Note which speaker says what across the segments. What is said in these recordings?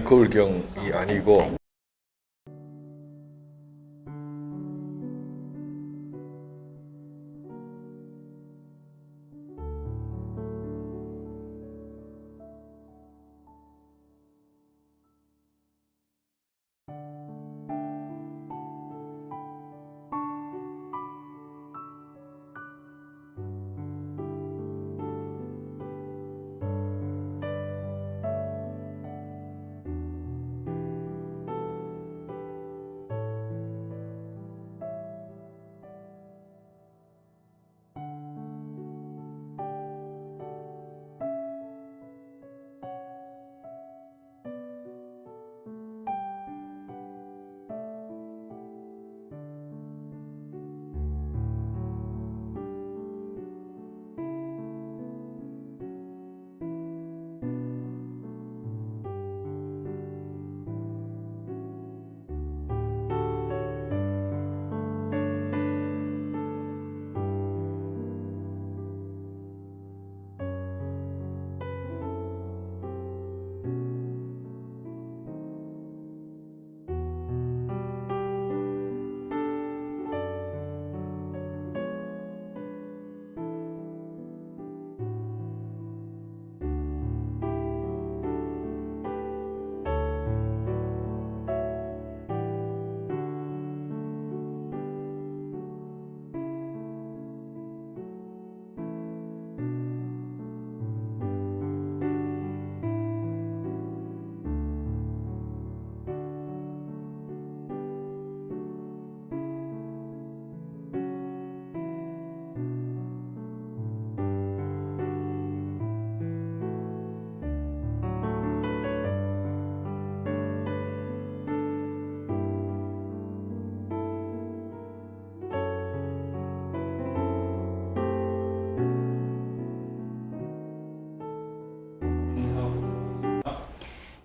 Speaker 1: 아니 거울경이 아니고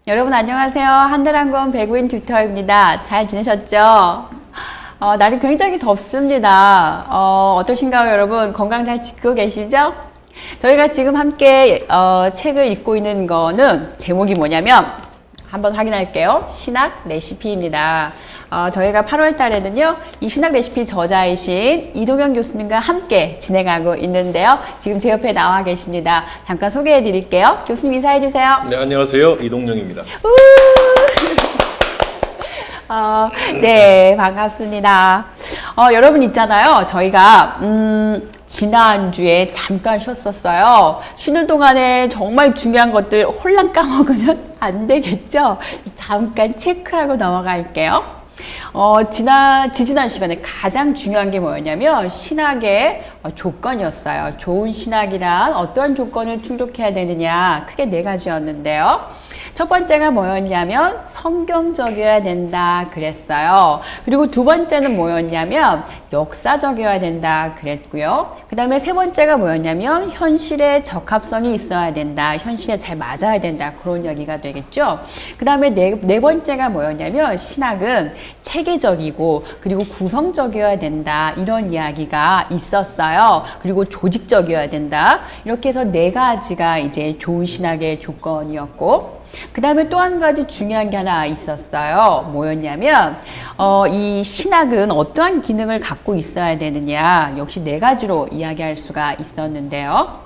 Speaker 2: 여러분 안녕하세요. 한달한권 배구인 튜터입니다. 잘 지내셨죠? 날이 굉장히 덥습니다. 어떠신가요, 여러분? 건강 잘 지키고 계시죠? 저희가 지금 함께 책을 읽고 있는 거는 제목이 뭐냐면 한번 확인할게요. 신학 레시피입니다. 저희가 8월 달에는요, 이 신학 레시피 저자이신 이동영 교수님과 함께 진행하고 있는데요. 지금 제 옆에 나와 계십니다. 잠깐 소개해 드릴게요. 교수님 인사해 주세요.
Speaker 1: 네, 안녕하세요. 이동영입니다.
Speaker 2: 네, 반갑습니다. 여러분 있잖아요. 저희가 지난주에 잠깐 쉬었었어요. 쉬는 동안에 정말 중요한 것들 홀랑 까먹으면 안 되겠죠? 잠깐 체크하고 넘어갈게요. 지지난 시간에 가장 중요한 게 뭐였냐면 신학의 조건이었어요. 좋은 신학이란 어떠한 조건을 충족해야 되느냐, 크게 네 가지였는데요. 첫 번째가 뭐였냐면 성경적이어야 된다 그랬어요. 그리고 두 번째는 뭐였냐면 역사적이어야 된다 그랬고요. 그 다음에 세 번째가 뭐였냐면 현실에 적합성이 있어야 된다. 현실에 잘 맞아야 된다. 그런 얘기가 되겠죠. 그 다음에 네 번째가 뭐였냐면 신학은 체계적이고 그리고 구성적이어야 된다. 이런 이야기가 있었어요. 그리고 조직적이어야 된다. 이렇게 해서 네 가지가 이제 좋은 신학의 조건이었고, 그 다음에 또 한 가지 중요한 게 하나 있었어요. 뭐였냐면 이 신학은 어떠한 기능을 갖고 있어야 되느냐, 역시 네 가지로 이야기할 수가 있었는데요.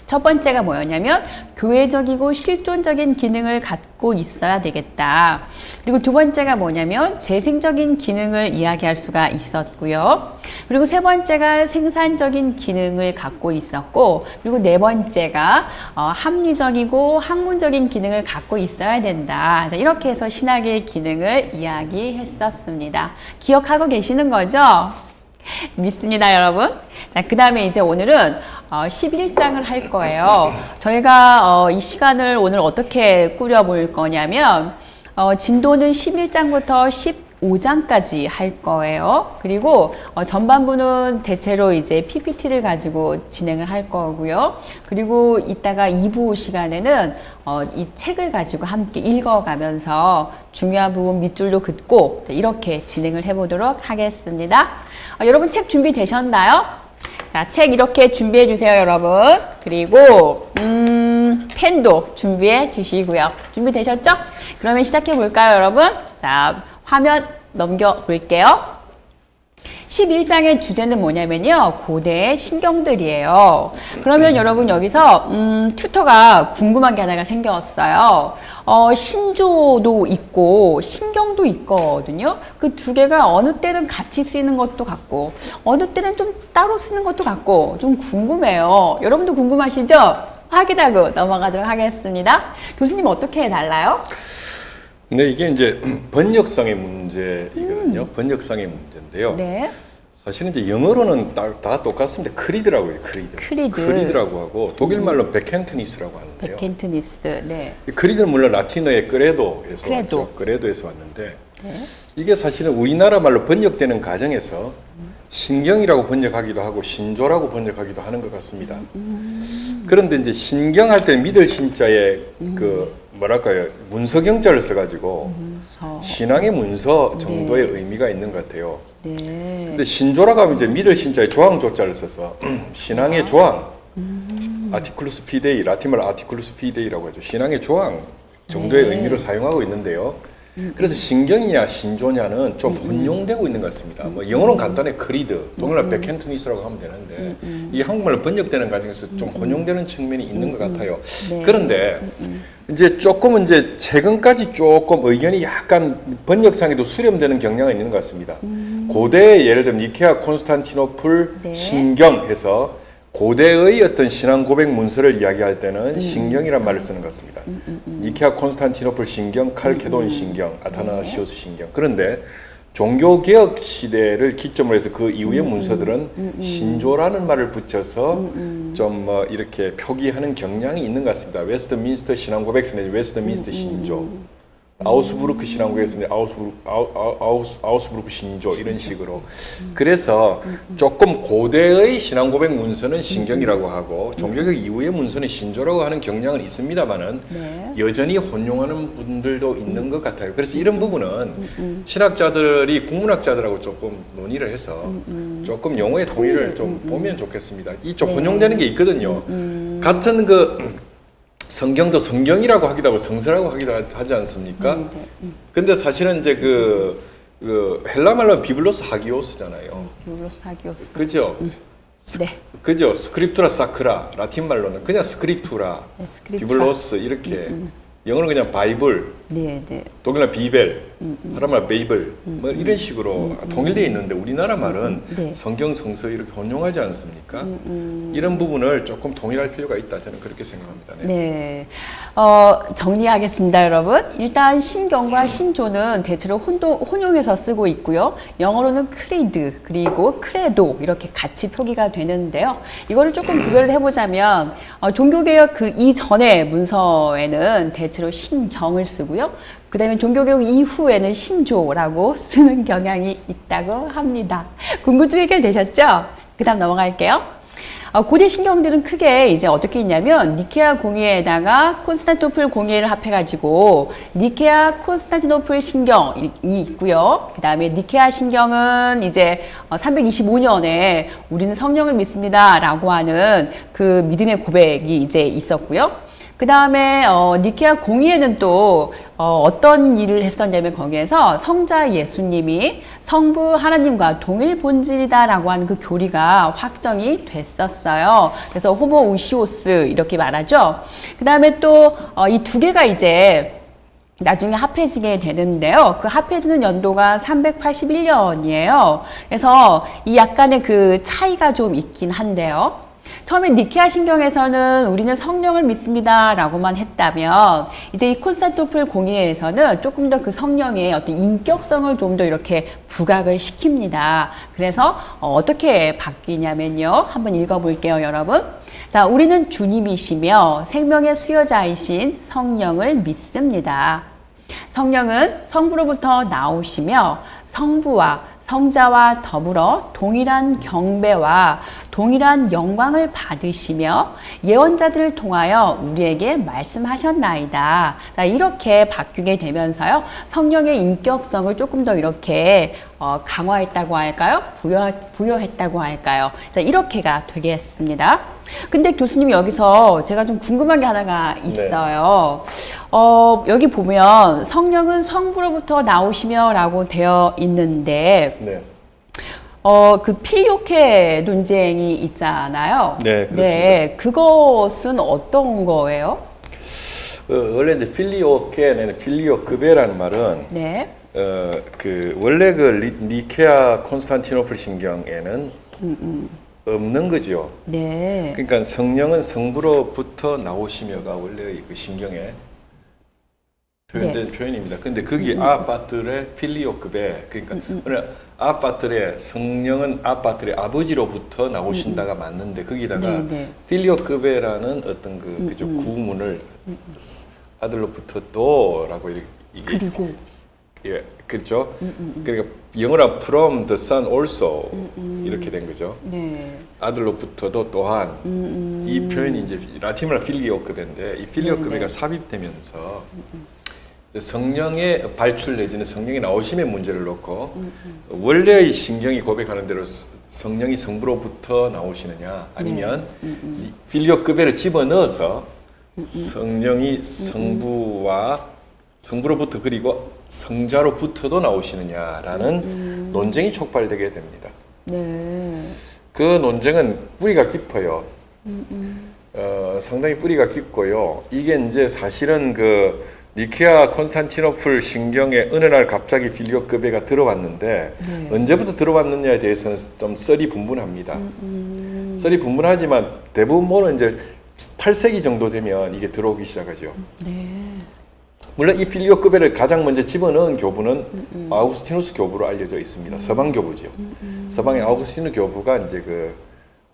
Speaker 2: 첫 번째가 뭐였냐면 교회적이고 실존적인 기능을 갖고 있어야 되겠다. 그리고 두 번째가 뭐냐면 재생적인 기능을 이야기할 수가 있었고요. 그리고 세 번째가 생산적인 기능을 갖고 있었고, 그리고 네 번째가 합리적이고 학문적인 기능을 갖고 있어야 된다. 자, 이렇게 해서 신학의 기능을 이야기했었습니다. 기억하고 계시는 거죠? 믿습니다, 여러분. 자, 그 다음에 이제 오늘은 11장을 할 거예요. 저희가 이 시간을 오늘 어떻게 꾸려볼 거냐면 진도는 11장부터 15장까지 할 거예요. 그리고 전반부는 대체로 이제 PPT를 가지고 진행을 할 거고요. 그리고 이따가 2부 시간에는 이 책을 가지고 함께 읽어가면서 중요한 부분 밑줄도 긋고 이렇게 진행을 해보도록 하겠습니다. 여러분 책 준비되셨나요? 자, 책 이렇게 준비해 주세요, 여러분. 그리고 펜도 준비해 주시고요. 준비되셨죠? 그러면 시작해 볼까요, 여러분? 자, 화면 넘겨 볼게요. 11장의 주제는 뭐냐면요. 고대의 신경들이에요. 그러면 여러분 여기서 튜터가 궁금한 게 하나가 생겼어요. 신조도 있고 신경도 있거든요. 그 두 개가 어느 때는 같이 쓰이는 것도 같고 어느 때는 좀 따로 쓰는 것도 같고 좀 궁금해요. 여러분도 궁금하시죠? 확인하고 넘어가도록 하겠습니다. 교수님 어떻게 달라요?
Speaker 1: 네, 이게 이제 번역상의 문제이거든요. 번역상의 문제인데요.
Speaker 2: 네.
Speaker 1: 사실은 이제 영어로는 다 똑같습니다. 크리드라고 해요. 크리드. 크리드라고 하고 독일말로 베켄트니스라고 하는데요.
Speaker 2: 베켄트니스. 네.
Speaker 1: 크리드는 물론 라틴어의 끄레도에서
Speaker 2: 크레도.
Speaker 1: 왔죠. 끄레도에서 왔는데
Speaker 2: 네.
Speaker 1: 이게 사실은 우리나라 말로 번역되는 과정에서 신경이라고 번역하기도 하고 신조라고 번역하기도 하는 것 같습니다. 그런데 이제 신경할 때 믿을 신자에 그 뭐랄까요 문서경자를 써가지고 신앙의 문서 정도의 의미가 있는 것 같아요.
Speaker 2: 네.
Speaker 1: 근데 신조라고 하면 이제 믿을 신자에 조항조자를 써서 신앙의 조항, 아티클루스 피데이, 라틴말 아티클루스 피데이라고 하죠. 신앙의 조항 정도의 의미로 사용하고 있는데요. 그래서 신경이냐 신조냐는 좀 혼용되고 있는 것 같습니다. 뭐 영어로는 간단히 크리드, 동일한 베켄트니스라고 하면 되는데 이 한국말로 번역되는 과정에서 좀 혼용되는 측면이 있는 것 같아요.
Speaker 2: 네.
Speaker 1: 그런데 이제 조금은 이제 최근까지 조금 의견이 약간 번역상에도 수렴되는 경향이 있는 것 같습니다. 고대 예를 들면 니케아 콘스탄티노플
Speaker 2: 네.
Speaker 1: 신경해서 고대의 어떤 신앙 고백 문서를 이야기할 때는 신경이란 말을 쓰는 것 같습니다. 니케아 콘스탄티노플 신경, 칼케돈 신경, 아타나시오스 신경. 그런데 종교개혁 시대를 기점으로 해서 그 이후의 문서들은 신조라는 말을 붙여서 좀 뭐 이렇게 표기하는 경향이 있는 것 같습니다. 웨스트민스터 신앙 고백서 내지 웨스트민스터 신조. 아우스부르크 신앙고에서 아우스부르크 신조 이런 식으로 그래서 조금 고대의 신앙 고백 문서는 신경이라고 하고 종교개혁 이후의 문서는 신조라고 하는 경향은 있습니다만은
Speaker 2: 네.
Speaker 1: 여전히 혼용하는 분들도 있는 것 같아요. 그래서 이런 부분은 신학자들이 국문학자들하고 조금 논의를 해서 조금 용어의 통일을 좀 보면 좋겠습니다. 이 좀 혼용되는 게 있거든요. 같은 그 성경도 성경이라고 하기도 하고 성서라고 하기도 하지 않습니까? 근데 사실은 이제 그 헬라 말로 비블로스 하기오스잖아요.
Speaker 2: 비블로스 하기오스.
Speaker 1: 그죠?
Speaker 2: 네.
Speaker 1: 그죠? 스크립투라 사크라 라틴 말로는 그냥 스크립투라,
Speaker 2: 네, 스크립투라.
Speaker 1: 비블로스 이렇게 영어는 그냥 바이블,
Speaker 2: 네, 네.
Speaker 1: 독일말 비벨, 아람말 베이블 뭐 이런 식으로 통일되어 있는데 우리나라 말은
Speaker 2: 네.
Speaker 1: 성경 성서 이렇게 혼용하지 않습니까? 이런 부분을 조금 통일할 필요가 있다 저는 그렇게 생각합니다. 네.
Speaker 2: 네. 정리하겠습니다, 여러분. 일단 신경과 신조는 대체로 혼용해서 쓰고 있고요. 영어로는 크리드 그리고 크레도 이렇게 같이 표기가 되는데요. 이거를 조금 구별을 해보자면 종교개혁 그 이전의 문서에는 대체로 신경을 쓰고요. 그 다음에 종교개혁 이후에는 신조라고 쓰는 경향이 있다고 합니다. 궁금증 해결되셨죠? 그 다음 넘어갈게요. 고대 신경들은 크게 이제 어떻게 있냐면 니케아 공의에다가 콘스탄티노플 공의를 합해가지고 니케아 콘스탄티노플 신경이 있고요. 그 다음에 니케아 신경은 이제 325년에 우리는 성령을 믿습니다라고 하는 그 믿음의 고백이 이제 있었고요. 그 다음에 니케아 공의회는 또 어떤 일을 했었냐면 거기에서 성자 예수님이 성부 하나님과 동일 본질이다라고 하는 그 교리가 확정이 됐었어요. 그래서 호모우시오스 이렇게 말하죠. 그 다음에 또 이 두 개가 이제 나중에 합해지게 되는데요. 그 합해지는 연도가 381년이에요. 그래서 이 약간의 그 차이가 좀 있긴 한데요. 처음에 니케아 신경에서는 우리는 성령을 믿습니다 라고만 했다면 이제 이 콘스탄티노플 공의회에서는 조금 더 그 성령의 어떤 인격성을 좀 더 이렇게 부각을 시킵니다. 그래서 어떻게 바뀌냐면요. 한번 읽어볼게요, 여러분. 자, 우리는 주님이시며 생명의 수여자이신 성령을 믿습니다. 성령은 성부로부터 나오시며 성부와 성자와 더불어 동일한 경배와 동일한 영광을 받으시며 예언자들을 통하여 우리에게 말씀하셨나이다. 자, 이렇게 바뀌게 되면서요. 성령의 인격성을 조금 더 이렇게 강화했다고 할까요? 부여했다고 할까요? 자, 이렇게가 되겠습니다. 근데 교수님 여기서 제가 좀 궁금한 게 하나가 있어요. 여기 보면 성령은 성부로부터 나오시며 라고 되어 있는데
Speaker 1: 네.
Speaker 2: 그 필요케 논쟁이 있잖아요.
Speaker 1: 네, 그렇습니다.
Speaker 2: 네, 그것은 어떤 거예요?
Speaker 1: 원래 이제 필리오케는 필리오크베라는 말은
Speaker 2: 네.
Speaker 1: 원래 그 니케아 콘스탄티노플 신경에는 없는 거죠.
Speaker 2: 네.
Speaker 1: 그러니까 성령은 성부로부터 나오시며가 원래 그 신경에 표현된 표현입니다. 근데 거기 아빠들의 필리오크베, 그러니까 아빠들의 성령은 아빠들의 아버지로부터 나오신다가 맞는데 거기다가 필리오크베라는 어떤 그죠 구문을 아들로부터 또라고 이게
Speaker 2: 그리고
Speaker 1: 예, 그렇죠. 그러니까 영어로 from the son also 이렇게 된 거죠.
Speaker 2: 네.
Speaker 1: 아들로부터도 또한 이 표현이 이제 라틴어로 필리오크베인데 이 필리오크베가 삽입되면서 성령의 발출 내지는 성령의 나오심의 문제를 놓고 원래의 신경이 고백하는 대로 성령이 성부로부터 나오시느냐 아니면 필리오크베를 집어넣어서 성령이 성부로부터 그리고 성자로부터도 나오시느냐라는 논쟁이 촉발되게 됩니다.
Speaker 2: 네.
Speaker 1: 그 논쟁은 뿌리가 깊어요. 상당히 뿌리가 깊고요. 이게 이제 사실은 그 니케아 콘스탄티노플 신경에 어느 날 갑자기 필리오크베가 들어왔는데 언제부터 들어왔느냐에 대해서는 좀 썰이 분분합니다. 썰이 분분하지만 대부분은 이제 8세기 정도 되면 이게 들어오기 시작하죠.
Speaker 2: 네.
Speaker 1: 물론 이 필리오크베를 가장 먼저 집어넣은 교부는 아우구스티누스 교부로 알려져 있습니다. 서방 교부죠. 서방의 아우구스티누스 교부가 이제 그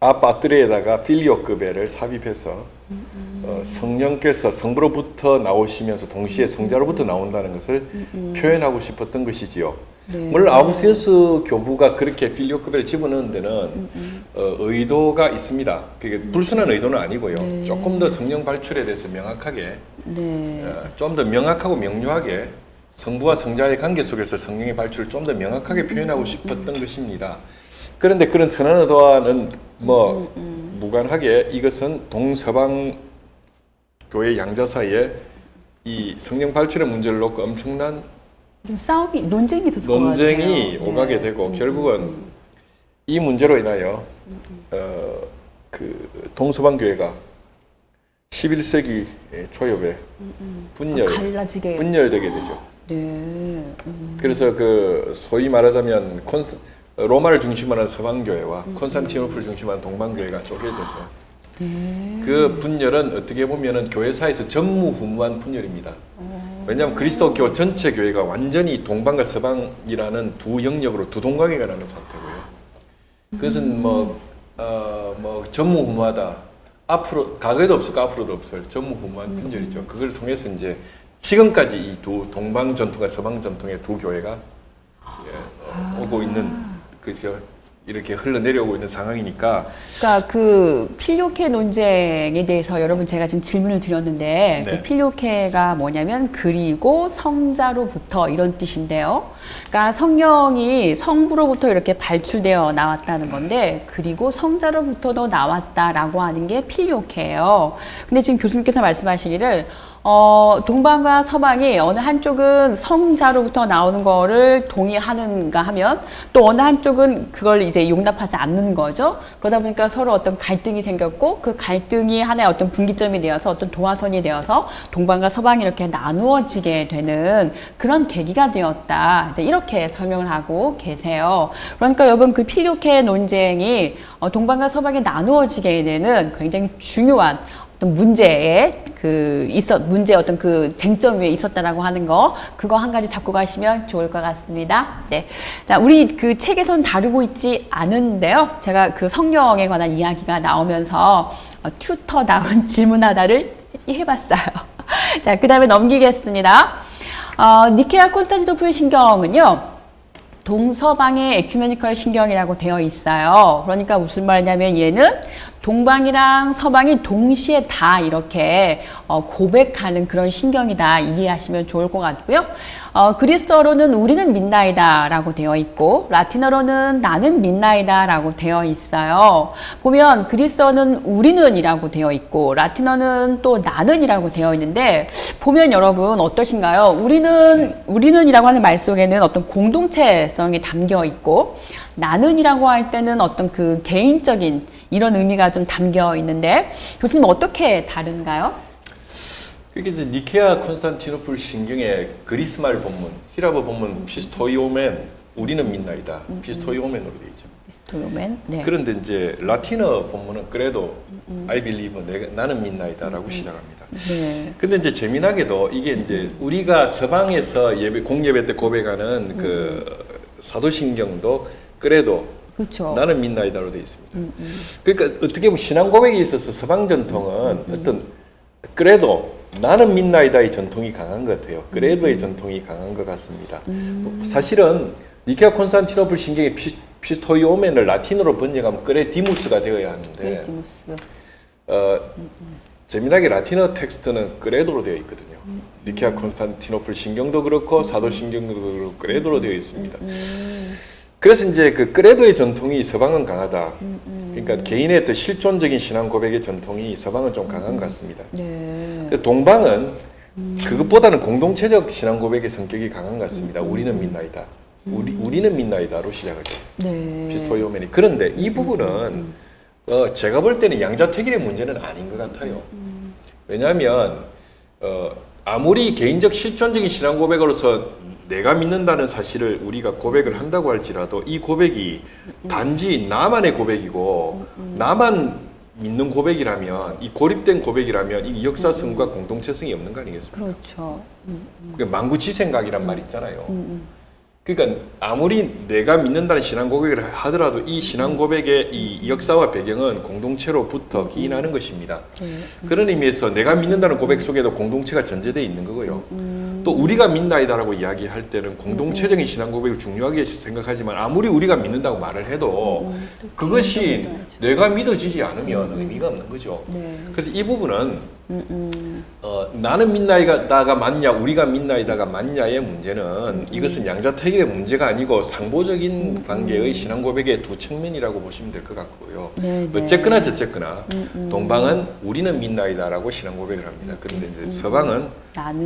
Speaker 1: 아빠뜨레에다가 필리오크베를 삽입해서 성령께서 성부로부터 나오시면서 동시에 성자로부터 나온다는 것을 표현하고 싶었던 것이지요. 물론 아우구스티누스 교부가 그렇게 필리오크베를 집어넣은 데는 의도가 있습니다. 그게 불순한 의도는 아니고요. 조금 더 성령 발출에 대해서 명확하게 좀 더 명확하고 명료하게 성부와 성자의 관계 속에서 성령의 발출을 좀 더 명확하게 표현하고 싶었던 것입니다. 그런데 그런 선한 의도와는 무관하게 이것은 동서방 교회 양자 사이에 이 성령 발출의 문제를 놓고 엄청난
Speaker 2: 논쟁이 있었을 것 같아요.
Speaker 1: 논쟁이 오가게 되고 결국은 이 문제로 인하여 그 동서방 교회가 11세기 초엽에 분열되게 되죠.
Speaker 2: 네.
Speaker 1: 그래서 그 소위 말하자면 로마를 중심으로 한 서방교회와 콘스탄티노플을 중심으로 한 동방교회가 쪼개져서 그 분열은 어떻게 보면은 교회사에서 전무후무한 분열입니다. 왜냐하면 그리스도교 전체 교회가 완전히 동방과 서방이라는 두 영역으로 두 동강이가 나는 상태고요. 그것은 뭐 전무후무하다. 앞으로 과거에도 없었고 앞으로도 없을 전무후무한 분열이죠. 그걸 통해서 이제 지금까지 이 두 동방 전통과 서방 전통의 두 교회가 오고 있는 그죠. 이렇게 흘러내려오고 있는 상황이니까.
Speaker 2: 그러니까 그 필요케 논쟁에 대해서 여러분 제가 지금 질문을 드렸는데 그 필요케가 뭐냐면 그리고 성자로부터 이런 뜻인데요. 그러니까 성령이 성부로부터 이렇게 발출되어 나왔다는 건데 그리고 성자로부터도 나왔다라고 하는 게 필요케예요. 근데 지금 교수님께서 말씀하시기를 동방과 서방이 어느 한쪽은 성자로부터 나오는 거를 동의하는가 하면 또 어느 한쪽은 그걸 이제 용납하지 않는 거죠. 그러다 보니까 서로 어떤 갈등이 생겼고 그 갈등이 하나의 어떤 분기점이 되어서 어떤 도화선이 되어서 동방과 서방이 이렇게 나누어지게 되는 그런 계기가 되었다. 이제 이렇게 설명을 하고 계세요. 그러니까 여러분 그 필요케 논쟁이 동방과 서방이 나누어지게 되는 굉장히 중요한 문제에 문제 어떤 그 쟁점 위에 있었다라고 하는 거, 그거 한 가지 잡고 가시면 좋을 것 같습니다. 네. 자, 우리 그 책에선 다루고 있지 않은데요. 제가 그 성령에 관한 이야기가 나오면서 튜터다운 질문 하나를 해봤어요. 자, 그 다음에 넘기겠습니다. 니케아 콘스탄티노플 신경은요, 동서방의 에큐메니컬 신경이라고 되어 있어요. 그러니까 무슨 말이냐면 얘는 동방이랑 서방이 동시에 다 이렇게 고백하는 그런 신경이다 이해하시면 좋을 것 같고요. 그리스어로는 우리는 믿나이다 라고 되어 있고 라틴어로는 나는 믿나이다 라고 되어 있어요. 보면 그리스어는 우리는 이라고 되어 있고 라틴어는 또 나는 이라고 되어 있는데 보면 여러분 어떠신가요? 우리는 이라고 하는 말 속에는 어떤 공동체성이 담겨 있고 나는이라고 할 때는 어떤 그 개인적인 이런 의미가 좀 담겨 있는데 교수님 어떻게 다른가요?
Speaker 1: 그게 이제 니케아 콘스탄티노플 신경의 그리스 말 본문, 히라보 본문 피스토이오멘 우리는 믿나이다. 피스토이오멘으로 되어 있죠.
Speaker 2: 피스토이오멘. 네.
Speaker 1: 그런데 이제 라틴어 본문은 그래도 I believe 나는 믿나이다라고 시작합니다.
Speaker 2: 네.
Speaker 1: 근데 이제 재미나게도 이게 이제 우리가 서방에서 공예배 때 고백하는 그 사도신경도 그래도
Speaker 2: 그렇죠.
Speaker 1: 나는 믿나이다로 되어 있습니다. 그러니까 어떻게 보면 신앙 고백에 있어서 서방 전통은 어떤 그래도 나는 믿나이다의 전통이 강한 것 같아요. 그래도의 전통이 강한 것 같습니다. 사실은 니케아 콘스탄티노플 신경의 피스토이오멘을 라틴어로 번역하면 그레디무스가 되어야 하는데
Speaker 2: 그레디무스.
Speaker 1: 재미나게 라틴어 텍스트는 그레도로 되어 있거든요. 니케아 콘스탄티노플 신경도 그렇고 사도신경도 그렇고 그레도로 되어 있습니다. 그래서 이제 그 그레도의 전통이 서방은 강하다. 그러니까 개인의 어떤 실존적인 신앙 고백의 전통이 서방은 좀 강한 것 같습니다.
Speaker 2: 네.
Speaker 1: 동방은 그것보다는 공동체적 신앙 고백의 성격이 강한 것 같습니다. 우리는 믿나이다. 우리는 믿나이다로 시작하죠.
Speaker 2: 네.
Speaker 1: 피스토이오멘이. 그런데 이 부분은 제가 볼 때는 양자택일의 문제는 아닌 것 같아요. 왜냐하면 아무리 개인적 실존적인 신앙 고백으로서 내가 믿는다는 사실을 우리가 고백을 한다고 할지라도 이 고백이 단지 나만의 고백이고 나만 믿는 고백이라면 이 고립된 고백이라면 이 역사성과 공동체성이 없는 거 아니겠습니까?
Speaker 2: 그렇죠.
Speaker 1: 그러니까 만구지생각이란 말 있잖아요. 그러니까 아무리 내가 믿는다는 신앙 고백을 하더라도 이 신앙 고백의 이 역사와 배경은 공동체로부터 기인하는 것입니다. 그런 의미에서 내가 믿는다는 고백 속에도 공동체가 전제되어 있는 거고요. 또 우리가 믿나이다라고 이야기할 때는 공동체적인 신앙 고백을 중요하게 생각하지만 아무리 우리가 믿는다고 말을 해도 그것이 내가 믿어지지 않으면 의미가 없는 거죠.
Speaker 2: 네.
Speaker 1: 그래서 이 부분은 나는 믿나이다가 맞냐 우리가 믿나이다가 맞냐의 문제는 이것은 양자택일의 문제가 아니고 상보적인 관계의 신앙 고백의 두 측면이라고 보시면 될 것 같고요.
Speaker 2: 네, 네.
Speaker 1: 어쨌거나 저쨌거나 동방은 우리는 믿나이다라고 신앙 고백을 합니다. 그런데 이제 서방은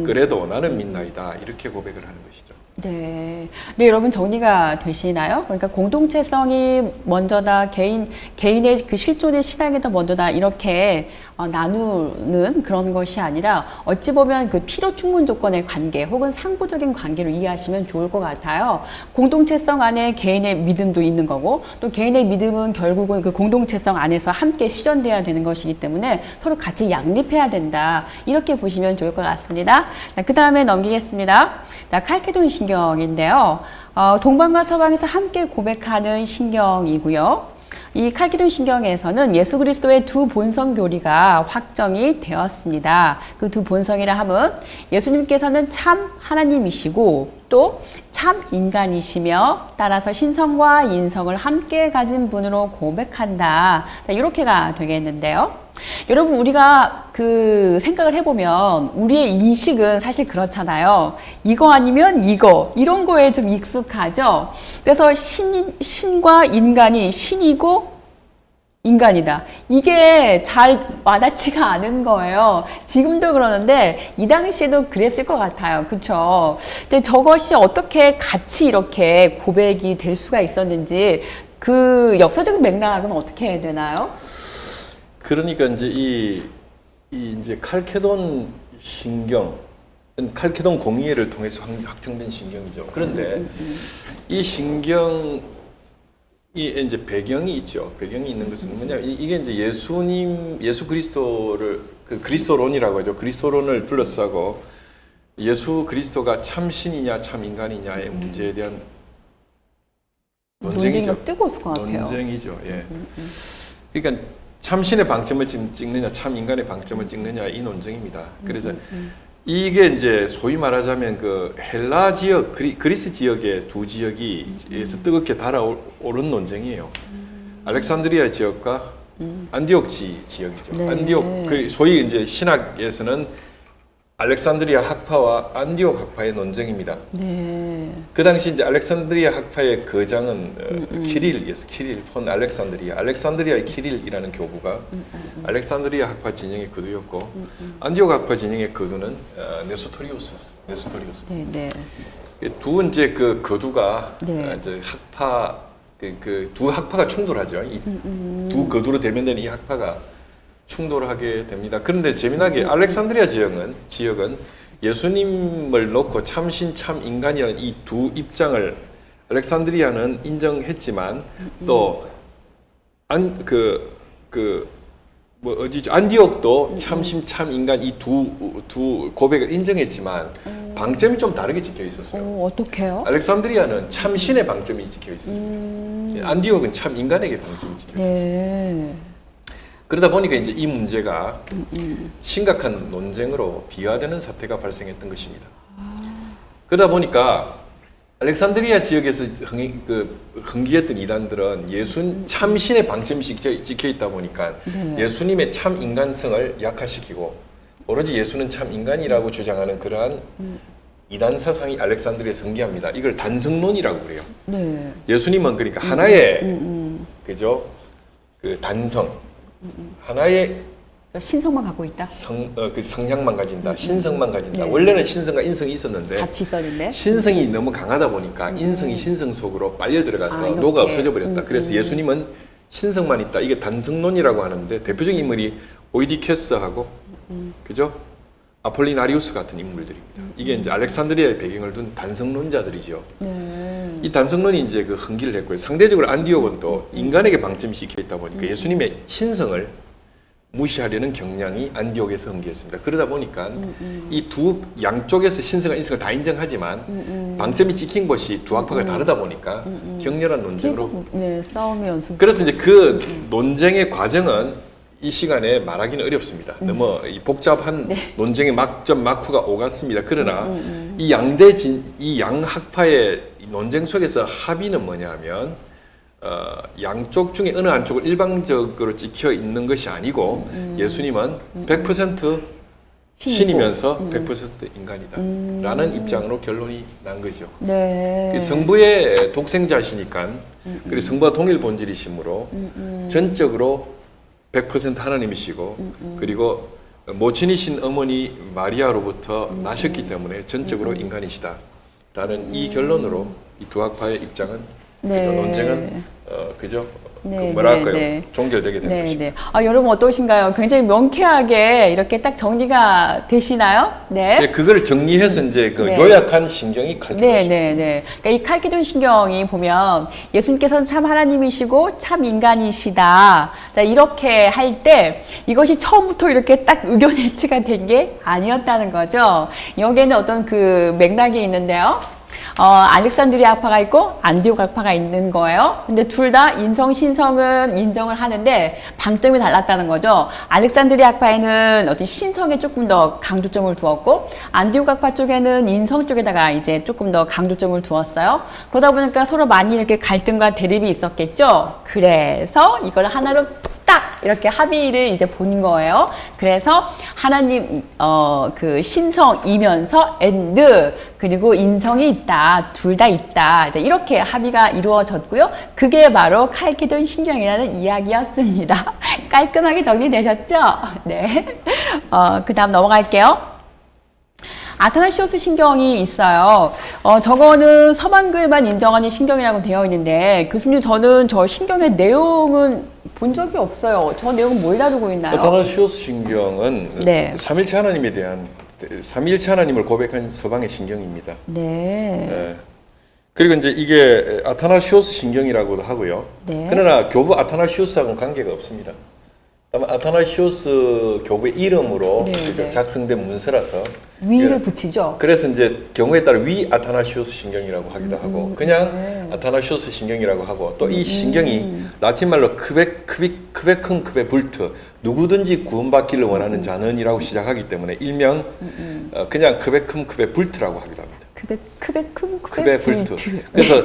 Speaker 1: 그래도 나는 믿나이다 이렇게 고백을 하는 것이죠.
Speaker 2: 네. 네, 여러분 정리가 되시나요? 그러니까 공동체성이 먼저다, 개인의 그 실존의 신앙이 더 먼저다, 이렇게 나누는 그런 것이 아니라 어찌 보면 그 필요 충분 조건의 관계 혹은 상부적인 관계로 이해하시면 좋을 것 같아요. 공동체성 안에 개인의 믿음도 있는 거고 또 개인의 믿음은 결국은 그 공동체성 안에서 함께 실현돼야 되는 것이기 때문에 서로 같이 양립해야 된다. 이렇게 보시면 좋을 것 같습니다. 그 다음에 넘기겠습니다. 자, 칼케돈 신경인데요. 동방과 서방에서 함께 고백하는 신경이고요. 이 칼케돈 신경에서는 예수 그리스도의 두 본성 교리가 확정이 되었습니다. 그 두 본성이라 함은 예수님께서는 참 하나님이시고 또 참 인간이시며 따라서 신성과 인성을 함께 가진 분으로 고백한다. 자, 이렇게가 되겠는데요. 여러분 우리가 그 생각을 해보면 우리의 인식은 사실 그렇잖아요. 이거 아니면 이거 이런 거에 좀 익숙하죠. 그래서 신과 인간이 신이고 인간이다. 이게 잘 와닿지가 않은 거예요. 지금도 그러는데 이 당시에도 그랬을 것 같아요. 그렇죠? 근데 저것이 어떻게 같이 이렇게 고백이 될 수가 있었는지 그 역사적인 맥락은 어떻게 해야 되나요?
Speaker 1: 그러니까 이제 이 이제 칼케돈 신경, 칼케돈 공의회를 통해서 확정된 신경이죠. 그런데 이 신경이 이제 배경이 있죠. 배경이 있는 것은 뭐냐면 이게 이제 예수 그리스도를 그 그리스도론이라고 하죠. 그리스도론을 둘러싸고 예수 그리스도가 참 신이냐 참 인간이냐의 문제에 대한 논쟁이죠.
Speaker 2: 뜨거웠을 것 같아요.
Speaker 1: 논쟁이죠. 예. 그러니까 참 신의 방점을 찍느냐 참 인간의 방점을 찍느냐 이 논쟁입니다. 그래서 이게 이제 소위 말하자면 그 헬라 지역, 그리스 지역의 두 지역이에서 뜨겁게 달아오른 논쟁이에요. 알렉산드리아 지역과 안디옥 지역이죠.
Speaker 2: 네.
Speaker 1: 안디옥, 소위 이제 신학에서는 알렉산드리아 학파와 안디옥 학파의 논쟁입니다.
Speaker 2: 네.
Speaker 1: 그 당시 이제 알렉산드리아 학파의 거장은 키릴이었어요. 키릴 폰 알렉산드리아의 키릴이라는 교부가 알렉산드리아 학파 진영의 거두였고 안디옥 학파 진영의 거두는 네스토리우스였어요.
Speaker 2: 네, 네.
Speaker 1: 두 이제 그 거두가
Speaker 2: 네.
Speaker 1: 이제 학파 그 두 학파가 충돌하죠. 이 두 거두로 대면되는 이 학파가 충돌하게 됩니다. 그런데 재미나게 알렉산드리아 지역은 예수님을 놓고 참신 참인간이라는 이 두 입장을 알렉산드리아는 인정했지만 또 안디옥도 참신 참인간 이 두 고백을 인정했지만 방점이 좀 다르게 찍혀 있었어요.
Speaker 2: 어떻게요?
Speaker 1: 알렉산드리아는 참신의 방점이 찍혀 있었습니다. 안디옥은 참인간에게 방점이 찍혀 있었어요.
Speaker 2: 네.
Speaker 1: 그러다 보니까 이제 이 문제가 심각한 논쟁으로 비화되는 사태가 발생했던 것입니다. 그러다 보니까 알렉산드리아 지역에서 흥기했던 이단들은 참신의 방점이 찍혀 있다 보니까
Speaker 2: 네.
Speaker 1: 예수님의 참 인간성을 약화시키고 오로지 예수는 참 인간이라고 주장하는 그러한 이단 사상이 알렉산드리아에 성기합니다. 이걸 단성론이라고 그래요.
Speaker 2: 네.
Speaker 1: 예수님은 그러니까 하나의 그죠? 그 단성 하나의
Speaker 2: 신성만 갖고 있다.
Speaker 1: 그 성향만 가진다, 신성만 가진다.
Speaker 2: 네.
Speaker 1: 원래는 신성과 인성이 있었는데
Speaker 2: 같이 있었는데.
Speaker 1: 신성이 너무 강하다 보니까 인성이 신성 속으로 빨려 들어가서
Speaker 2: 이렇게.
Speaker 1: 녹아 없어져 버렸다. 그래서 예수님은 신성만 있다. 이게 단성론이라고 하는데 대표적인 인물이 오이디케스하고 그죠? 아폴리나리우스 같은 인물들입니다. 이게 이제 알렉산드리아의 배경을 둔 단성론자들이죠.
Speaker 2: 네.
Speaker 1: 이 단성론이 이제 그 흥기를 했고요. 상대적으로 안디옥은 또 인간에게 방점이 찍혀 있다 보니까 예수님의 신성을 무시하려는 경향이 안디옥에서 흥기했습니다. 그러다 보니까 이 두 양쪽에서 신성과 인성을 다 인정하지만 방점이 찍힌 것이 두 학파가 다르다 보니까 격렬한 논쟁으로
Speaker 2: 계속 네, 싸움이 연속.
Speaker 1: 그래서 이제 그 논쟁의 과정은 이 시간에 말하기는 어렵습니다. 너무 이 복잡한 논쟁의 막점 막후가 오갔습니다. 그러나 이 양 학파의 논쟁 속에서 합의는 뭐냐면 양쪽 중에 어느 한쪽을 일방적으로 찍혀 있는 것이 아니고 예수님은 100% 신이면서 100% 인간이다라는 입장으로 결론이 난 거죠.
Speaker 2: 네.
Speaker 1: 성부의 독생자시니까 그리고 성부와 동일 본질이시므로 전적으로 100% 하나님이시고 그리고 모친이신 어머니 마리아로부터 나셨기 때문에 전적으로 인간이시다라는 이 결론으로 이 두 학파의 입장은
Speaker 2: 네.
Speaker 1: 그죠? 논쟁은 그죠?
Speaker 2: 네,
Speaker 1: 그 뭐랄까요?
Speaker 2: 네, 네.
Speaker 1: 종결되게 되는
Speaker 2: 네,
Speaker 1: 것입니다.
Speaker 2: 네. 여러분 어떠신가요? 굉장히 명쾌하게 이렇게 딱 정리가 되시나요? 네.
Speaker 1: 네, 그걸 정리해서 이제 그
Speaker 2: 네.
Speaker 1: 요약한 신경이 칼케돈
Speaker 2: 네,
Speaker 1: 신경.
Speaker 2: 네, 네. 그러니까 이 칼키돈 신경이 보면 예수님께서는 참 하나님이시고 참 인간이시다. 자, 이렇게 할 때 이것이 처음부터 이렇게 딱 의견 일치가 된 게 아니었다는 거죠. 여기에는 어떤 그 맥락이 있는데요. 알렉산드리아 학파가 있고 안디옥 학파가 있는 거예요. 근데 둘 다 인성 신성은 인정을 하는데 방점이 달랐다는 거죠. 알렉산드리아 학파에는 어떤 신성에 조금 더 강조점을 두었고 안디옥 학파 쪽에는 인성 쪽에다가 이제 조금 더 강조점을 두었어요. 그러다 보니까 서로 많이 이렇게 갈등과 대립이 있었겠죠. 그래서 이걸 하나로 딱 이렇게 합의를 이제 본 거예요. 그래서 하나님 그 신성이면서 and 그리고 인성이 있다. 둘 다 있다. 이제 이렇게 합의가 이루어졌고요. 그게 바로 칼키돈 신경이라는 이야기였습니다. 깔끔하게 정리되셨죠? 네. 그다음 넘어갈게요. 아타나시오스 신경이 있어요. 저거는 서방교회만 인정하는 신경이라고 되어 있는데 교수님 저는 저 신경의 내용은 본 적이 없어요. 저 내용은 뭘 다루고 있나요?
Speaker 1: 아타나시오스 신경은
Speaker 2: 네.
Speaker 1: 삼일체 하나님에 대한 삼일체 하나님을 고백한 서방의 신경입니다.
Speaker 2: 네.
Speaker 1: 네. 그리고 이제 이게 아타나시오스 신경이라고도 하고요.
Speaker 2: 네.
Speaker 1: 그러나 교부 아타나시오스하고는 관계가 없습니다. 아마 아타나시오스 교부의 이름으로
Speaker 2: 네,
Speaker 1: 그죠?
Speaker 2: 네.
Speaker 1: 작성된 문서라서
Speaker 2: 위를
Speaker 1: 예.
Speaker 2: 붙이죠.
Speaker 1: 그래서 이제 경우에 따라 위 아타나시오스 신경이라고 하기도 하고 그냥
Speaker 2: 네.
Speaker 1: 아타나시오스 신경이라고 하고 또 이 신경이 라틴 말로 크베큼 크베불트 누구든지 구원받기를 원하는 자는이라고 시작하기 때문에 일명 그냥 크베큼 크베불트라고 하기도 합니다.
Speaker 2: 크베큼
Speaker 1: 크베불트. 그래서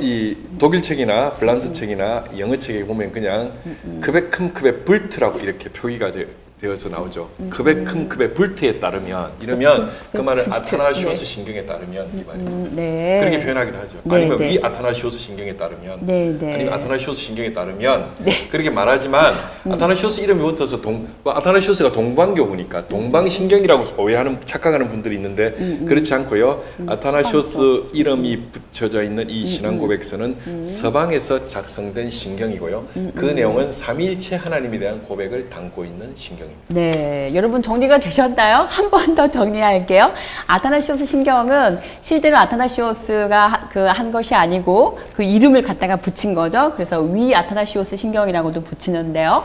Speaker 1: 이 독일 책이나 프랑스 책이나 영어 책에 보면 그냥 크베큼 크베불트라고 이렇게 표기가 되어서 나오죠. 크베큼 크베불트에 따르면 이러면 그 말은 아타나시오스 신경에 따르면 이 말입니다.
Speaker 2: 네.
Speaker 1: 그렇게 표현하기도 하죠.
Speaker 2: 네,
Speaker 1: 아니면
Speaker 2: 네.
Speaker 1: 위 아타나시오스 신경에 따르면
Speaker 2: 네, 네.
Speaker 1: 아니면 아타나시오스 신경에 따르면 그렇게 말하지만 아타나시오스 이름이 붙어서 아타나시오스가 동방교부니까 동방신경이라고 오해하는 착각하는 분들이 있는데 그렇지 않고요. 아타나시오스 이름이 붙여져 있는 이 신앙 고백서는 서방에서 작성된 신경이고요. 그 내용은 삼위일체 하나님에 대한 고백을 담고 있는 신경입니다.
Speaker 2: 네, 여러분 정리가 되셨나요? 한 번 더 정리할게요. 아타나시오스 신경은 실제로 아타나시오스가 한 것이 아니고 그 이름을 갖다가 붙인 거죠. 그래서 위 아타나시오스 신경이라고도 붙이는데요.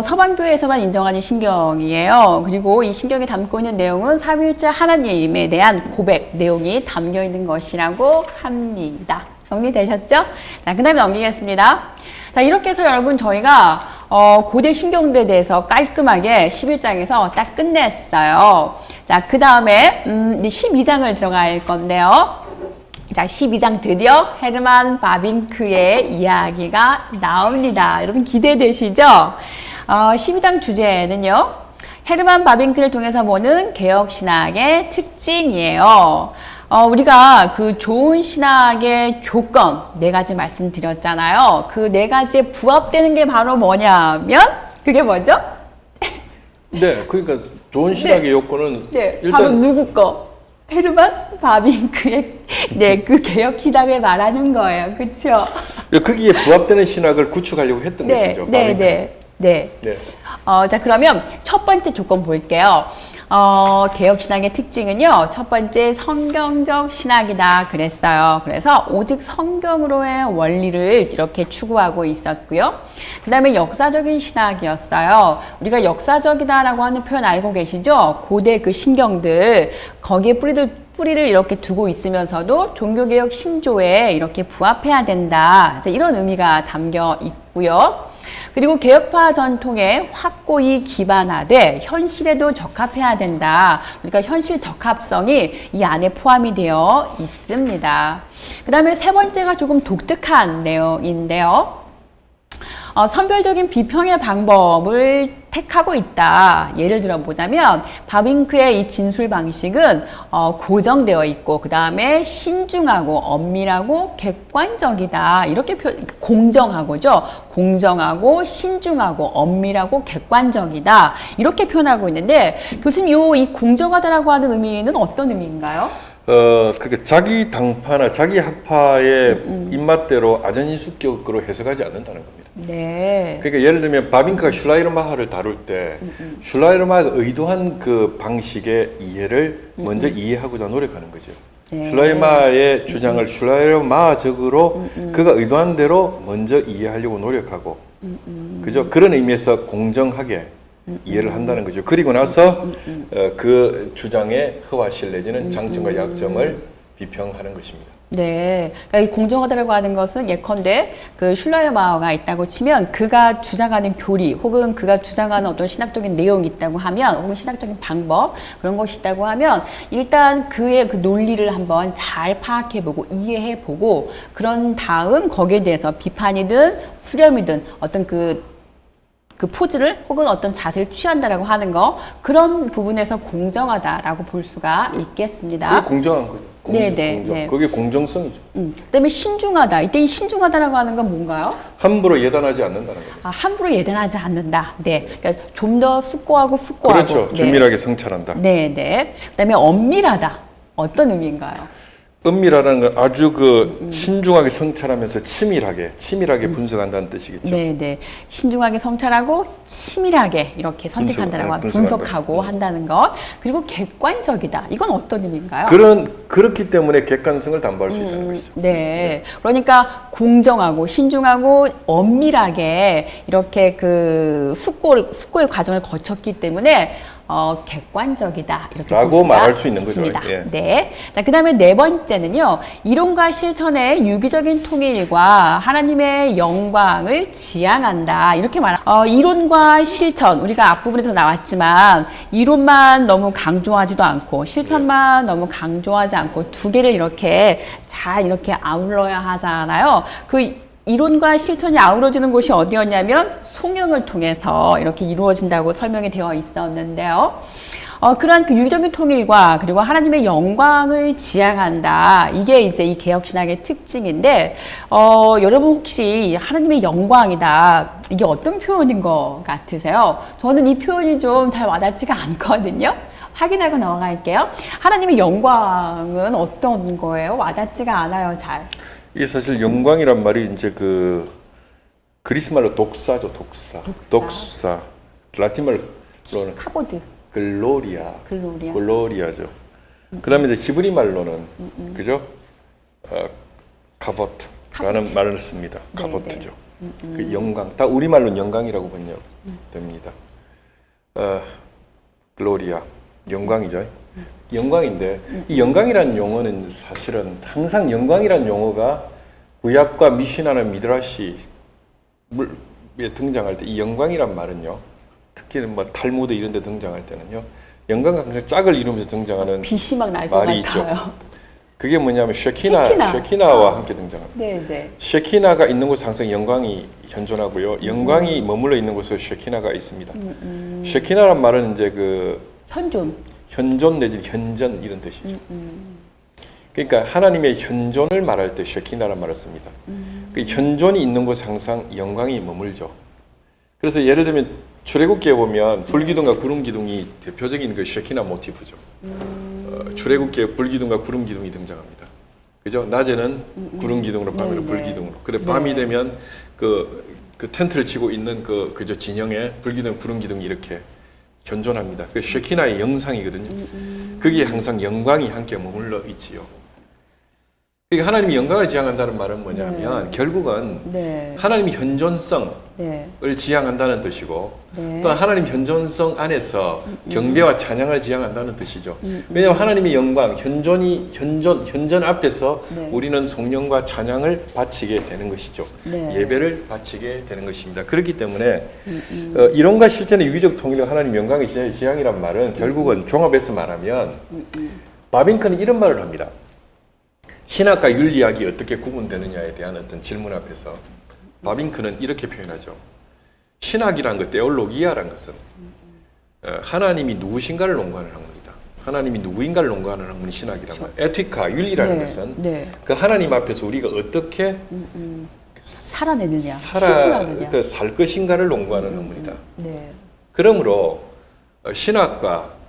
Speaker 2: 서방교회에서만 인정하는 신경이에요. 그리고 이 신경이 담고 있는 내용은 삼위일체 하나님에 대한 고백 내용이 담겨 있는 것이라고 합니다. 정리되셨죠? 자, 그 다음에 넘기겠습니다. 자, 이렇게 해서 여러분 저희가 고대 신경들에 대해서 깔끔하게 11장에서 딱 끝냈어요. 자, 그 다음에 12장을 들어갈 건데요. 자, 12장 드디어 헤르만 바빙크의 이야기가 나옵니다. 여러분 기대되시죠? 12장 주제는요. 헤르만 바빙크를 통해서 보는 개혁신학의 특징이에요. 우리가 그 좋은 신학의 조건 4가지 말씀드렸잖아요. 그 4가지에 부합되는 게 바로 뭐냐면 그게 뭐죠?
Speaker 1: 네, 그러니까 좋은 신학의 요건은
Speaker 2: 네,
Speaker 1: 일단
Speaker 2: 바로 누구 거? 헤르만 바빙크의 그 개혁 신학을 말하는 거예요. 그렇죠?
Speaker 1: 거기에 부합되는 신학을 구축하려고 했던 것이죠.
Speaker 2: 네. 자, 그러면 첫 번째 조건 볼게요. 개혁신학의 특징은요, 첫 번째 성경적 신학이다 그랬어요. 그래서 오직 성경으로의 원리를 이렇게 추구하고 있었고요. 그 다음에 역사적인 신학이었어요. 우리가 역사적이다라고 하는 표현 알고 계시죠? 고대 그 신경들, 거기에 뿌리를 이렇게 두고 있으면서도 종교개혁 신조에 이렇게 부합해야 된다. 이런 의미가 담겨 있고요. 그리고 개혁파 전통에 확고히 기반하되 현실에도 적합해야 된다. 그러니까 현실 적합성이 이 안에 포함이 되어 있습니다. 그 다음에 세 번째가 조금 독특한 내용인데요. 선별적인 비평의 방법을 택하고 있다. 예를 들어 보자면 바빙크의 이 진술 방식은 고정되어 있고 그 다음에 신중하고 엄밀하고 객관적이다. 이렇게 공정하고죠. 공정하고 신중하고 엄밀하고 객관적이다. 이렇게 표현하고 있는데 교수님 이 공정하다라고 하는 의미는 어떤 의미인가요?
Speaker 1: 그게 자기 당파나 자기 학파의 입맛대로 아전인수격으로 해석하지 않는다는 겁니다.
Speaker 2: 네.
Speaker 1: 그러니까 예를 들면 바빙크가 슐라이르마하를 다룰 때 슐라이르마가 의도한 그 방식의 이해를 먼저 이해하고자 노력하는 거죠.
Speaker 2: 네.
Speaker 1: 슐라이르마의 주장을 슐라이르마적으로 그가 의도한 대로 먼저 이해하려고 노력하고 그죠? 그런 의미에서 공정하게 이해를 한다는 거죠. 그리고 나서 그 주장의 허와실 내지는 장점과 약점을 비평하는 것입니다.
Speaker 2: 네, 그러니까 이 공정하다라고 하는 것은 예컨대 그 슐라이르마가 있다고 치면 그가 주장하는 교리 혹은 그가 주장하는 어떤 신학적인 내용이 있다고 하면 혹은 신학적인 방법 그런 것이 있다고 하면 일단 그의 그 논리를 한번 잘 파악해보고 이해해보고 그런 다음 거기에 대해서 비판이든 수렴이든 어떤 그 포즈를 혹은 어떤 자세를 취한다라고 하는 거 그런 부분에서 공정하다라고 볼 수가 있겠습니다.
Speaker 1: 그게 공정한 거죠.
Speaker 2: 네.
Speaker 1: 그게 공정성이죠.
Speaker 2: 그다음에 신중하다. 이때 이 신중하다라고 하는 건 뭔가요?
Speaker 1: 함부로 예단하지 않는다는 거죠.
Speaker 2: 함부로 예단하지 않는다. 네, 그러니까 좀 더 숙고하고 숙고하고.
Speaker 1: 그렇죠.
Speaker 2: 네.
Speaker 1: 준밀하게 성찰한다.
Speaker 2: 네. 그다음에 엄밀하다. 어떤 의미인가요?
Speaker 1: 은밀하다는 건 아주 그 신중하게 성찰하면서 치밀하게 분석한다는 뜻이겠죠.
Speaker 2: 네, 네. 신중하게 성찰하고 치밀하게 이렇게 선택한다는 것, 분석하고 한다는 것, 그리고 객관적이다. 이건 어떤 의미인가요?
Speaker 1: 그렇기 때문에 객관성을 담보할 수 있다는 것이죠.
Speaker 2: 네. 그러니까 공정하고 신중하고 엄밀하게 이렇게 그 숙고의 과정을 거쳤기 때문에 객관적이다. 이렇게
Speaker 1: 라고
Speaker 2: 볼 수가
Speaker 1: 말할 수 있는 거죠.
Speaker 2: 있습니다.
Speaker 1: 예.
Speaker 2: 네. 자, 그다음에 네 번째는요. 이론과 실천의 유기적인 통일과 하나님의 영광을 지향한다. 이렇게 이론과 실천, 우리가 앞부분에서 나왔지만 이론만 너무 강조하지도 않고 실천만 너무 강조하지 않고 두 개를 이렇게 잘 이렇게 아울러야 하잖아요. 그 이론과 실천이 아우러지는 곳이 어디였냐면 송영을 통해서 이렇게 이루어진다고 설명이 되어 있었는데요. 그러한 그 유기적인 통일과 그리고 하나님의 영광을 지향한다. 이게 이제 이 개혁신학의 특징인데, 여러분 혹시 하나님의 영광이다. 이게 어떤 표현인 것 같으세요? 저는 이 표현이 좀 잘 와닿지가 않거든요. 확인하고 넘어갈게요. 하나님의 영광은 어떤 거예요? 와닿지가 않아요, 잘.
Speaker 1: 이게 사실 영광이란 말이 이제 그 그리스 말로 독사죠, 독사. 라틴 말로는
Speaker 2: 카보드.
Speaker 1: 글로리아죠. 그다음에 이제 히브리 말로는 그죠? 가버트라는 말을 씁니다.
Speaker 2: 네,
Speaker 1: 가버트죠. 그 영광, 딱 우리 말로는 영광이라고 번역됩니다. 글로리아, 영광이죠. 영광인데 이 영광이라는 용어는 사실은 항상 영광이라는 용어가 구약과 미시나나 미드라시에 등장할 때 이 영광이란 말은요, 특히 뭐 탈무드 이런 데 등장할 때는요, 영광 항상 짝을 이루면서 등장하는
Speaker 2: 빛이 막 날 것
Speaker 1: 말이
Speaker 2: 같아요.
Speaker 1: 있죠. 그게 뭐냐면 쉐키나와 함께 등장합니다.
Speaker 2: 네, 네.
Speaker 1: 쉐키나가 있는 곳에 항상 영광이 현존하고요. 영광이 머물러 있는 곳에 쉐키나가 있습니다. 쉐키나란 말은 이제 그 현존 내지 현전 이런 뜻이죠. 그러니까 하나님의 현존을 말할 때 쉐키나란 말을 씁니다. 그 현존이 있는 곳에 항상 영광이 머물죠. 그래서 예를 들면 출애굽기에 보면 불기둥과 구름기둥이 대표적인 그 쉐키나 모티프죠. 출애굽기에 불기둥과 구름기둥이 등장합니다. 그죠? 낮에는 구름기둥으로, 밤에는 불기둥으로. 근데 밤이 되면 그 텐트를 치고 있는 그저 진영에 불기둥, 구름기둥이 이렇게 현존합니다. 그 쉐키나의 영상이거든요. 거기에 항상 영광이 함께 머물러 있지요. 그러니까 하나님이 영광을 지향한다는 말은 뭐냐면 결국은 하나님의 현존성을 지향한다는 뜻이고 또 하나님 현존성 안에서 경배와 찬양을 지향한다는 뜻이죠. 왜냐하면 하나님의 영광, 현존 앞에서 우리는 송영과 찬양을 바치게 되는 것이죠. 예배를 바치게 되는 것입니다. 그렇기 때문에 이론과 실천의 유기적 통일과 하나님 영광의 지향이란 말은 결국은 종합해서 말하면 바빙크는 이런 말을 합니다. 신학과 윤리학이 어떻게 구분되느냐에 대한 어떤 질문 앞에서 바빙크는 이렇게 표현하죠. 신학이란 것, 테올로기아란 것은 하나님이 누구신가를 논하는 학문이다. 하나님이 누구인가를 논하는 학문이 신학이란 말이에요. 에티카, 윤리라는 것은 그 하나님 앞에서 우리가 어떻게
Speaker 2: 살아내느냐, 실천하느냐,
Speaker 1: 살 것인가를 논하는 학문이다. 그러므로 신학과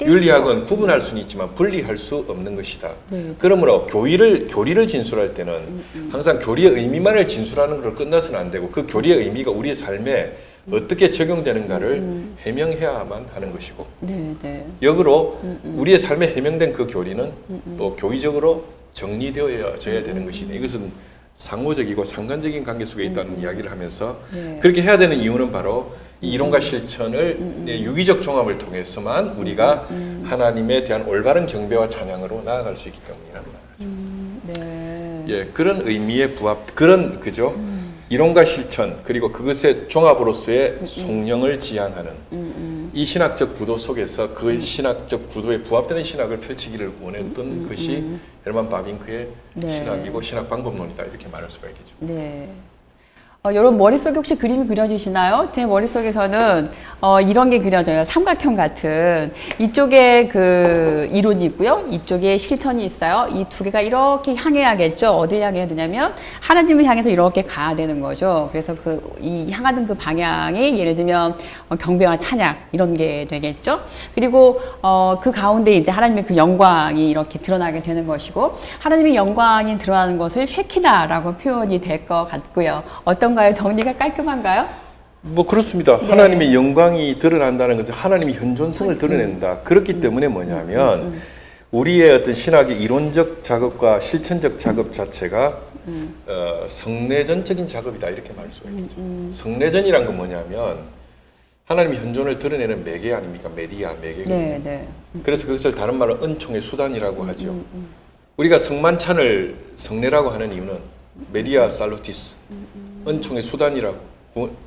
Speaker 1: 윤리학은 구분할 수는 있지만 분리할 수 없는 것이다. 그러므로 교리를 진술할 때는 항상 교리의 의미만을 진술하는 것으로 끝나서는 안 되고 그 교리의 의미가 우리의 삶에 어떻게 적용되는가를 해명해야만 하는 것이고 역으로 우리의 삶에 해명된 그 교리는 또 교의적으로 정리되어져야 되는 것이다. 이것은 상호적이고 상관적인 관계 속에 있다는 이야기를 하면서 그렇게 해야 되는 이유는 바로 이 이론과 실천을 유기적 종합을 통해서만 우리가 하나님에 대한 올바른 경배와 찬양으로 나아갈 수 있기 때문이라는 말이죠. 예, 그런 의미의 그런 그죠? 이론과 실천 그리고 그것의 종합으로서의 송영을 지향하는 이 신학적 구도 속에서 그 신학적 구도에 부합되는 신학을 펼치기를 원했던 것이 헤르만 바빙크의 신학이고 신학 방법론이다 이렇게 말할 수가 있겠죠.
Speaker 2: 여러분 머릿속에 혹시 그림이 그려지시나요? 제 머릿속에서는 이런 게 그려져요. 삼각형 같은. 이쪽에 그 이론이 있고요. 이쪽에 실천이 있어요. 이 두 개가 이렇게 향해야겠죠. 어딜 향해야 되냐면 하나님을 향해서 이렇게 가야 되는 거죠. 그래서 이 향하는 그 방향이 예를 들면 경배와 찬양 이런 게 되겠죠. 그리고 그 가운데 이제 하나님의 그 영광이 이렇게 드러나게 되는 것이고 하나님의 영광이 드러나는 것을 쉐키나라고 표현이 될 것 같고요. 어떤가요? 정리가 깔끔한가요?
Speaker 1: 뭐 그렇습니다.
Speaker 2: 네.
Speaker 1: 하나님의 영광이 드러난다는 것은 하나님의 현존성을 드러낸다. 그렇기 때문에 뭐냐면 우리의 어떤 신학의 이론적 작업과 실천적 작업 자체가 성내전적인 작업이다 이렇게 말할 수가 있겠죠. 성내전이란 건 뭐냐면 하나님의 현존을 드러내는 매개 아닙니까? 메디아, 매개거든요.
Speaker 2: 네, 네.
Speaker 1: 그래서 그것을 다른 말로 은총의 수단이라고 하죠. 우리가 성만찬을 성례라고 하는 이유는 메디아 살루티스, 은총의 수단이라고,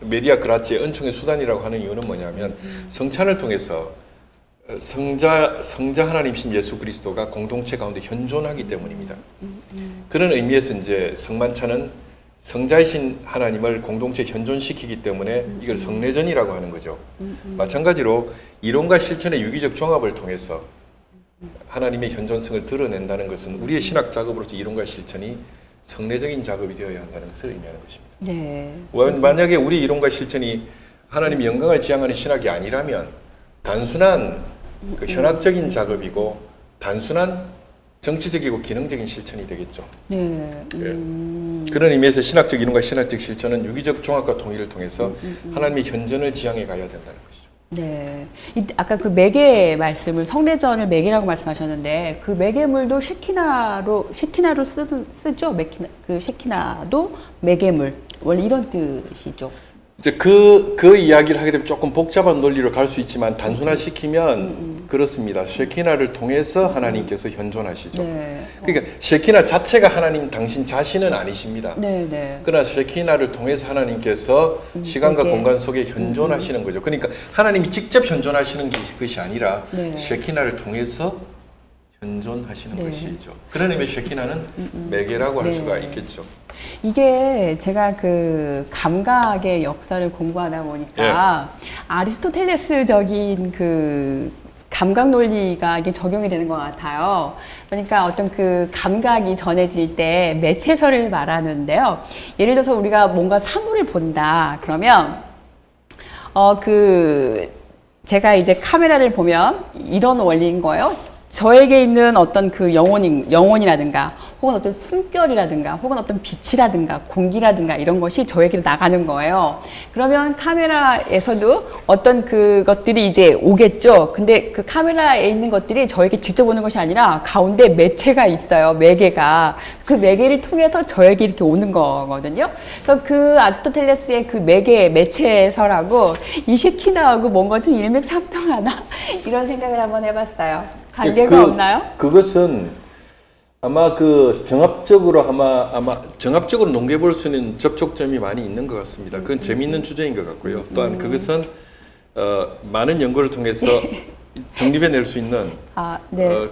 Speaker 1: 메디아 그라치의 은총의 수단이라고 하는 이유는 뭐냐면 성찬을 통해서 성자 하나님이신 예수 그리스도가 공동체 가운데 현존하기 때문입니다. 그런 의미에서 이제 성만찬은 성자이신 하나님을 공동체에 현존시키기 때문에 이걸 성례전이라고 하는 거죠. 마찬가지로 이론과 실천의 유기적 종합을 통해서 하나님의 현존성을 드러낸다는 것은 우리의 신학 작업으로서 이론과 실천이 성례적인 작업이 되어야 한다는 것을 의미하는 것입니다.
Speaker 2: 네.
Speaker 1: 만약에 우리 이론과 실천이 하나님의 영광을 지향하는 신학이 아니라면 단순한 그 현학적인 작업이고 단순한 정치적이고 기능적인 실천이 되겠죠.
Speaker 2: 네.
Speaker 1: 그런 의미에서 신학적 이론과 신학적 실천은 유기적 종합과 통일을 통해서 하나님의 현존을 지향해 가야 된다는 것이죠.
Speaker 2: 네. 아까 그 매개 말씀을 성례전을 매개라고 말씀하셨는데 그 매개물도 쉐키나로 쓰죠. 그 쉐키나도 매개물 원래 이런 뜻이죠.
Speaker 1: 이제 그 이야기를 하게 되면 조금 복잡한 논리로 갈 수 있지만 단순화시키면 그렇습니다. 쉐키나를 통해서 하나님께서 현존하시죠.
Speaker 2: 네.
Speaker 1: 그러니까 쉐키나 자체가 하나님 당신 자신은 아니십니다.
Speaker 2: 네, 네.
Speaker 1: 그러나 쉐키나를 통해서 하나님께서 시간과
Speaker 2: 그게.
Speaker 1: 공간 속에 현존하시는 거죠. 그러니까 하나님이 직접 현존하시는 것이 아니라
Speaker 2: 네.
Speaker 1: 쉐키나를 통해서 현존하시는
Speaker 2: 네.
Speaker 1: 것이죠. 그런 의미에서 쉐키나는 매개라고 할
Speaker 2: 네.
Speaker 1: 수가 있겠죠.
Speaker 2: 이게 제가 그 감각의 역사를 공부하다 보니까 아리스토텔레스적인 그 감각 논리가 이게 적용이 되는 것 같아요. 그러니까 어떤 그 감각이 전해질 때 매체설을 말하는데요. 예를 들어서 우리가 뭔가 사물을 본다. 그러면 제가 이제 카메라를 보면 이런 원리인 거예요. 저에게 있는 어떤 그 영혼이라든가 혹은 어떤 숨결이라든가 혹은 어떤 빛이라든가 공기라든가 이런 것이 저에게로 나가는 거예요. 그러면 카메라에서도 어떤 그것들이 이제 오겠죠. 근데 그 카메라에 있는 것들이 저에게 직접 오는 것이 아니라 가운데 매체가 있어요. 매개가. 그 매개를 통해서 저에게 이렇게 오는 거거든요. 그래서 그 아리스토텔레스의 그 매체설하고 이 쉐키나하고 뭔가 좀 일맥상통하나 이런 생각을 한번 해봤어요. 관계가 없나요?
Speaker 1: 그것은 아마 그 정합적으로 정합적으로 농개해 볼 수 있는 접촉점이 많이 있는 것 같습니다. 그건 재미있는 주제인 것 같고요. 또한 그것은 많은 연구를 통해서 정립해낼 수 있는
Speaker 2: 네.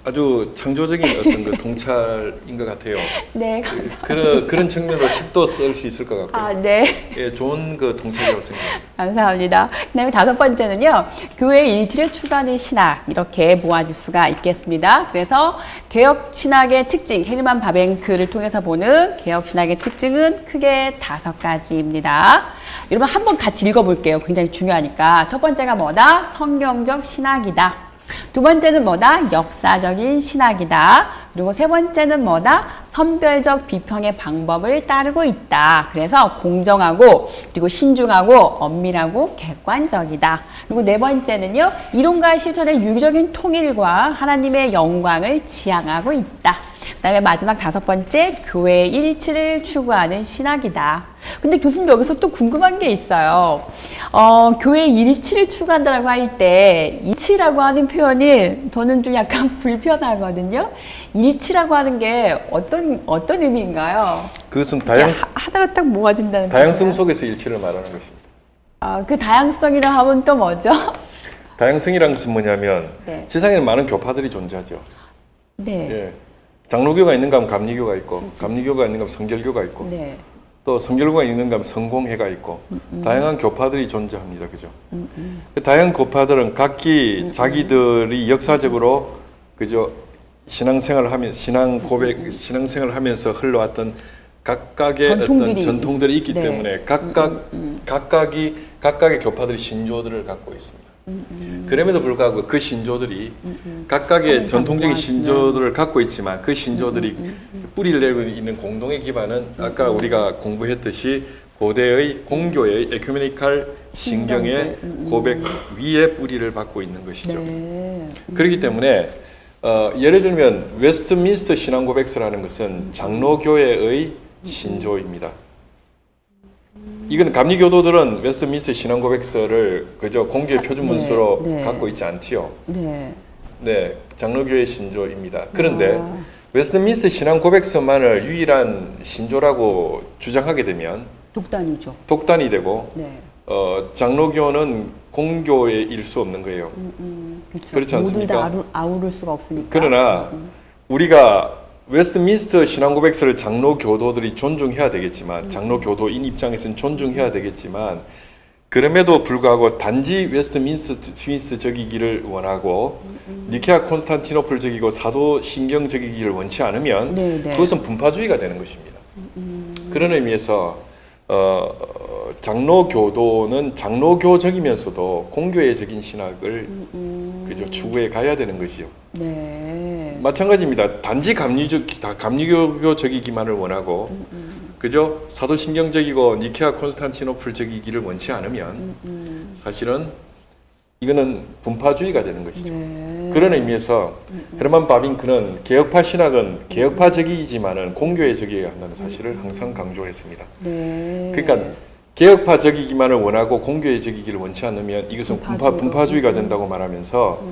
Speaker 1: 아주 창조적인 어떤 그 통찰인 것 같아요.
Speaker 2: 네, 감사합니다.
Speaker 1: 그런 측면으로 책도 쓸 수 있을 것 같고요.
Speaker 2: 네.
Speaker 1: 예, 좋은 그 통찰이라고 생각합니다.
Speaker 2: 감사합니다. 그다음에 5번째는요. 교회 일치를 추구하는 신학 이렇게 모아질 수가 있겠습니다. 그래서 개혁 신학의 특징, 헤르만 바벤크를 통해서 보는 개혁 신학의 특징은 크게 5가지입니다. 여러분 한번 같이 읽어볼게요. 굉장히 중요하니까. 첫 번째가 뭐다? 성경적 신학이다. 두 번째는 뭐다? 역사적인 신학이다. 그리고 세 번째는 뭐다? 선별적 비평의 방법을 따르고 있다. 그래서 공정하고 그리고 신중하고 엄밀하고 객관적이다. 그리고 네 번째는요. 이론과 실천의 유기적인 통일과 하나님의 영광을 지향하고 있다. 그 다음에 마지막 5번째, 교회의 일치를 추구하는 신학이다. 근데 교수님 여기서 또 궁금한 게 있어요. 교회의 일치를 추구한다고 할 때 일치라고 하는 표현이 저는 좀 약간 불편하거든요. 일치라고 하는 게 어떤 의미인가요?
Speaker 1: 그것은
Speaker 2: 하나로 딱 모아진다는
Speaker 1: 다양성
Speaker 2: 거예요?
Speaker 1: 속에서 일치를 말하는 것입니다.
Speaker 2: 그 다양성이라 하면 또 뭐죠?
Speaker 1: 다양성이란 것은 뭐냐면
Speaker 2: 네.
Speaker 1: 세상에는 많은 교파들이 존재하죠.
Speaker 2: 네.
Speaker 1: 예. 장로교가 있는가 하면 감리교가 있고 감리교가 있는가 하면 성결교가 있고
Speaker 2: 네.
Speaker 1: 또 성결과가 있는가 하면 성공회가 있고 다양한 교파들이 존재합니다. 그죠? 그 다양한 교파들은 각기 자기들이 역사적으로 그죠? 신앙생활을 하면서 신앙생활을 하면서 흘러왔던 각각의
Speaker 2: 전통들이
Speaker 1: 어떤 전통들이 있기
Speaker 2: 네.
Speaker 1: 때문에 각각의 교파들이 신조들을 갖고 있습니다. 그럼에도 불구하고 그 신조들이 각각의
Speaker 2: 하나님 다
Speaker 1: 전통적인
Speaker 2: 모아지는.
Speaker 1: 신조들을 갖고 있지만 그 신조들이 뿌리를 내고 있는 공동의 기반은 아까 우리가 공부했듯이 고대의 공교의 에큐메니칼 신경의 고백 위에 뿌리를 받고 있는 것이죠.
Speaker 2: 네.
Speaker 1: 그렇기 때문에 예를 들면 웨스트민스터 신앙고백서라는 것은 장로교회의 신조입니다. 이건 감리교도들은 웨스트민스터 신앙고백서를 그저 공교의 표준 문서로
Speaker 2: 네.
Speaker 1: 갖고 있지 않지요.
Speaker 2: 네.
Speaker 1: 네, 장로교의 신조입니다. 그런데
Speaker 2: 아.
Speaker 1: 웨스트민스터 신앙고백서만을 유일한 신조라고 주장하게 되면
Speaker 2: 독단이죠.
Speaker 1: 독단이 되고
Speaker 2: 네.
Speaker 1: 장로교는 공교일 수 없는 거예요.
Speaker 2: 그렇죠.
Speaker 1: 그렇지 않습니까?
Speaker 2: 모두 다 아우를 수가 없으니까.
Speaker 1: 그러나 우리가 웨스트민스터 신앙고백서를 장로교도들이 존중해야 되겠지만 장로교도인 입장에서는 존중해야 되겠지만 그럼에도 불구하고 단지 웨스트민스터적이기를 원하고 니케아 콘스탄티노플적이고 사도신경적이기를 원치 않으면
Speaker 2: 네, 네.
Speaker 1: 그것은 분파주의가 되는 것입니다. 그런 의미에서 장로교도는 장로교적이면서도 공교회적인 신학을 그죠 추구해 가야 되는 것이요.
Speaker 2: 네.
Speaker 1: 마찬가지입니다. 단지 감리교적이기만을 원하고 그죠 사도신경적이고 니케아 콘스탄티노플적이기를 원치 않으면 사실은 이거는 분파주의가 되는 것이죠.
Speaker 2: 네.
Speaker 1: 그런 의미에서 헤르만 바빙크는 개혁파 신학은 개혁파적이지만은 공교회적이어야 한다는 사실을 항상 강조했습니다.
Speaker 2: 네.
Speaker 1: 그러니까 개혁파적이기만을 원하고 공교회적이기를 원치 않으면 이것은
Speaker 2: 분파주의로.
Speaker 1: 분파주의가 된다고 말하면서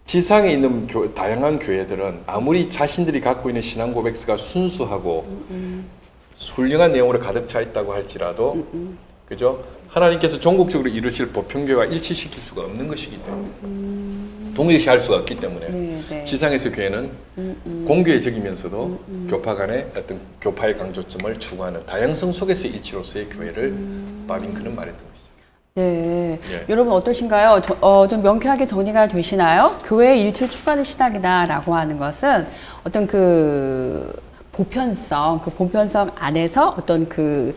Speaker 1: 지상에 있는 다양한 교회들은 아무리 자신들이 갖고 있는 신앙 고백서가 순수하고 훌륭한 내용으로 가득 차 있다고 할지라도 그죠? 하나님께서 종국적으로 이루실 보편교회와 일치시킬 수가 없는 것이기 때문에 동일시할 수가 없기 때문에
Speaker 2: 네, 네.
Speaker 1: 지상에서 교회는 공교회적이면서도 교파 간의 어떤 교파의 강조점을 추구하는 다양성 속에서 일치로서의 교회를 바빙크는 말했던 것이죠.
Speaker 2: 네.
Speaker 1: 예.
Speaker 2: 여러분 어떠신가요? 좀 명쾌하게 정리가 되시나요? 교회의 일치를 추구하는 신학이다라고 하는 것은 어떤 그 보편성 안에서 어떤 그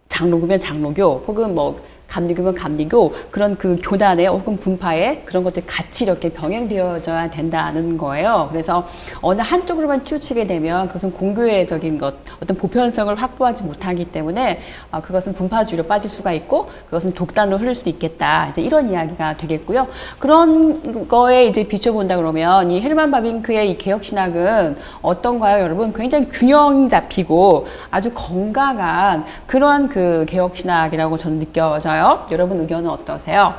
Speaker 2: 장로교면 장로교 혹은 뭐 감리교면 감리교 그런 그 교단의 혹은 분파의 그런 것들이 같이 이렇게 병행되어져야 된다는 거예요. 그래서 어느 한쪽으로만 치우치게 되면 그것은 공교회적인 것, 어떤 보편성을 확보하지 못하기 때문에 그것은 분파주의로 빠질 수가 있고 그것은 독단으로 흐를 수도 있겠다. 이제 이런 이야기가 되겠고요. 그런 거에 이제 비춰본다 그러면 이 헤르만 바빙크의 이 개혁신학은 어떤가요, 여러분? 굉장히 균형 잡히고 아주 건강한 그러한 그 개혁신학이라고 저는 느껴져요. 여러분 의견은 어떠세요?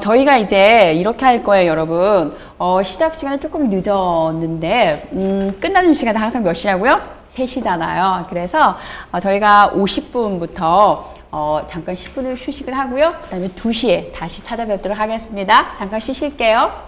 Speaker 2: 저희가 이제 이렇게 할 거예요, 여러분. 시작 시간이 조금 늦었는데, 끝나는 시간은 항상 몇 시라고요? 3시잖아요. 그래서 저희가 50분부터 잠깐 10분을 휴식을 하고요. 그 다음에 2시에 다시 찾아뵙도록 하겠습니다. 잠깐 쉬실게요.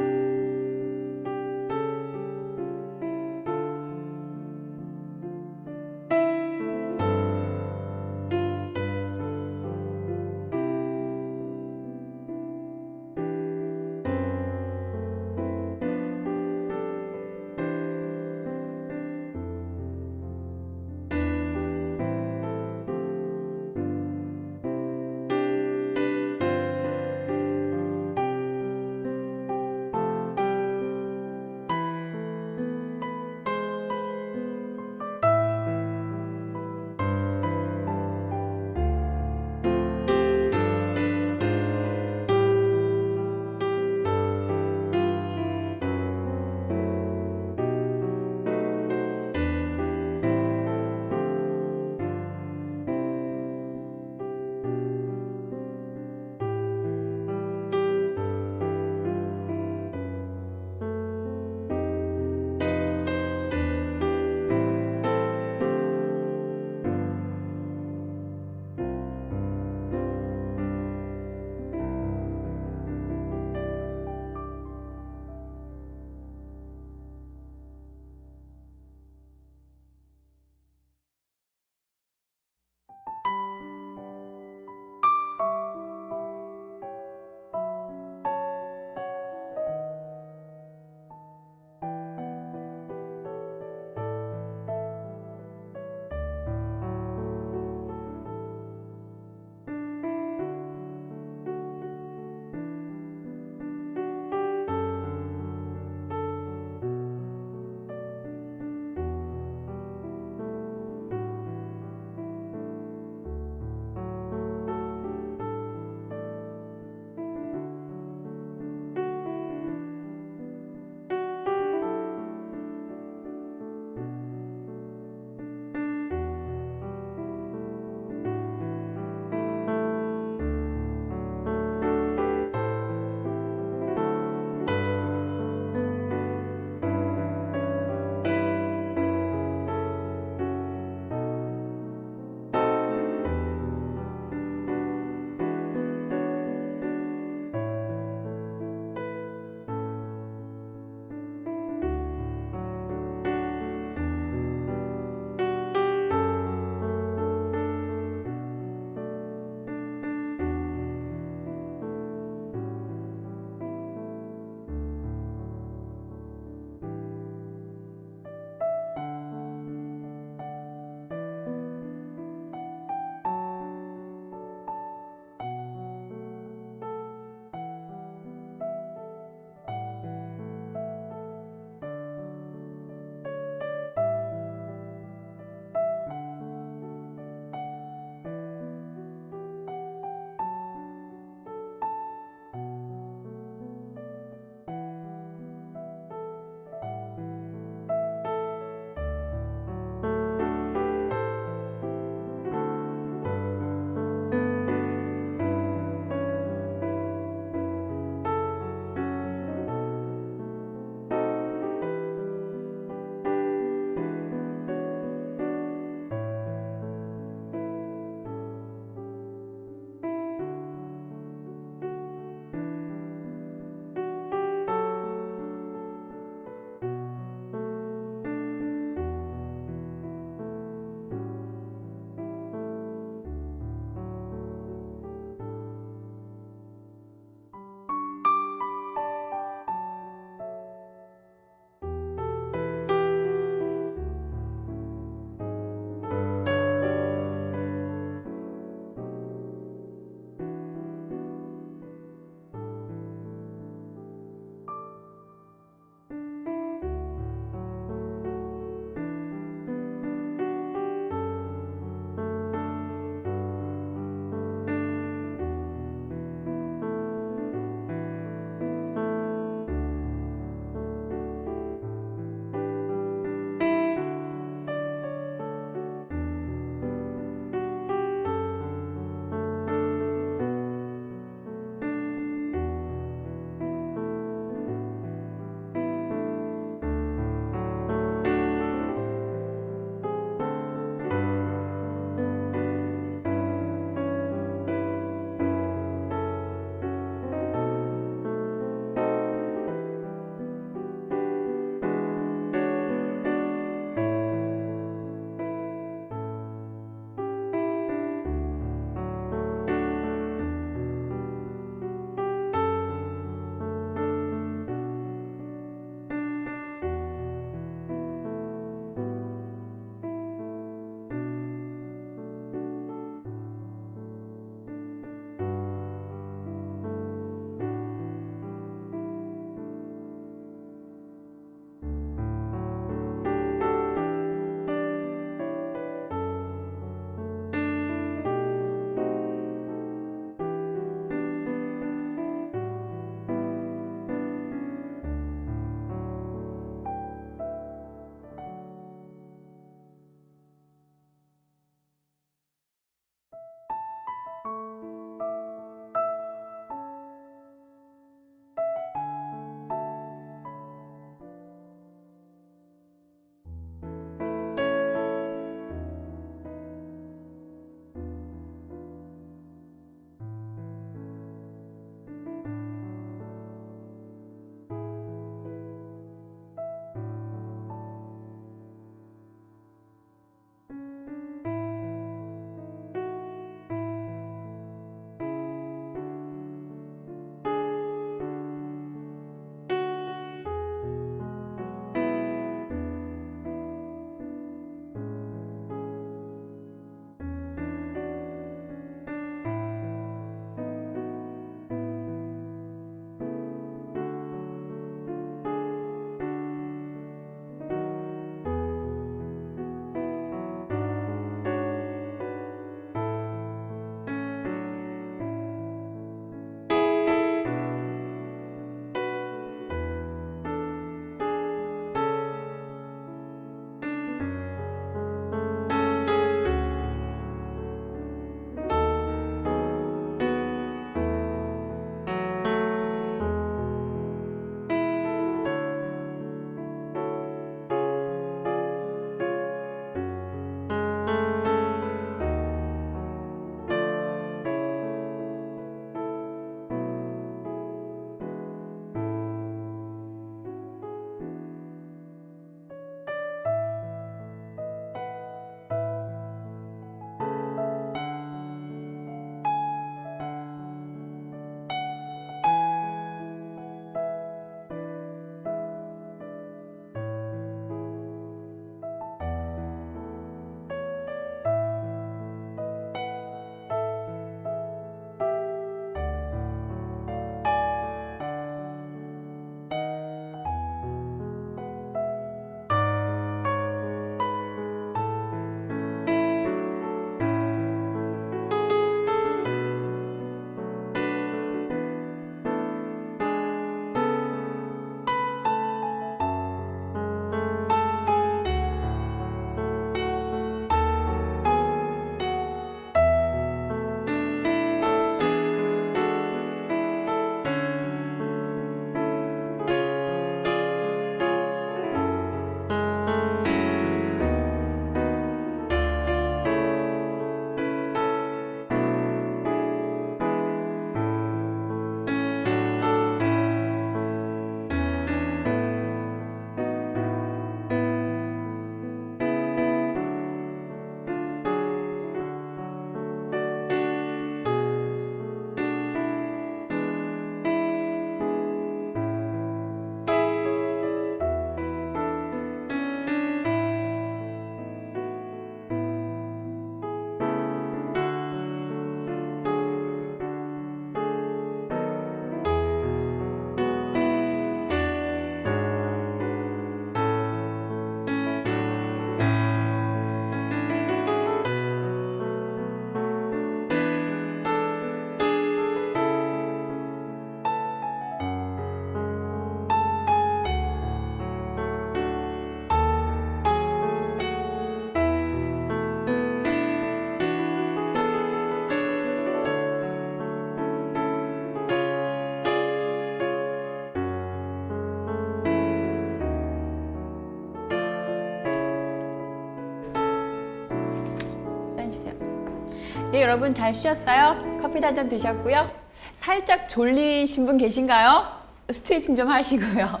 Speaker 2: 네, 여러분 잘 쉬셨어요? 커피 한 잔 드셨고요. 살짝 졸리신 분 계신가요? 스트레칭 좀 하시고요.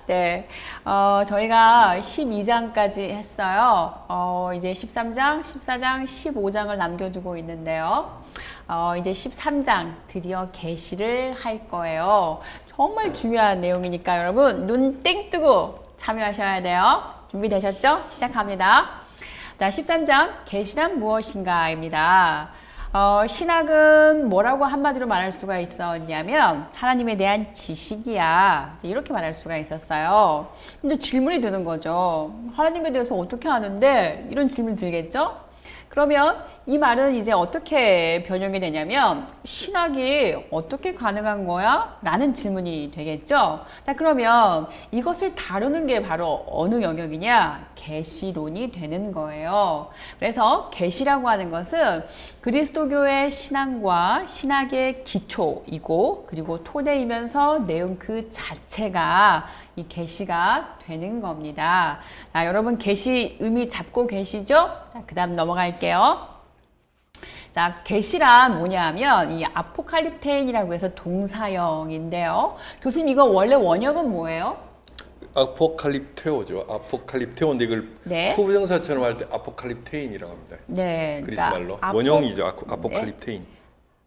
Speaker 2: 네, 저희가 12장까지 했어요. 이제 13장, 14장, 15장을 남겨두고 있는데요. 이제 13장 드디어 계시를 할 거예요. 정말 중요한 내용이니까 여러분 눈 땡 뜨고 참여하셔야 돼요. 준비되셨죠? 시작합니다. 자, 13장 계시란 무엇인가입니다. 신학은 뭐라고 한마디로 말할 수가 있었냐면 하나님에 대한 지식이야, 이렇게 말할 수가 있었어요. 근데 질문이 드는 거죠. 하나님에 대해서 어떻게 아는데? 이런 질문이 들겠죠? 그러면 이 말은 이제 어떻게 변형이 되냐면 신학이 어떻게 가능한 거야? 라는 질문이 되겠죠. 자, 그러면 이것을 다루는 게 바로 어느 영역이냐? 계시론이 되는 거예요. 그래서 계시라고 하는 것은 그리스도교의 신앙과 신학의 기초이고 그리고 토대이면서 내용 그 자체가 이 계시가 되는 겁니다. 자, 여러분 계시 의미 잡고 계시죠? 자, 그 다음 넘어갈게요. 자, 계시란 뭐냐면 이 아포칼립테인이라고 해서 동사형인데요. 교수님 이거 원래 원역은 뭐예요?
Speaker 1: 아포칼립테오죠. 아포칼립테오인데 이걸
Speaker 2: 네.
Speaker 1: 투부정사처럼 할 때 아포칼립테인이라고 합니다.
Speaker 2: 네.
Speaker 1: 그리스 말로.
Speaker 2: 그러니까
Speaker 1: 원형이죠. 아포칼립테인.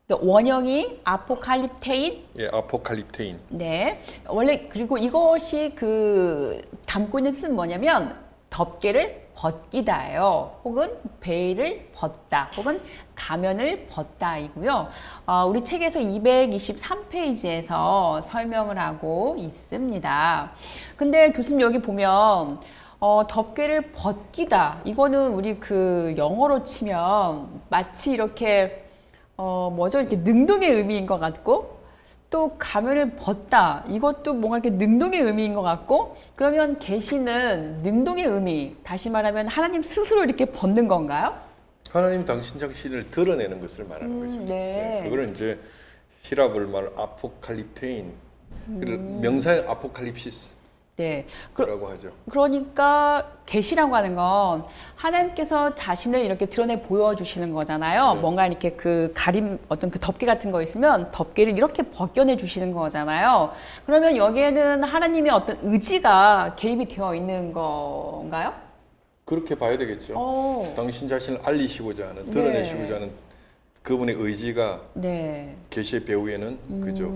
Speaker 2: 그러니까 원형이 아포칼립테인.
Speaker 1: 예, 아포칼립테인.
Speaker 2: 네. 원래 그리고 이것이 그 담고 있는 뜻은 뭐냐면 덮개를 벗기다예요. 혹은 베일을 벗다. 혹은 가면을 벗다이고요. 우리 책에서 223페이지에서 설명을 하고 있습니다. 근데 교수님 여기 보면 덮개를 벗기다. 이거는 우리 그 영어로 치면 마치 이렇게 뭐죠? 이렇게 능동의 의미인 것 같고 또 가면을 벗다. 이것도 뭔가 이렇게 능동의 의미인 것 같고 그러면 계시는 능동의 의미. 다시 말하면 하나님 스스로 이렇게 벗는 건가요?
Speaker 1: 하나님 당신 자신을 드러내는 것을 말하는 거죠.
Speaker 2: 네.
Speaker 1: 그거를 이제 히라블 말 아포칼립테인. 명사의 아포칼립시스.
Speaker 2: 네.
Speaker 1: 라고 하죠.
Speaker 2: 그러니까 계시라고 하는 건 하나님께서 자신을 이렇게 드러내 보여주시는 거잖아요.
Speaker 1: 네.
Speaker 2: 뭔가 이렇게 그 가림 어떤 그 덮개 같은 거 있으면 덮개를 이렇게 벗겨내 주시는 거잖아요. 그러면 여기에는 하나님의 어떤 의지가 개입이 되어 있는 건가요?
Speaker 1: 그렇게 봐야 되겠죠. 당신 자신을 알리시고자 하는, 드러내시고자 하는 그분의 의지가
Speaker 2: 네.
Speaker 1: 계시의 배후에는 그죠.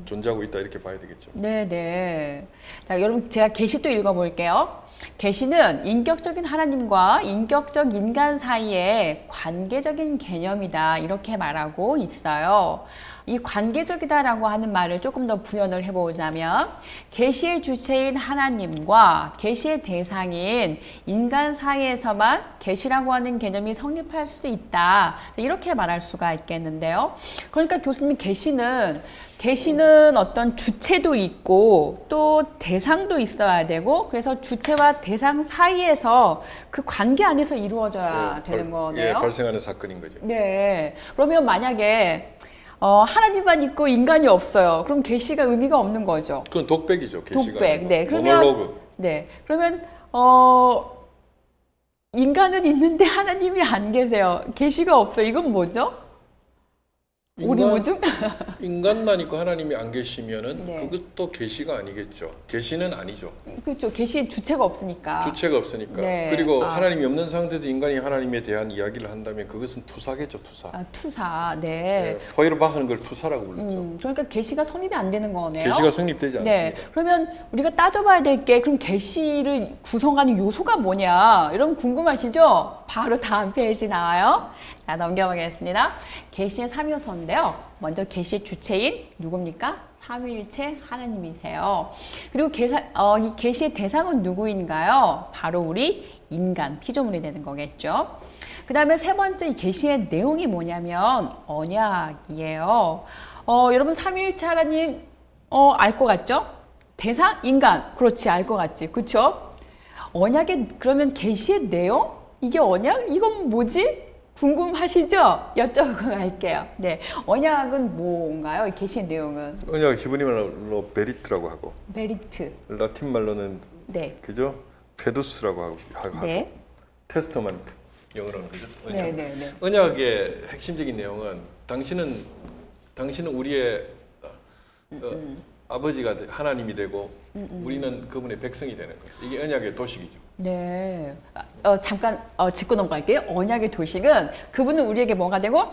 Speaker 1: 존재하고 있다 이렇게 봐야 되겠죠.
Speaker 2: 네네. 자, 여러분 제가 계시 또 읽어볼게요. 계시는 인격적인 하나님과 인격적 인간 사이의 관계적인 개념이다 이렇게 말하고 있어요. 이 관계적이다라고 하는 말을 조금 더 부연을 해보자면 계시의 주체인 하나님과 계시의 대상인 인간 사이에서만 계시라고 하는 개념이 성립할 수 있다 이렇게 말할 수가 있겠는데요. 그러니까 교수님 계시는 어떤 주체도 있고 또 대상도 있어야 되고 그래서 주체와 대상 사이에서 그 관계 안에서 이루어져야 되는 거네요.
Speaker 1: 예, 발생하는 사건인 거죠.
Speaker 2: 네. 그러면 만약에 하나님만 있고 인간이 없어요. 그럼 계시가 의미가 없는 거죠.
Speaker 1: 그건 독백이죠. 계시가.
Speaker 2: 독백. 네. 그러면
Speaker 1: 모놀로그.
Speaker 2: 네. 그러면 인간은 있는데 하나님이 안 계세요. 계시가 없어요. 이건 뭐죠? 오리무중?
Speaker 1: 인간만 있고 하나님이 안 계시면은
Speaker 2: 네.
Speaker 1: 그것도 계시가 아니겠죠. 계시는 아니죠.
Speaker 2: 그렇죠. 계시 주체가 없으니까.
Speaker 1: 주체가 없으니까.
Speaker 2: 네.
Speaker 1: 그리고 하나님이 없는 상태에서 인간이 하나님에 대한 이야기를 한다면 그것은 투사겠죠. 투사.
Speaker 2: 투사. 네.
Speaker 1: 포이르바하는 걸 투사라고 불렀죠.
Speaker 2: 그러니까 계시가 성립이 안 되는 거네요.
Speaker 1: 계시가 성립되지 않습니다.
Speaker 2: 네. 그러면 우리가 따져봐야 될 게 그럼 계시를 구성하는 요소가 뭐냐? 여러분 궁금하시죠? 바로 다음 페이지 나와요. 자, 넘겨보겠습니다. 계시의 3요소인데요. 먼저 계시의 주체인 누굽니까? 삼위일체 하나님이세요. 그리고 이 계시의 대상은 누구인가요? 바로 우리 인간, 피조물이 되는 거겠죠. 그 다음에 세 번째 이 계시의 내용이 뭐냐면 언약이에요. 여러분 삼위일체 하나님 알 것 같죠? 대상 인간, 그렇지, 알 것 같지, 그렇죠? 언약의 그러면 계시의 내용? 이게 언약? 이건 뭐지? 궁금하시죠? 여쭤보고 갈게요. 네, 언약은 뭔가요? 이 계시의 내용은?
Speaker 1: 언약 히브리 말로 베리트라고 하고
Speaker 2: 베리트.
Speaker 1: 라틴 말로는
Speaker 2: 네.
Speaker 1: 그죠? 페두스라고 하고
Speaker 2: 네.
Speaker 1: 테스터먼트. 영어로는 그죠? 언약.
Speaker 2: 네네네.
Speaker 1: 언약의 핵심적인 내용은 당신은 우리의 아버지가 하나님이 되고 우리는 그분의 백성이 되는 거예요. 이게 언약의 도식이죠.
Speaker 2: 네. 잠깐 짚고 넘어갈게요. 언약의 도식은 그분은 우리에게 뭐가 되고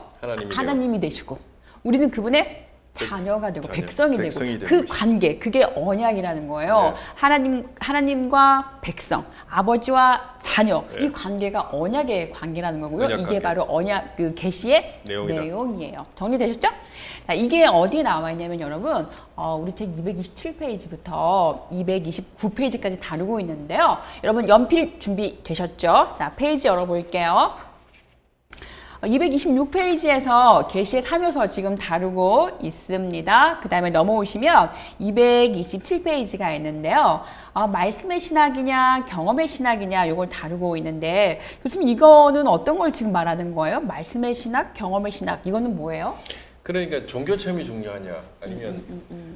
Speaker 1: 하나님이
Speaker 2: 되시고 우리는 그분의 자녀가 되고 백성이 되고
Speaker 1: 되는
Speaker 2: 그
Speaker 1: 것이죠.
Speaker 2: 관계 그게 언약이라는 거예요.
Speaker 1: 네.
Speaker 2: 하나님과 백성, 아버지와 자녀
Speaker 1: 네.
Speaker 2: 이 관계가 언약의 관계라는 거고요.
Speaker 1: 언약
Speaker 2: 이게
Speaker 1: 관계.
Speaker 2: 바로 언약 그 계시의
Speaker 1: 내용이다.
Speaker 2: 내용이에요. 정리되셨죠? 자, 이게 어디에 나와 있냐면 여러분 우리 책 227페이지부터 229페이지까지 다루고 있는데요. 여러분 연필 준비되셨죠? 자, 페이지 열어볼게요. 226페이지에서 계시의 3요소 지금 다루고 있습니다. 그 다음에 넘어오시면 227페이지가 있는데요. 말씀의 신학이냐 경험의 신학이냐 이걸 다루고 있는데 교수님 이거는 어떤 걸 지금 말하는 거예요? 말씀의 신학, 경험의 신학 이거는 뭐예요?
Speaker 1: 그러니까 종교 체험이 중요하냐 아니면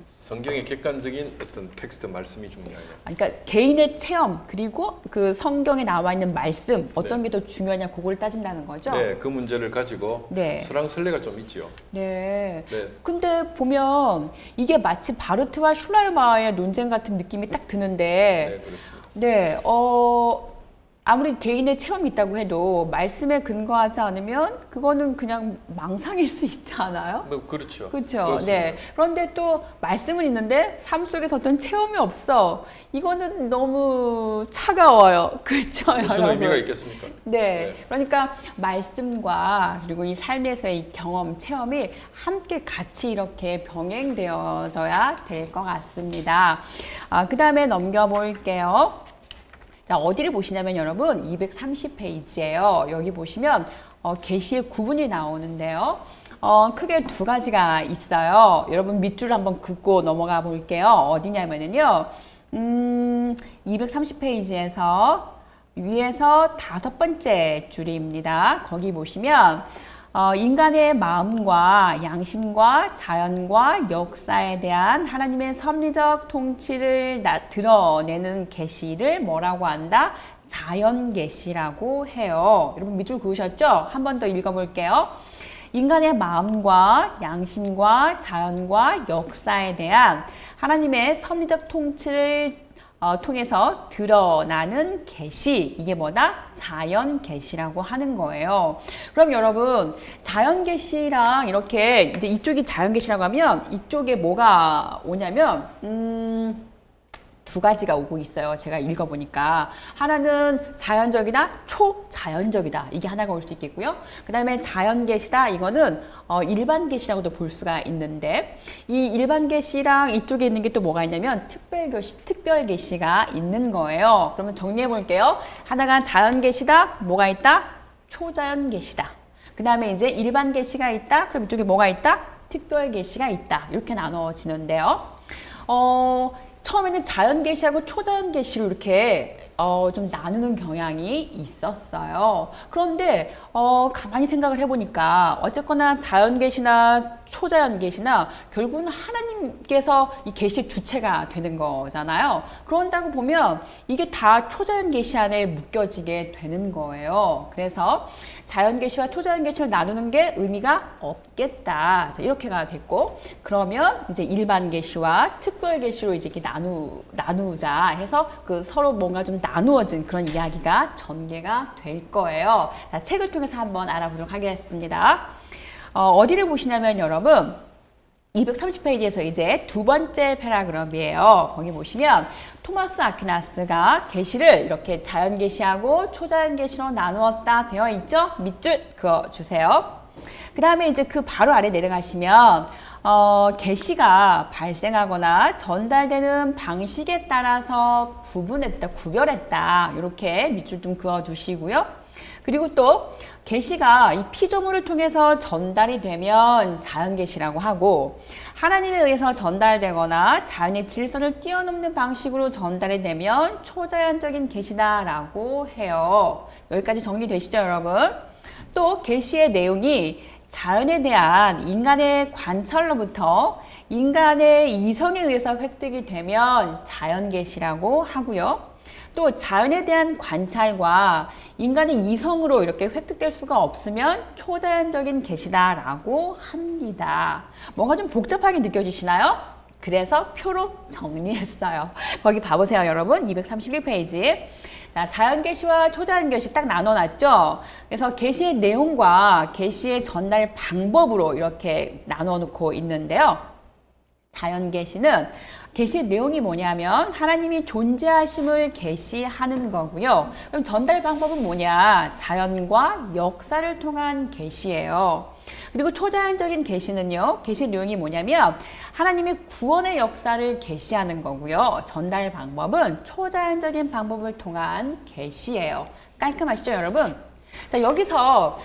Speaker 1: 성경의 객관적인 어떤 텍스트 말씀이 중요하냐.
Speaker 2: 그러니까 개인의 체험 그리고 그 성경에 나와 있는 말씀 어떤 게 더 중요하냐 그걸 따진다는 거죠?
Speaker 1: 네, 그 문제를 가지고
Speaker 2: 네.
Speaker 1: 설왕설래가 좀 있지요.
Speaker 2: 네.
Speaker 1: 네.
Speaker 2: 근데 보면 이게 마치 바르트와 슐라이마의 논쟁 같은 느낌이 딱 드는데
Speaker 1: 네, 그렇습니다.
Speaker 2: 네, 아무리 개인의 체험이 있다고 해도 말씀에 근거하지 않으면 그거는 그냥 망상일 수 있지 않아요?
Speaker 1: 뭐 그렇죠.
Speaker 2: 그렇죠.
Speaker 1: 그렇습니다.
Speaker 2: 네. 그런데 또 말씀은 있는데 삶 속에서 어떤 체험이 없어. 이거는 너무 차가워요. 그렇죠,
Speaker 1: 무슨
Speaker 2: 여러분?
Speaker 1: 의미가 있겠습니까?
Speaker 2: 네. 그러니까 말씀과 그리고 이 삶에서의 이 경험, 체험이 함께 같이 이렇게 병행되어져야 될 것 같습니다. 그 다음에 넘겨볼게요. 자, 어디를 보시냐면 여러분 230페이지예요. 여기 보시면 계시의 구분이 나오는데요. 크게 두 가지가 있어요. 여러분 밑줄 한번 긋고 넘어가 볼게요. 어디냐면은요. 230페이지에서 위에서 5번째 줄입니다. 거기 보시면 인간의 마음과 양심과 자연과 역사에 대한 하나님의 섭리적 통치를 드러내는 계시를 뭐라고 한다? 자연 계시라고 해요. 여러분 밑줄 그으셨죠? 한 번 더 읽어볼게요. 인간의 마음과 양심과 자연과 역사에 대한 하나님의 섭리적 통치를 통해서 드러나는 계시, 이게 뭐다? 자연 계시라고 하는 거예요. 그럼 여러분 자연 계시랑 이렇게 이제 이쪽이 자연 계시라고 하면 이쪽에 뭐가 오냐면 두 가지가 오고 있어요. 제가 읽어보니까 하나는 자연적이다, 초자연적이다. 이게 하나가 올 수 있겠고요. 그 다음에 자연계시다. 이거는 일반 계시라고도 볼 수가 있는데 이 일반 계시랑 이쪽에 있는 게 또 뭐가 있냐면 특별 계시가 있는 거예요. 그러면 정리해 볼게요. 하나가 자연계시다. 뭐가 있다? 초자연 계시다. 그 다음에 이제 일반 계시가 있다. 그럼 이쪽에 뭐가 있다? 특별 계시가 있다. 이렇게 나눠지는데요. 처음에는 자연 계시하고 초자연 계시로 이렇게 좀 나누는 경향이 있었어요. 그런데 가만히 생각을 해보니까 어쨌거나 자연 계시나 초자연 계시나 결국은 하나님께서 이 계시의 주체가 되는 거잖아요. 그런다고 보면 이게 다 초자연 계시 안에 묶여지게 되는 거예요. 그래서 자연 계시와 초자연 계시를 나누는 게 의미가 없겠다. 자, 이렇게가 됐고 그러면 이제 일반 계시와 특별 계시로 이제 이렇게 나누자 해서 그 서로 뭔가 좀 나누어진 그런 이야기가 전개가 될 거예요. 자, 책을 통해서 한번 알아보도록 하겠습니다. 어디를 보시냐면 여러분 230페이지에서 이제 두 번째 패러그래프이에요. 거기 보시면 토마스 아퀴나스가 계시를 이렇게 자연 계시하고 초자연 계시로 나누었다 되어 있죠? 밑줄 그어주세요. 그 다음에 이제 그 바로 아래 내려가시면 계시가 발생하거나 전달되는 방식에 따라서 구별했다. 이렇게 밑줄 좀 그어주시고요. 그리고 또 계시가 이 피조물을 통해서 전달이 되면 자연 계시라고 하고 하나님에 의해서 전달되거나 자연의 질서를 뛰어넘는 방식으로 전달이 되면 초자연적인 계시다라고 해요. 여기까지 정리되시죠, 여러분? 또 계시의 내용이 자연에 대한 인간의 관찰로부터 인간의 이성에 의해서 획득이 되면 자연 계시라고 하고요. 또 자연에 대한 관찰과 인간의 이성으로 이렇게 획득될 수가 없으면 초자연적인 계시다라고 합니다. 뭔가 좀 복잡하게 느껴지시나요? 그래서 표로 정리했어요. 거기 봐보세요, 여러분. 231페이지. 자연 계시와 초자연 계시 딱 나눠놨죠. 그래서 계시의 내용과 계시의 전달 방법으로 이렇게 나눠놓고 있는데요. 자연 계시는 계시의 내용이 뭐냐면 하나님이 존재하심을 계시하는 거고요. 그럼 전달 방법은 뭐냐? 자연과 역사를 통한 계시예요. 그리고 초자연적인 계시는요. 계시 내용이 뭐냐면 하나님의 구원의 역사를 계시하는 거고요. 전달 방법은 초자연적인 방법을 통한 계시예요. 깔끔하시죠, 여러분? 자, 여기서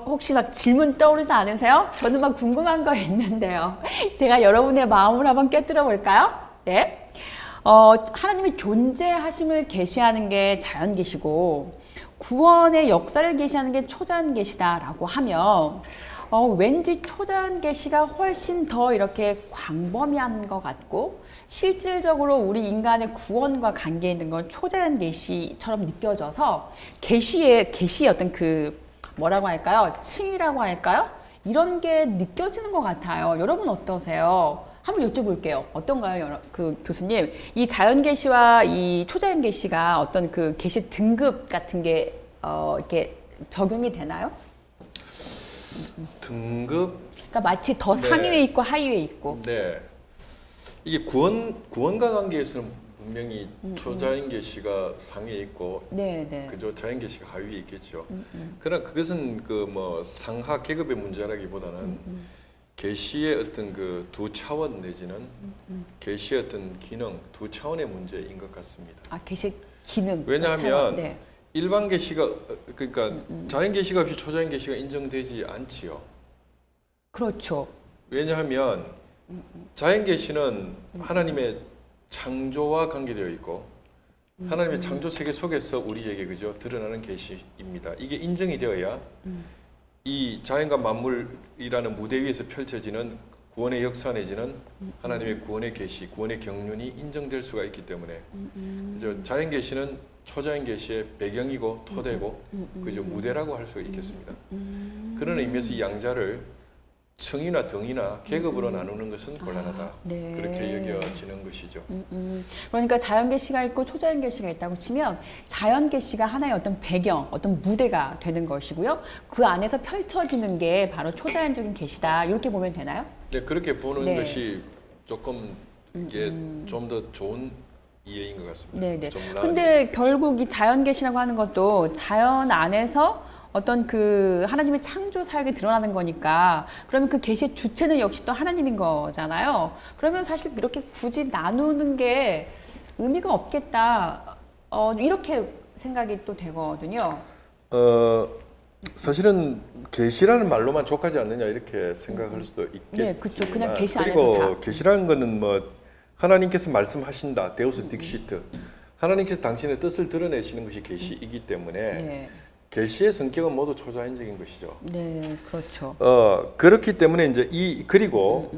Speaker 2: 혹시 막 질문 떠오르지 않으세요? 저는 막 궁금한 거 있는데요. 제가 여러분의 마음을 한번 깨뜨려 볼까요? 네. 하나님의 존재하심을 계시하는 게 자연 계시고 구원의 역사를 계시하는 게 초자연 계시다라고 하면 왠지 초자연 계시가 훨씬 더 이렇게 광범위한 것 같고 실질적으로 우리 인간의 구원과 관계 있는 건 초자연 계시처럼 느껴져서 계시의 어떤 그 뭐라고 할까요? 층이라고 할까요? 이런 게 느껴지는 것 같아요. 여러분 어떠세요? 한번 여쭤볼게요. 어떤가요, 그 교수님? 이 자연 계시와 이 초자연 계시가 어떤 그 계시 등급 같은 게 이렇게 적용이 되나요?
Speaker 1: 등급?
Speaker 2: 그러니까 마치 더 상위에 있고 하위에 있고.
Speaker 1: 네. 이게 구원과 관계에서는 분명히 초자연 계시가 상위에 있고,
Speaker 2: 네, 네.
Speaker 1: 그죠? 자연 계시가 하위에 있겠죠. 그러나 그것은 그 뭐 상하 계급의 문제라기보다는 계시의 어떤 그 두 차원 내지는 계시의 어떤 기능 두 차원의 문제인 것 같습니다.
Speaker 2: 아, 계시 기능.
Speaker 1: 왜냐하면
Speaker 2: 네.
Speaker 1: 일반 계시가 그러니까 자연 계시가 없이 초자연 계시가 인정되지 않지요.
Speaker 2: 그렇죠.
Speaker 1: 왜냐하면 자연 계시는 하나님의 창조와 관계되어 있고 하나님의 창조 세계 속에서 우리에게 그죠 드러나는 계시입니다. 이게 인정이 되어야 이 자연과 만물이라는 무대 위에서 펼쳐지는 구원의 역사 내지는 하나님의 구원의 계시, 구원의 경륜이 인정될 수가 있기 때문에 그죠 자연 계시는 초자연 계시의 배경이고 토대고 그죠 무대라고 할 수가 있겠습니다. 그런 의미에서 이 양자를 층이나 등이나 계급으로 나누는 것은 곤란하다.
Speaker 2: 네.
Speaker 1: 그렇게 여겨지는 것이죠.
Speaker 2: 그러니까 자연 계시가 있고 초자연 계시가 있다고 치면 자연 계시가 하나의 어떤 배경, 어떤 무대가 되는 것이고요. 그 안에서 펼쳐지는 게 바로 초자연적인 계시다. 이렇게 보면 되나요?
Speaker 1: 네, 그렇게 보는
Speaker 2: 네.
Speaker 1: 것이 조금 이게 좀 더 좋은 이해인 것 같습니다.
Speaker 2: 네네.
Speaker 1: 좀 나은
Speaker 2: 근데 결국 이 자연 계시라고 하는 것도 자연 안에서 어떤 그 하나님의 창조 사역이 드러나는 거니까 그러면 그 계시의 주체는 역시 또 하나님인 거잖아요. 그러면 사실 이렇게 굳이 나누는 게 의미가 없겠다. 이렇게 생각이 또 되거든요.
Speaker 1: 사실은 계시라는 말로만 족하지 않느냐 이렇게 생각할 수도 있겠지만
Speaker 2: 네, 그렇죠. 그냥 계시 안에서
Speaker 1: 그리고
Speaker 2: 다.
Speaker 1: 계시라는 거는 뭐 하나님께서 말씀하신다, 데우스 딕시트. 하나님께서 당신의 뜻을 드러내시는 것이 계시이기 때문에
Speaker 2: 네,
Speaker 1: 계시의 성격은 모두 초자연적인 것이죠.
Speaker 2: 네, 그렇죠.
Speaker 1: 그렇기 때문에 이제 그리고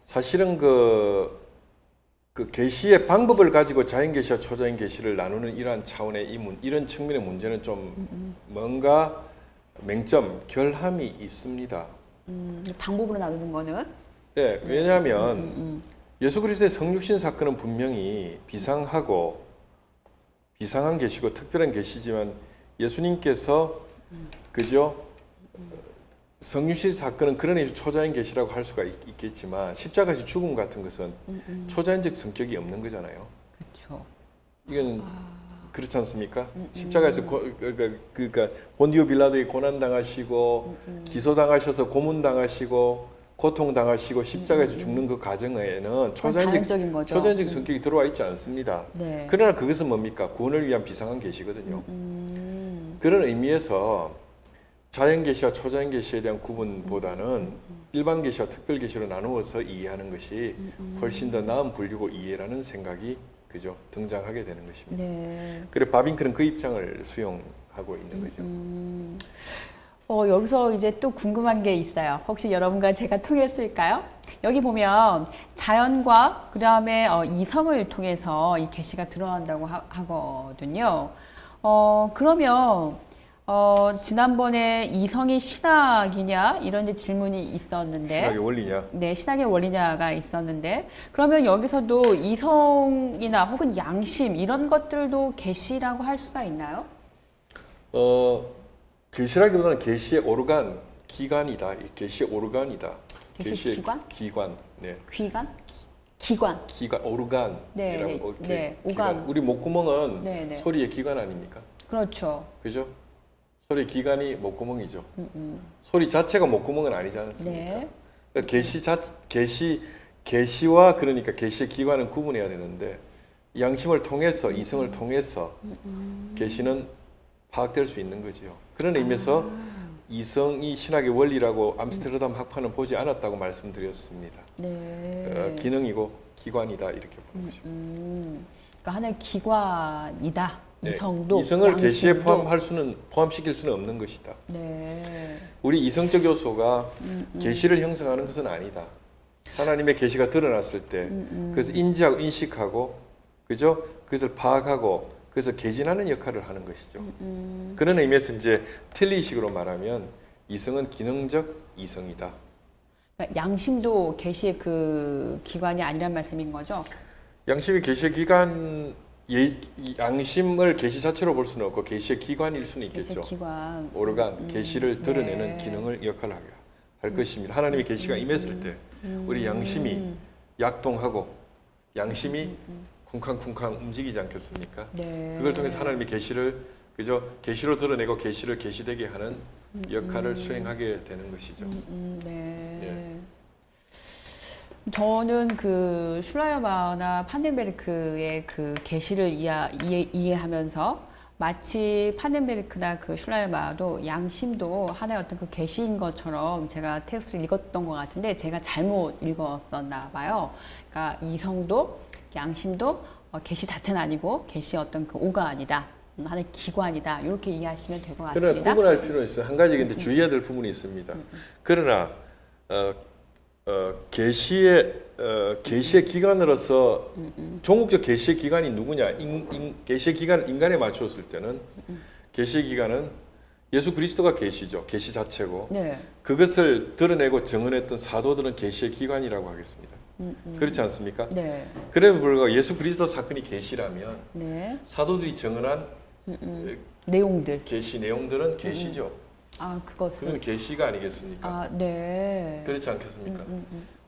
Speaker 1: 사실은 그 계시의 방법을 가지고 자연 계시와 초자연 계시를 나누는 이러한 차원의 이런 측면의 문제는 좀 뭔가 맹점, 결함이 있습니다.
Speaker 2: 방법으로 나누는 거는
Speaker 1: 네, 왜냐하면 예수 그리스도의 성육신 사건은 분명히 비상한 계시고 특별한 계시지만 예수님께서 그죠? 성육신 사건은 그런 의미에서 초자연 계시라고 할 수가 있겠지만 십자가에서 죽음 같은 것은 초자연적 성격이 없는 거잖아요.
Speaker 2: 그렇죠.
Speaker 1: 이건 그렇지 않습니까? 십자가에서 그러니까 본디오 빌라도에 고난 당하시고 기소 당하셔서 고문 당하시고 고통 당하시고 십자가에서 죽는 그 과정에는
Speaker 2: 자연적인 거죠.
Speaker 1: 초자연적 성격이 들어와 있지 않습니다.
Speaker 2: 네.
Speaker 1: 그러나 그것은 뭡니까? 구원을 위한 비상한 계시거든요. 그런 의미에서 자연 계시와 초자연 계시에 대한 구분보다는 일반 계시와 특별 계시로 나누어서 이해하는 것이 훨씬 더 나은 분류고 이해라는 생각이 그죠 등장하게 되는 것입니다.
Speaker 2: 네.
Speaker 1: 그래 바빙크는 그 입장을 수용하고 있는 거죠.
Speaker 2: 여기서 이제 또 궁금한 게 있어요. 혹시 여러분과 제가 통했을까요? 여기 보면 자연과 그다음에 이성을 통해서 이 계시가 드러난다고 하거든요. 그러면 지난번에 이성이 신학이냐 이런 이제 질문이 있었는데
Speaker 1: 신학의 원리냐?
Speaker 2: 네, 신학의 원리냐가 있었는데 그러면 여기서도 이성이나 혹은 양심 이런 것들도 계시라고 할 수가 있나요?
Speaker 1: 계시라기보다는 계시의 오르간, 기관이다. 이 계시의 오르간이다.
Speaker 2: 계시의 기관?
Speaker 1: 기관. 네.
Speaker 2: 귀관? 기관.
Speaker 1: 기관, 오르간이라고.
Speaker 2: 네, 네,
Speaker 1: 기관.
Speaker 2: 오감.
Speaker 1: 우리 목구멍은
Speaker 2: 네, 네.
Speaker 1: 소리의 기관 아닙니까?
Speaker 2: 그렇죠.
Speaker 1: 그죠? 소리 기관이 목구멍이죠. 소리 자체가 목구멍은 아니지 않습니까?
Speaker 2: 네.
Speaker 1: 그러니까 계시와 그러니까 계시의 기관은 구분해야 되는데 양심을 통해서 이성을 통해서 계시는 파악될 수 있는 거지요. 그런 의미에서 이성이 신학의 원리라고 암스테르담 학파는 보지 않았다고 말씀드렸습니다.
Speaker 2: 네.
Speaker 1: 기능이고 기관이다 이렇게 보는 거죠.
Speaker 2: 그러니까 하나의 기관이다.
Speaker 1: 네.
Speaker 2: 이성도
Speaker 1: 이성을 계시에
Speaker 2: 양심도.
Speaker 1: 포함시킬 수는 없는 것이다.
Speaker 2: 네.
Speaker 1: 우리 이성적 요소가 계시를 형성하는 것은 아니다. 하나님의 계시가 드러났을 때 그래서 인지하고 인식하고 그죠? 그것을 파악하고 그래서 개진하는 역할을 하는 것이죠. 그런 의미에서 이제 틀린 식으로 말하면 이성은 기능적 이성이다.
Speaker 2: 그러니까 양심도 계시의 그 기관이 아니란 말씀인 거죠?
Speaker 1: 양심이 계시의 기관 양심을 계시 자체로 볼 수는 없고 계시의 기관일 수는 있겠죠.
Speaker 2: 계시의 기관.
Speaker 1: 오르간 계시를 드러내는
Speaker 2: 네.
Speaker 1: 기능을 역할을 할 것입니다. 하나님의 계시가 임했을 때 우리 양심이 약동하고 양심이 쿵쾅쿵쾅 움직이지 않겠습니까?
Speaker 2: 네.
Speaker 1: 그걸 통해서 하나님의 계시를 그저 계시로 드러내고 계시를 계시되게 하는 역할을 수행하게 되는 것이죠.
Speaker 2: 네.
Speaker 1: 예.
Speaker 2: 저는 그 슐라이마나 판덴베르크의 그 계시를 이해하면서 마치 판덴베르크나 그 슐라이마도 양심도 하나의 어떤 그 계시인 것처럼 제가 텍스트를 읽었던 것 같은데 제가 잘못 읽었었나 봐요. 그러니까 이성도 양심도 계시 자체는 아니고 계시의 어떤 그 오간이다. 하나의 기관이다. 이렇게 이해하시면 될 것
Speaker 1: 그러나
Speaker 2: 같습니다.
Speaker 1: 구분할 필요는 있어요. 한 가지 근데 주의해야 될 부분이 있습니다. 그러나 계시의 기관으로서 종국적 계시의 기관이 누구냐? 계시의 기관을 인간에 맞추었을 때는 계시의 기관은 예수 그리스도가 계시죠. 계시 자체고
Speaker 2: 네.
Speaker 1: 그것을 드러내고 증언했던 사도들은 계시의 기관이라고 하겠습니다. 그렇지 않습니까?
Speaker 2: 네.
Speaker 1: 그럼에도 불구하고 예수 그리스도 사건이 계시라면
Speaker 2: 네.
Speaker 1: 사도들이 증언한
Speaker 2: 내용들.
Speaker 1: 계시 내용들은 계시죠.
Speaker 2: 아, 그것은.
Speaker 1: 그건 계시가 아니겠습니까?
Speaker 2: 아, 네.
Speaker 1: 그렇지 않겠습니까?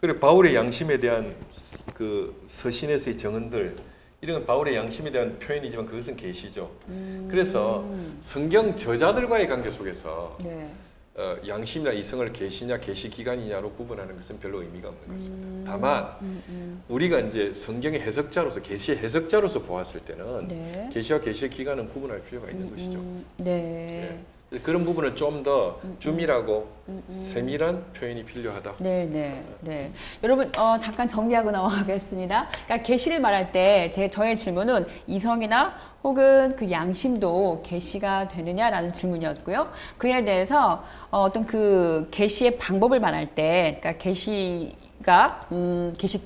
Speaker 1: 그리고 바울의 양심에 대한 그 서신에서의 증언들 이런 건 바울의 양심에 대한 표현이지만 그것은 계시죠. 그래서 성경 저자들과의 관계 속에서
Speaker 2: 네.
Speaker 1: 양심이나 이성을 계시냐 계시 기관이냐로 구분하는 것은 별로 의미가 없는 것입니다. 다만 우리가 이제 성경의 해석자로서 계시의 해석자로서 보았을 때는
Speaker 2: 네.
Speaker 1: 계시와 계시의 기관은 구분할 필요가 있는 것이죠.
Speaker 2: 네.
Speaker 1: 예. 그런 부분은 좀 더 줌이라고 세밀한 표현이 필요하다.
Speaker 2: 네, 네, 네. 여러분, 잠깐 정리하고 넘어가겠습니다. 그러니까 계시를 말할 때 저의 질문은 이성이나 혹은 그 양심도 계시가 되느냐라는 질문이었고요. 그에 대해서 어떤 그 계시의 방법을 말할 때, 그러니까 계시가 계시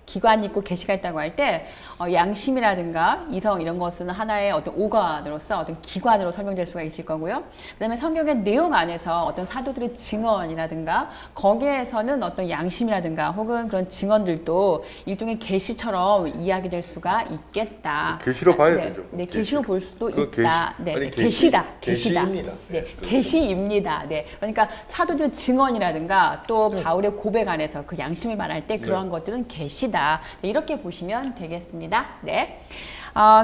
Speaker 2: 기관이 있고 계시가 있다고 할 때 양심이라든가 이성 이런 것은 하나의 어떤 오관으로서 어떤 기관으로 설명될 수가 있을 거고요. 그다음에 성경의 내용 안에서 어떤 사도들의 증언이라든가 거기에서는 어떤 양심이라든가 혹은 그런 증언들도 일종의 계시처럼 이야기될 수가 있겠다.
Speaker 1: 계시로 봐야
Speaker 2: 네,
Speaker 1: 되죠.
Speaker 2: 네, 계시로 볼 수도
Speaker 1: 그
Speaker 2: 있다.
Speaker 1: 계시,
Speaker 2: 네,
Speaker 1: 아니,
Speaker 2: 네, 계시다.
Speaker 1: 계시입니다.
Speaker 2: 네,
Speaker 1: 네, 그렇죠.
Speaker 2: 계시입니다. 네, 그러니까 사도들의 증언이라든가 또 바울의 고백 안에서 그 양심을 말할 때 그러한 것들은 계시다. 네, 이렇게 보시면 되겠습니다. 네.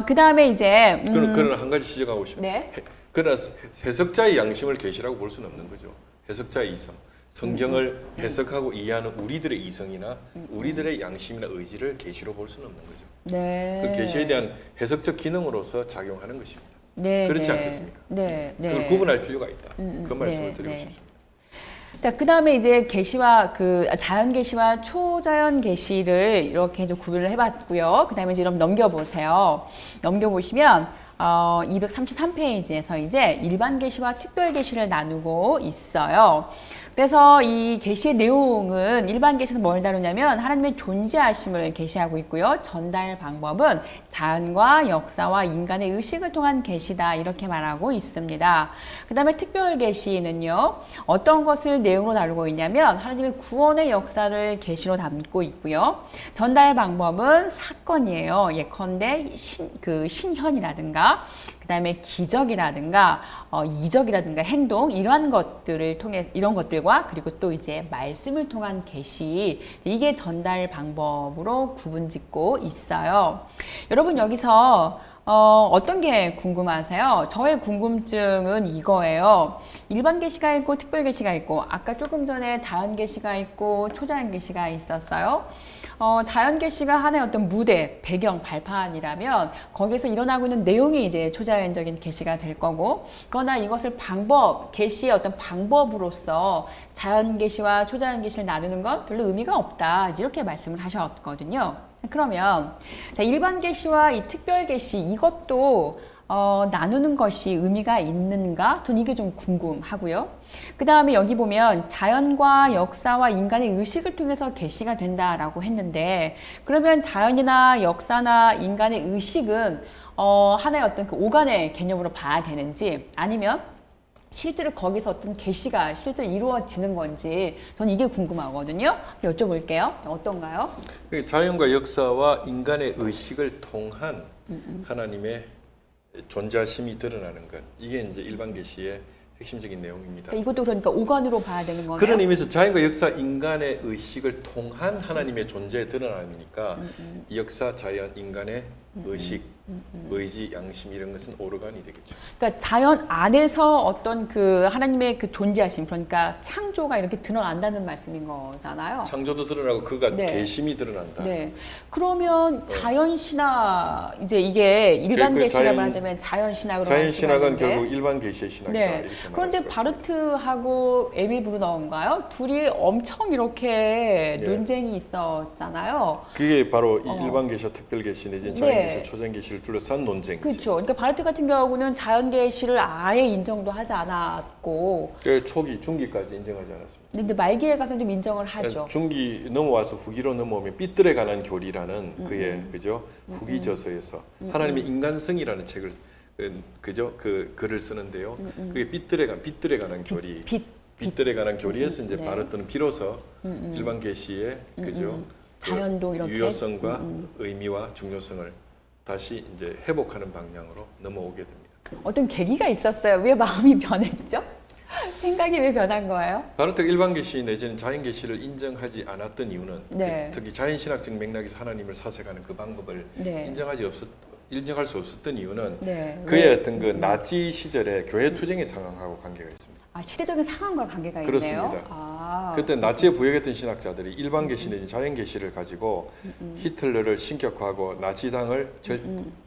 Speaker 2: 그 다음에 이제
Speaker 1: 그러나 한 가지 지적하고 싶습니다.
Speaker 2: 네.
Speaker 1: 그러나 해석자의 양심을 계시라고 볼 수는 없는 거죠. 해석자의 이성, 성경을 해석하고 이해하는 우리들의 이성이나 우리들의 양심이나 의지를 계시로 볼 수는 없는 거죠.
Speaker 2: 네.
Speaker 1: 그 계시에 대한 해석적 기능으로서 작용하는 것입니다.
Speaker 2: 네,
Speaker 1: 그렇지
Speaker 2: 네.
Speaker 1: 않겠습니까?
Speaker 2: 네, 네.
Speaker 1: 그걸 구분할 필요가 있다. 그 말씀을
Speaker 2: 네,
Speaker 1: 드리고
Speaker 2: 네.
Speaker 1: 싶습니다.
Speaker 2: 자, 그 다음에 이제 계시와 자연 계시와 초자연 계시를 이렇게 이제 구분을 해봤고요. 그 다음에 이제 여러분 넘겨보세요. 넘겨보시면, 233페이지에서 이제 일반 계시와 특별 계시를 나누고 있어요. 그래서 이 계시의 내용은 일반 계시는 뭘 다루냐면 하나님의 존재하심을 계시하고 있고요. 전달 방법은 자연과 역사와 인간의 의식을 통한 계시다 이렇게 말하고 있습니다. 그 다음에 특별 계시는요. 어떤 것을 내용으로 다루고 있냐면 하나님의 구원의 역사를 계시로 담고 있고요. 전달 방법은 사건이에요. 예컨대 신현이라든가 그 다음에 기적이라든가 이적이라든가 행동 이러한 것들을 통해 이런 것들과 그리고 또 이제 말씀을 통한 계시 이게 전달 방법으로 구분짓고 있어요. 여러분 여기서 어떤 게 궁금하세요? 저의 궁금증은 이거예요. 일반 계시가 있고 특별 계시가 있고 아까 조금 전에 자연 계시가 있고 초자연 계시가 있었어요. 자연 계시가 하나의 어떤 무대, 배경, 발판이라면 거기서 일어나고 있는 내용이 이제 초자연적인 계시가 될 거고 그러나 이것을 계시의 어떤 방법으로서 자연 계시와 초자연 계시를 나누는 건 별로 의미가 없다 이렇게 말씀을 하셨거든요. 그러면 자, 일반 계시와 이 특별 계시 이것도 나누는 것이 의미가 있는가? 저는 이게 좀 궁금하고요. 그 다음에 여기 보면 자연과 역사와 인간의 의식을 통해서 계시가 된다라고 했는데 그러면 자연이나 역사나 인간의 의식은 하나의 어떤 그 오간의 개념으로 봐야 되는지 아니면 실제로 거기서 어떤 계시가 실제로 이루어지는 건지 저는 이게 궁금하거든요. 여쭤볼게요. 어떤가요?
Speaker 1: 자연과 역사와 인간의 의식을 통한 하나님의 존재심이 드러나는 것. 이게 이제 일반 계시의 핵심적인 내용입니다.
Speaker 2: 이것도 그러니까 오간으로 봐야 되는 거네요.
Speaker 1: 그런 의미에서 자연과 역사, 인간의 의식을 통한 하나님의 존재의 드러남이니까 역사, 자연, 인간의 의식, 의지, 양심 이런 것은 오르간이 되겠죠.
Speaker 2: 그러니까 자연 안에서 어떤 그 하나님의 그 존재하심, 그러니까 창조가 이렇게 드러난다는 말씀인 거잖아요.
Speaker 1: 창조도 드러나고 그가
Speaker 2: 네.
Speaker 1: 계심이 드러난다.
Speaker 2: 네. 그러면 자연 신학 이제 이게 일반
Speaker 1: 그
Speaker 2: 계시라고
Speaker 1: 자연-
Speaker 2: 하자면 자연 신학으로
Speaker 1: 자연
Speaker 2: 할 수가
Speaker 1: 신학은
Speaker 2: 있는데.
Speaker 1: 결국 일반 계시의 신학이다.
Speaker 2: 네.
Speaker 1: 이렇게 말할
Speaker 2: 그런데
Speaker 1: 수가 있습니다.
Speaker 2: 바르트하고 에밀 브루너인가요? 둘이 엄청 이렇게
Speaker 1: 예.
Speaker 2: 논쟁이 있었잖아요.
Speaker 1: 그게 바로 이 일반 계시와 특별 계시 내지는 자연
Speaker 2: 네.
Speaker 1: 계시, 초자연 계시를 둘러싼 논쟁이죠.
Speaker 2: 그렇죠. 그러니까 바르트 같은 경우는 자연 계시를 아예 인정도 하지 않았고,
Speaker 1: 그 초기, 중기까지 인정하지 않았습니다.
Speaker 2: 근데 말기에 가서 좀 인정을 하죠.
Speaker 1: 중기 넘어와서 후기로 넘어오면 삐뚤에 관한 교리라는 그의 그죠 후기 저서에서 하나님의 인간성이라는 책을 그죠 그 글을 쓰는데요. 그게 삐뚤에 관한 교리. 삐뚤에 관한 교리에서 이제
Speaker 2: 네.
Speaker 1: 바르트는 비로소 일반 계시의 그죠
Speaker 2: 자연도
Speaker 1: 그
Speaker 2: 이렇게
Speaker 1: 유효성과 의미와 중요성을 다시 이제 회복하는 방향으로 넘어오게 됩니다.
Speaker 2: 어떤 계기가 있었어요. 왜 마음이 변했죠? 생각이 왜 변한 거예요?
Speaker 1: 바르트가 일반 계시 내지는 자연 계시를 인정하지 않았던 이유는
Speaker 2: 네.
Speaker 1: 특히 자연 신학적 맥락에서 하나님을 사색하는 그 방법을
Speaker 2: 네.
Speaker 1: 인정할 수 없었던 이유는
Speaker 2: 네.
Speaker 1: 그의
Speaker 2: 왜?
Speaker 1: 어떤 그 나치 시절의 교회 투쟁의 상황하고 관계가 있습니다.
Speaker 2: 아, 시대적인 상황과 관계가 있네요.
Speaker 1: 그렇습니다.
Speaker 2: 아.
Speaker 1: 그때 나치에 부역했던 신학자들이 일반 계시 내지 자연 계시를 가지고 히틀러를 신격화하고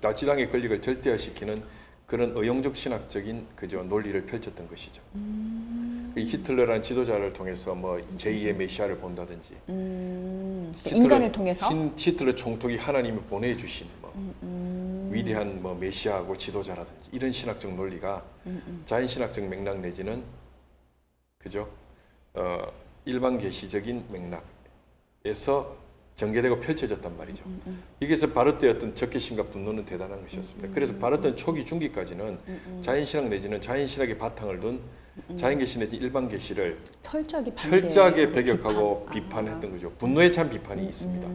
Speaker 1: 나치당의 권력을 절대화시키는 그런 의용적 신학적인 그저 논리를 펼쳤던 것이죠. 그 히틀러라는 지도자를 통해서 뭐 제2의 메시아를 본다든지
Speaker 2: 인간을 통해서
Speaker 1: 히틀러 총독이 하나님이 보내주신 뭐 위대한 뭐 메시아하고 지도자라든지 이런 신학적 논리가 자연 신학적 맥락 내지는 그죠 일반 계시적인 맥락에서 전개되고 펼쳐졌단 말이죠. 여기서 바르트의 어떤 적개심과 분노는 대단한 것이었습니다. 그래서 바르트는 초기 중기까지는 자연 신학 내지는 자연 신학의 바탕을 둔 자연 계시 내지 일반 계시를 철저하게 배격하고 비판했던 거죠. 분노에 찬 비판이 있습니다.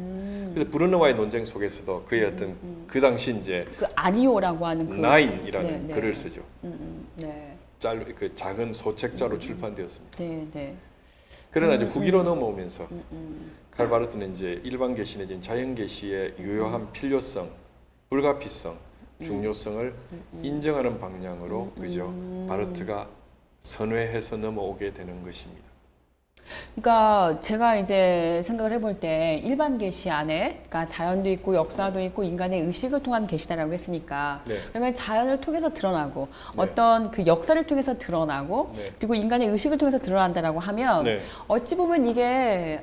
Speaker 1: 그래서 브루너와의 논쟁 속에서도 그의 어떤 그 당시 이제
Speaker 2: 그 아니오라고 하는 그
Speaker 1: 나인이라는
Speaker 2: 네,
Speaker 1: 글을
Speaker 2: 네.
Speaker 1: 쓰죠.
Speaker 2: 네.
Speaker 1: 그 작은 소책자로 출판되었습니다.
Speaker 2: 네, 네.
Speaker 1: 그러나 이제 후기로 넘어오면서 칼 바르트는 이제 일반 계시 내지는 자연 계시의 유효한 필요성, 불가피성, 중요성을 인정하는 방향으로 그죠 바르트가 선회해서 넘어오게 되는 것입니다.
Speaker 2: 그러니까 제가 이제 생각을 해볼 때 일반 계시 안에 그러니까 자연도 있고 역사도 있고 인간의 의식을 통한 계시다라고 했으니까
Speaker 1: 네.
Speaker 2: 그러면 자연을 통해서 드러나고
Speaker 1: 네.
Speaker 2: 어떤 그 역사를 통해서 드러나고
Speaker 1: 네.
Speaker 2: 그리고 인간의 의식을 통해서 드러난다라고 하면
Speaker 1: 네.
Speaker 2: 어찌 보면 이게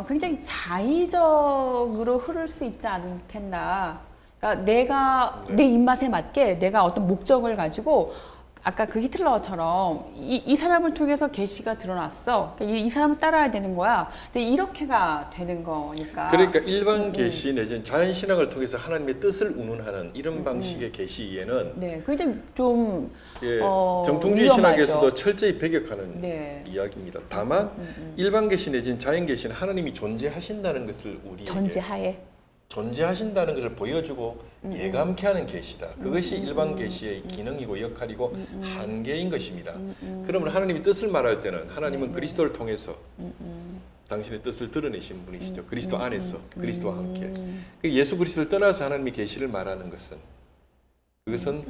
Speaker 2: 굉장히 자의적으로 흐를 수 있지 않겠나 그러니까 내가
Speaker 1: 네.
Speaker 2: 내 입맛에 맞게 내가 어떤 목적을 가지고 아까 그 히틀러처럼 이 사람을 통해서 계시가 드러났어. 그러니까 이 사람을 따라야 되는 거야. 근데 이렇게가 되는 거니까.
Speaker 1: 그러니까 일반 계시 내지는 자연 신앙을 통해서 하나님의 뜻을 운운하는 이런 방식의 계시에는
Speaker 2: 네, 그게 좀
Speaker 1: 예,
Speaker 2: 어,
Speaker 1: 정통주의
Speaker 2: 위험하죠.
Speaker 1: 신학에서도 철저히 배격하는
Speaker 2: 네.
Speaker 1: 이야기입니다. 다만 일반 계시 내지는 자연 계시는 하나님이 존재하신다는 것을 우리에게
Speaker 2: 전제하에.
Speaker 1: 존재하신다는 것을 보여주고 예감케 하는 계시다. 그것이 일반 계시의 기능이고 역할이고 한계인 것입니다. 그러면 하나님이 뜻을 말할 때는 하나님은 그리스도를 통해서 당신의 뜻을 드러내신 분이시죠. 그리스도 안에서 그리스도와 함께. 그 예수 그리스도를 떠나서 하나님의 계시를 말하는 그것은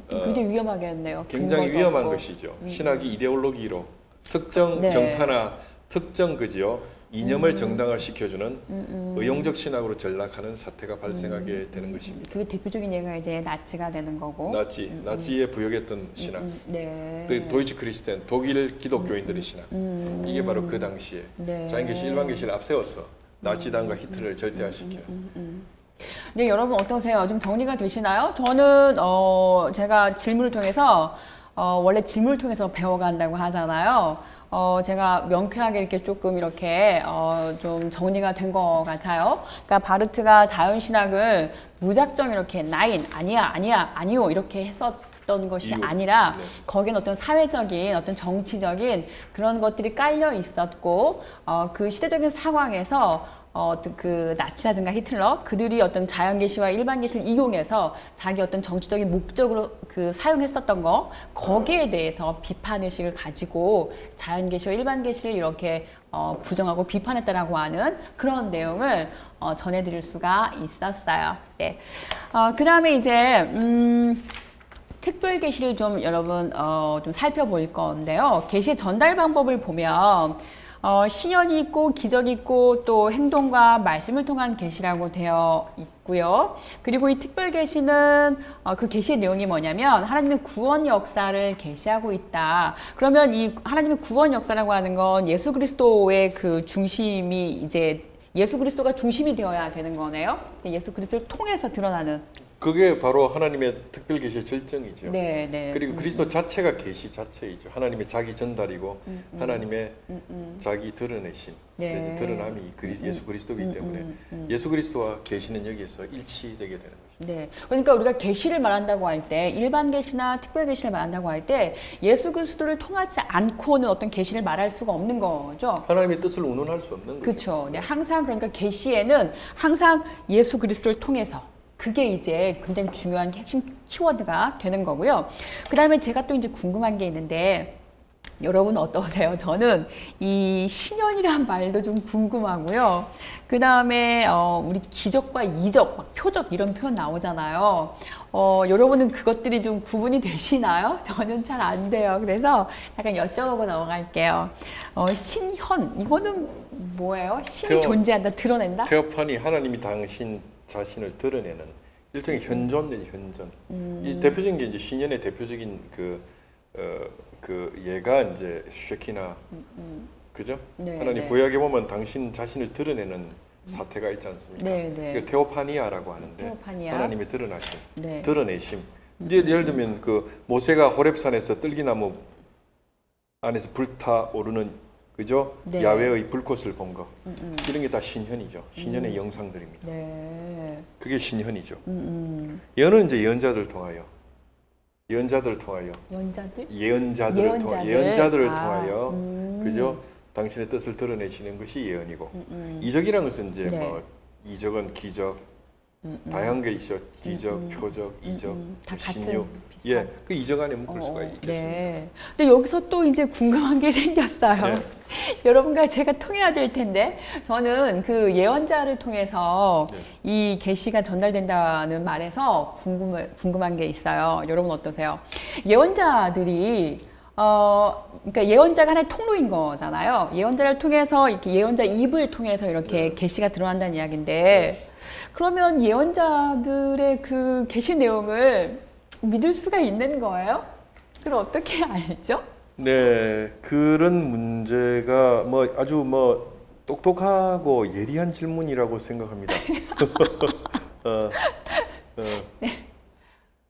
Speaker 2: 굉장히 위험하겠네요.
Speaker 1: 굉장히
Speaker 2: 근거도
Speaker 1: 위험한
Speaker 2: 없고.
Speaker 1: 것이죠. 신학이 이데올로기로 특정
Speaker 2: 네.
Speaker 1: 정파나 특정 그지요 이념을 정당화 시켜주는 의용적 신학으로 전락하는 사태가 발생하게 되는 것입니다.
Speaker 2: 그 대표적인 예가 이제 나치가 되는 거고.
Speaker 1: 나치에 부역했던 신학,
Speaker 2: 네.
Speaker 1: 그 도이치 크리스텐 독일 기독교인들의 신학, 이게 바로 그 당시에
Speaker 2: 네.
Speaker 1: 자연계시 일반계시를 앞세워서 나치당과 히틀러를 절대화시키는.
Speaker 2: 네, 여러분 어떠세요? 좀 정리가 되시나요? 저는 제가 질문을 통해서 원래 질문을 통해서 배워간다고 하잖아요. 제가 명쾌하게 이렇게 조금 이렇게 좀 정리가 된 것 같아요. 그러니까 바르트가 자연신학을 무작정 이렇게 나인 아니요 이렇게 했었던 것이
Speaker 1: 이유.
Speaker 2: 아니라
Speaker 1: 네.
Speaker 2: 거기는 어떤 사회적인 어떤 정치적인 그런 것들이 깔려 있었고 그 시대적인 상황에서 그 나치라든가 히틀러 그들이 어떤 자연계시와 일반계시를 이용해서 자기 어떤 정치적인 목적으로 그 사용했었던 거 거기에 대해서 비판의식을 가지고 자연계시와 일반계시를 이렇게 부정하고 비판했다라고 하는 그런 내용을 전해드릴 수가 있었어요. 네. 그 다음에 이제 특별 계시를 좀 여러분 좀 살펴볼 건데요. 계시 전달 방법을 보면 신현이 있고 기적이 있고 또 행동과 말씀을 통한 계시라고 되어 있고요. 그리고 이 특별 계시는 그 계시의 내용이 뭐냐면 하나님의 구원 역사를 계시하고 있다. 그러면 이 하나님의 구원 역사라고 하는 건 예수 그리스도의 그 중심이 이제 예수 그리스도가 중심이 되어야 되는 거네요. 예수 그리스도를 통해서 드러나는.
Speaker 1: 그게 바로 하나님의 특별 계시의 절정이죠.
Speaker 2: 네, 네.
Speaker 1: 그리고 그리스도 자체가 계시 자체이죠. 하나님의 자기 전달이고 하나님의 자기 드러내신
Speaker 2: 네.
Speaker 1: 드러남이 예수 그리스도이기 때문에 예수 그리스도와 계시는 여기에서 일치되게 되는 거죠.
Speaker 2: 네. 그러니까 우리가 계시를 말한다고 할 때 일반 계시나 특별 계시를 말한다고 할 때 예수 그리스도를 통하지 않고는 어떤 계시를 말할 수가 없는 거죠.
Speaker 1: 하나님의 뜻을 운운할 수 없는 거죠.
Speaker 2: 그렇죠. 네, 항상 그러니까 계시에는 항상 예수 그리스도를 통해서 그게 이제 굉장히 중요한 핵심 키워드가 되는 거고요. 그 다음에 제가 또 이제 궁금한 게 있는데 여러분 어떠세요? 저는 이 신현이란 말도 좀 궁금하고요. 그 다음에 우리 기적과 이적, 막 표적 이런 표현 나오잖아요. 여러분은 그것들이 좀 구분이 되시나요? 저는 잘 안 돼요. 그래서 약간 여쭤보고 넘어갈게요. 신현 이거는 뭐예요? 신이 존재한다, 드러낸다?
Speaker 1: 태어판이 하나님이 당신 자신을 드러내는 일종의 현존 내지 현존. 이 대표적인 게 이제 신현의 대표적인 그 예가 이제 쉐키나 그죠?
Speaker 2: 네,
Speaker 1: 하나님
Speaker 2: 네.
Speaker 1: 구약에 보면 당신 자신을 드러내는 사태가 있지 않습니까?
Speaker 2: 네, 네.
Speaker 1: 그 테오파니아라고 하는데
Speaker 2: 테오파니아.
Speaker 1: 하나님의 드러나심,
Speaker 2: 네.
Speaker 1: 드러내심. 이제 예를 들면 그 모세가 호렙산에서 뜰기나무 안에서 불타오르는 그죠?
Speaker 2: 네.
Speaker 1: 야훼의 불꽃을 본 거. 이런 게 다 신현이죠. 신현의 영상들입니다.
Speaker 2: 네.
Speaker 1: 그게 신현이죠. 예언은 이제 예언자들을 통하여 예언자들을 통하여
Speaker 2: 연자들?
Speaker 1: 예언자들을
Speaker 2: 아,
Speaker 1: 통하여 그죠? 당신의 뜻을 드러내시는 것이 예언이고 이적이라는 것은 이제
Speaker 2: 네.
Speaker 1: 뭐 이적은 기적 다양한 게 있죠. 기적, 표적, 이적,
Speaker 2: 다
Speaker 1: 신유.
Speaker 2: 같은
Speaker 1: 예, 그 이적 안에 묶을 수가 있겠습니다.
Speaker 2: 네. 근데 여기서 또 이제 궁금한 게 생겼어요.
Speaker 1: 네.
Speaker 2: 여러분과 제가 통해야 될 텐데 저는 그 예언자를 통해서
Speaker 1: 네.
Speaker 2: 이 계시가 전달된다는 말에서 궁금한 게 있어요. 여러분 어떠세요? 예언자들이 그러니까 예언자가 하나의 통로인 거잖아요. 예언자를 통해서 이렇게 예언자 입을 통해서 이렇게 계시가 드러난다는 이야기인데 그러면 예언자들의 그 계시 내용을 믿을 수가 있는 거예요? 그걸 어떻게 알죠?
Speaker 1: 네, 그런 문제가 뭐 아주 뭐 똑똑하고 예리한 질문이라고 생각합니다.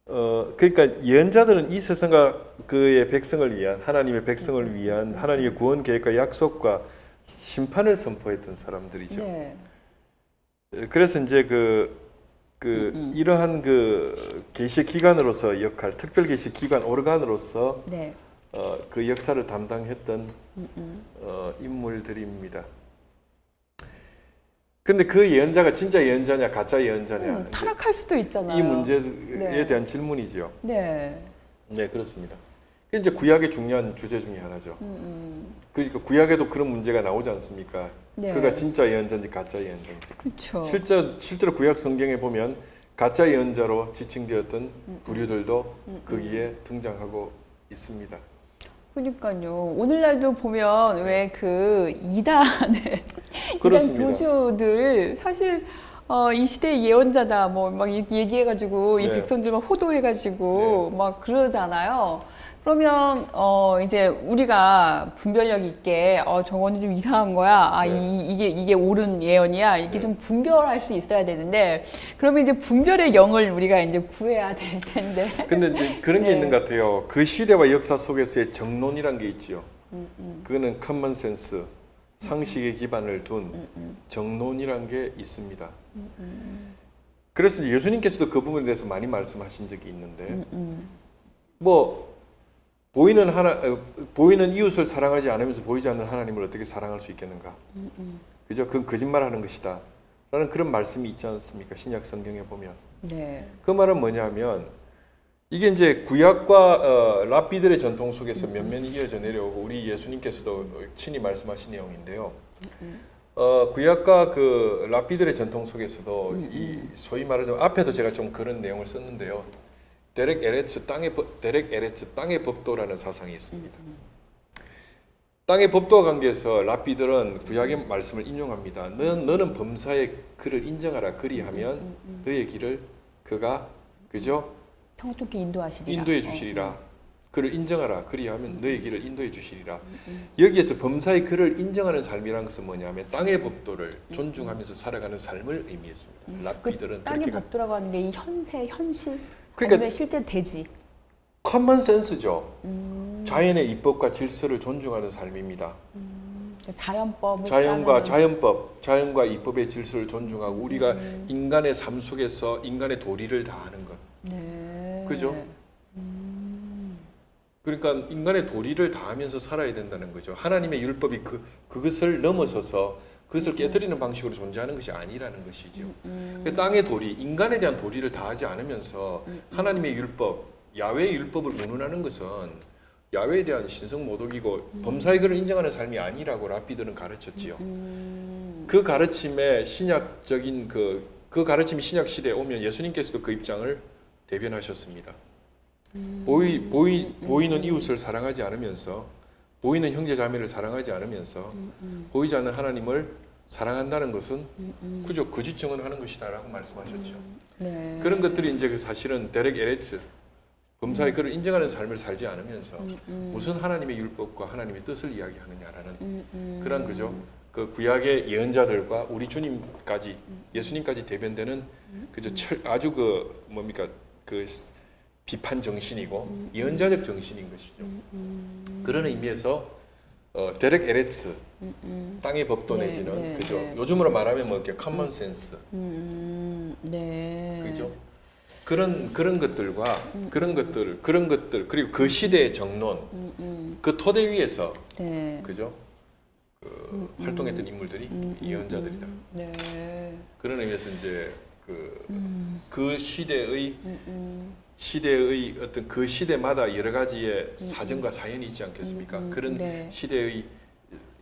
Speaker 1: 그러니까 예언자들은 이 세상과 그의 백성을 위한 하나님의 백성을 위한 하나님의 구원 계획과 약속과 심판을 선포했던 사람들이죠.
Speaker 2: 네.
Speaker 1: 그래서 이제 이러한 그 계시 기관으로서 역할, 특별 계시 기관 오르간으로서
Speaker 2: 네.
Speaker 1: 그 역사를 담당했던 인물들입니다. 근데 그 예언자가 진짜 예언자냐 가짜 예언자냐
Speaker 2: 타락할 수도 있잖아요.
Speaker 1: 이 문제에
Speaker 2: 네.
Speaker 1: 대한 질문이죠.
Speaker 2: 네.
Speaker 1: 네, 그렇습니다. 그게 이제 구약의 중요한 주제 중에 하나죠. 그러니까 구약에도 그런 문제가 나오지 않습니까?
Speaker 2: 네.
Speaker 1: 그가 진짜 예언자인지 가짜 예언자인지.
Speaker 2: 그렇죠.
Speaker 1: 실제로 구약 성경에 보면 가짜 예언자로 지칭되었던 부류들도 거기에 등장하고 있습니다.
Speaker 2: 그러니까요. 오늘날도 보면 왜 그 이단
Speaker 1: 그렇습니다.
Speaker 2: 교주들 사실 이 시대의 예언자다 뭐 막 얘기해가지고 이
Speaker 1: 네.
Speaker 2: 백성들 막 호도해가지고 막 그러잖아요. 그러면 이제 우리가 분별력 있게 저거는 좀 이상한 거야.
Speaker 1: 네.
Speaker 2: 이게 옳은 예언이야. 이렇게
Speaker 1: 네.
Speaker 2: 좀 분별할 수 있어야 되는데 그러면 이제 분별의 영을 우리가 이제 구해야 될 텐데.
Speaker 1: 근데 이제 그런 게
Speaker 2: 네.
Speaker 1: 있는 것 같아요. 그 시대와 역사 속에서의 정론이란 게 있죠. 그거는 커먼 센스, 상식에 기반을 둔 정론이란 게 있습니다. 그래서 예수님께서도 그 부분에 대해서 많이 말씀하신 적이 있는데, 뭐 보이는 이웃을 사랑하지 않으면서 보이지 않는 하나님을 어떻게 사랑할 수 있겠는가? 그죠? 그건 거짓말하는 것이다. 라는 그런 말씀이 있지 않습니까? 신약 성경에 보면.
Speaker 2: 네.
Speaker 1: 그 말은 뭐냐면 이게 이제 구약과 랍비들의 전통 속에서 면면이 이어져 내려오고 우리 예수님께서도 친히 말씀하신 내용인데요. 구약과 그 랍비들의 전통 속에서도 이 소위 말하자면 앞에도 제가 좀 그런 내용을 썼는데요. 데렉 에레츠 땅의 법도라는 사상이 있습니다. 땅의 법도와 관계해서 랍비들은 구약의 말씀을 인용합니다. 너는 범사의 그를 인정하라. 그리하면 너의 길을 그가 그죠?
Speaker 2: 평토끼 인도하시리라.
Speaker 1: 인도해 주시리라. 그를 인정하라. 그리하면 너의 길을 인도해 주시리라. 여기에서 범사의 그를 인정하는 삶이라는 것은 뭐냐면 땅의 법도를 존중하면서 살아가는 삶을 의미했습니다. 랍비들은
Speaker 2: 땅의
Speaker 1: 그렇게
Speaker 2: 법도라고 하는 게 이 현세, 현실,
Speaker 1: 그러니까
Speaker 2: 아니면 실제 대지.
Speaker 1: 커먼 센스죠. 자연의 이법과 질서를 존중하는 삶입니다.
Speaker 2: 자연법을
Speaker 1: 자연과
Speaker 2: 따르는-
Speaker 1: 자연과 이법의 질서를 존중하고 우리가 인간의 삶 속에서 인간의 도리를 다하는 것.
Speaker 2: 네.
Speaker 1: 그죠? 그러니까 인간의 도리를 다하면서 살아야 된다는 거죠. 하나님의 율법이 그것을 넘어서서 그것을 깨뜨리는 방식으로 존재하는 것이 아니라는 것이죠. 그 땅의 도리, 인간에 대한 도리를 다하지 않으면서 하나님의 율법, 야훼의 율법을 운운하는 것은 야훼에 대한 신성 모독이고 범사의 그를 인정하는 삶이 아니라고 랍비들은 가르쳤지요. 그 가르침의 신약적인 그 가르침이 신약 시대에 오면 예수님께서도 그 입장을 대변하셨습니다. 보이는 이웃을 사랑하지 않으면서 보이는 형제 자매를 사랑하지 않으면서 보이지 않는 하나님을 사랑한다는 것은 그저 거짓 증언하는 것이다라고 말씀하셨죠.
Speaker 2: 네.
Speaker 1: 그런 것들이 이제 사실은 데렉 에레츠 범사의 그를 인정하는 삶을 살지 않으면서 무슨 하나님의 율법과 하나님의 뜻을 이야기하느냐라는 그런 그죠. 그 구약의 예언자들과 우리 주님까지 예수님까지 대변되는 그저 아주 그 뭡니까 그 비판 정신이고 예언자적 정신인 것이죠. 그런 의미에서 데렉 에레츠 땅의 법도
Speaker 2: 네,
Speaker 1: 내지는
Speaker 2: 네,
Speaker 1: 그죠.
Speaker 2: 네.
Speaker 1: 요즘으로 말하면 뭐 이렇게 커먼 센스
Speaker 2: 네.
Speaker 1: 그죠. 그런 것들과 그런 것들 그리고 그 시대의 정론 그 토대 위에서
Speaker 2: 네.
Speaker 1: 그죠. 활동했던 인물들이 예언자들이다.
Speaker 2: 네.
Speaker 1: 그런 의미에서 이제 그 시대의 어떤 그 시대마다 여러 가지의 사정과 사연이 있지 않겠습니까? 그런
Speaker 2: 네.
Speaker 1: 시대의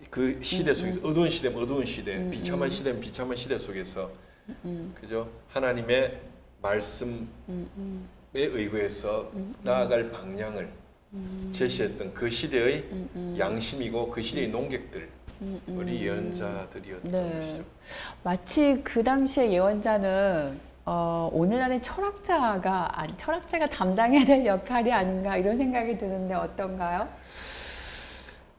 Speaker 1: 그 시대 속에서 어두운 시대면 어두운 시대, 비참한 시대면 비참한 시대 속에서 그죠? 하나님의 말씀에 의거해서 나아갈 방향을 제시했던 그 시대의 양심이고 그 시대의 농객들 우리 예언자들이었던
Speaker 2: 네.
Speaker 1: 것이죠.
Speaker 2: 마치 그 당시의 예언자는 오늘날의 철학자가 담당해야 될 역할이 아닌가 이런 생각이 드는데 어떤가요?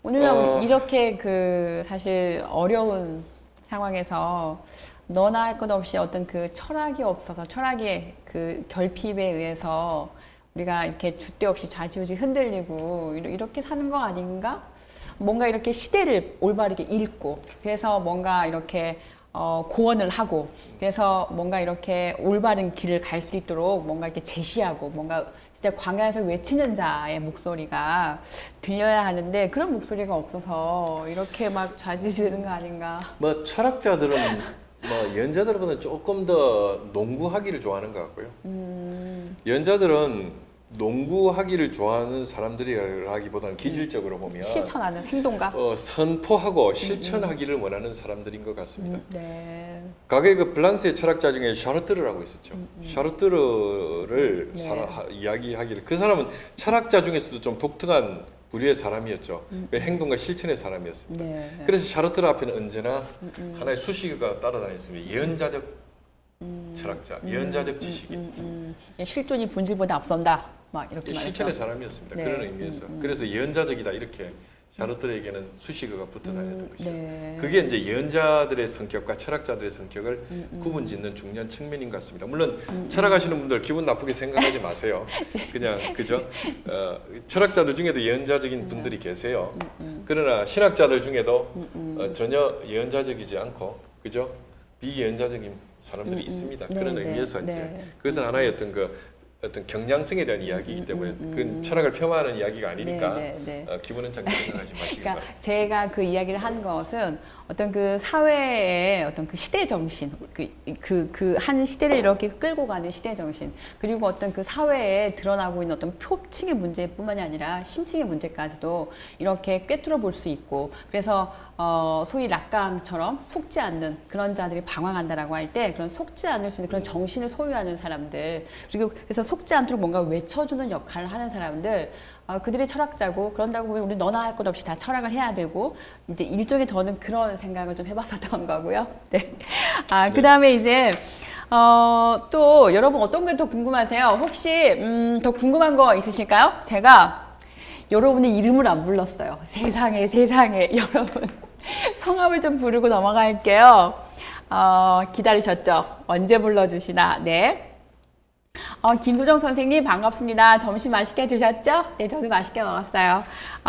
Speaker 2: 오늘날 이렇게 사실 어려운 상황에서 너나 할 것 없이 어떤 그 철학이 없어서 철학의 그 결핍에 의해서 우리가 이렇게 줏대 없이 좌지우지 흔들리고 이렇게 사는 거 아닌가? 뭔가 이렇게 시대를 올바르게 읽고 그래서 뭔가 이렇게 고언을 하고 그래서 뭔가 이렇게 올바른 길을 갈 수 있도록 뭔가 이렇게 제시하고 뭔가 진짜 광야에서 외치는 자의 목소리가 들려야 하는데 그런 목소리가 없어서 이렇게 막 좌지우지되는 거 아닌가?
Speaker 1: 뭐 철학자들은 뭐 연자들보다는 조금 더 농구하기를 좋아하는 것 같고요. 연자들은 농구하기를 좋아하는 사람들이라기보다는 기질적으로 보면
Speaker 2: 실천하는 행동가?
Speaker 1: 선포하고 실천하기를 원하는 사람들인 것 같습니다.
Speaker 2: 네.
Speaker 1: 과거에 그 플란스의 철학자 중에 샤르트르라고 있었죠. 샤르트르를
Speaker 2: 네.
Speaker 1: 이야기하기를 그 사람은 철학자 중에서도 좀 독특한 부류의 사람이었죠. 그 행동과 실천의 사람이었습니다.
Speaker 2: 네.
Speaker 1: 그래서 샤르트르 앞에는 언제나 하나의 수식어가 따라다녔습니다. 예언자적 철학자, 예언자적 지식인.
Speaker 2: 실존이 본질보다 앞선다. 막 이렇게
Speaker 1: 실천의
Speaker 2: 말했죠.
Speaker 1: 사람이었습니다.
Speaker 2: 네.
Speaker 1: 그런 의미에서. 그래서 예언자적이다 이렇게 샤르트르에게는 수식어가 붙어 다녔던 것이죠.
Speaker 2: 네.
Speaker 1: 그게 이제 예언자들의 성격과 철학자들의 성격을 구분짓는 중요한 측면인 것 같습니다. 물론 철학하시는 분들 기분 나쁘게 생각하지 마세요. 그냥 그죠? 철학자들 중에도 예언자적인 분들이 계세요. 그러나 신학자들 중에도 전혀 예언자적이지 않고 그죠? 비예언자적인 사람들이 있습니다.
Speaker 2: 네,
Speaker 1: 그런
Speaker 2: 네,
Speaker 1: 의미에서
Speaker 2: 네.
Speaker 1: 이제 그것은 하나의 어떤 경향성에 대한 이야기이기 때문에 그건 철학을 폐화하는 이야기가 아니니까
Speaker 2: 네, 네, 네.
Speaker 1: 기분은 참 생각하지 마시기
Speaker 2: 그러니까
Speaker 1: 바랍니다.
Speaker 2: 제가 그 이야기를 한 것은 어떤 그 사회의 어떤 그 시대 정신, 그 한 시대를 이렇게 끌고 가는 시대 정신, 그리고 어떤 그 사회에 드러나고 있는 어떤 표층의 문제뿐만이 아니라 심층의 문제까지도 이렇게 꿰뚫어 볼 수 있고, 그래서 소위 락강처럼 속지 않는 그런 자들이 방황한다라고 할 때 그런 속지 않을 수 있는 그런 정신을 소유하는 사람들, 그리고 그래서 속지 않도록 뭔가 외쳐주는 역할을 하는 사람들, 그들이 철학자고, 그런다고 보면 우리 너나 할 것 없이 다 철학을 해야 되고, 이제 일종의 저는 그런 생각을 좀 해봤었던 거고요. 네. 그 다음에 이제 또 여러분 어떤 게 더 궁금하세요? 혹시 더 궁금한 거 있으실까요? 제가 여러분의 이름을 안 불렀어요. 세상에 여러분 성함을 좀 부르고 넘어갈게요. 기다리셨죠? 언제 불러주시나? 네. 김부정 선생님 반갑습니다. 점심 맛있게 드셨죠? 네, 저도 맛있게 먹었어요.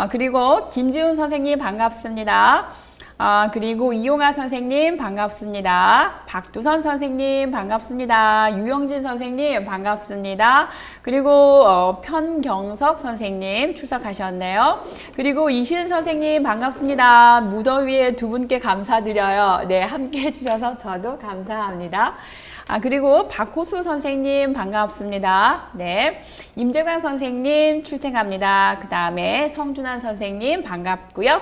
Speaker 2: 그리고 김지훈 선생님 반갑습니다. 그리고 이용아 선생님 반갑습니다. 박두선 선생님 반갑습니다. 유영진 선생님 반갑습니다. 그리고 편경석 선생님 출석하셨네요. 그리고 이시은 선생님 반갑습니다. 무더위에 두 분께 감사드려요. 네, 함께 해주셔서 저도 감사합니다. 그리고 박호수 선생님 반갑습니다. 네. 임재광 선생님 출첵합니다. 그 다음에 성준환 선생님 반갑고요.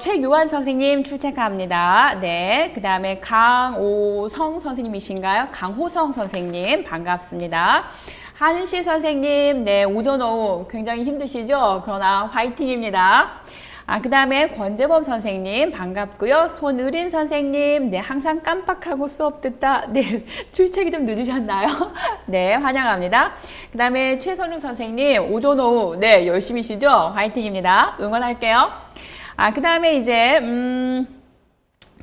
Speaker 2: 최유한 선생님 출첵합니다. 네. 그 다음에 강오성 선생님이신가요? 강호성 선생님 반갑습니다. 한시 선생님, 네. 오전 오후 굉장히 힘드시죠? 그러나 화이팅입니다. 그 다음에 권재범 선생님 반갑고요. 손의린 선생님, 네, 항상 깜빡하고 수업 듣다, 네, 출첵이 좀 늦으셨나요? 네, 환영합니다. 그 다음에 최선우 선생님, 오전 오후, 네, 열심히시죠? 화이팅입니다. 응원할게요. 그 다음에 이제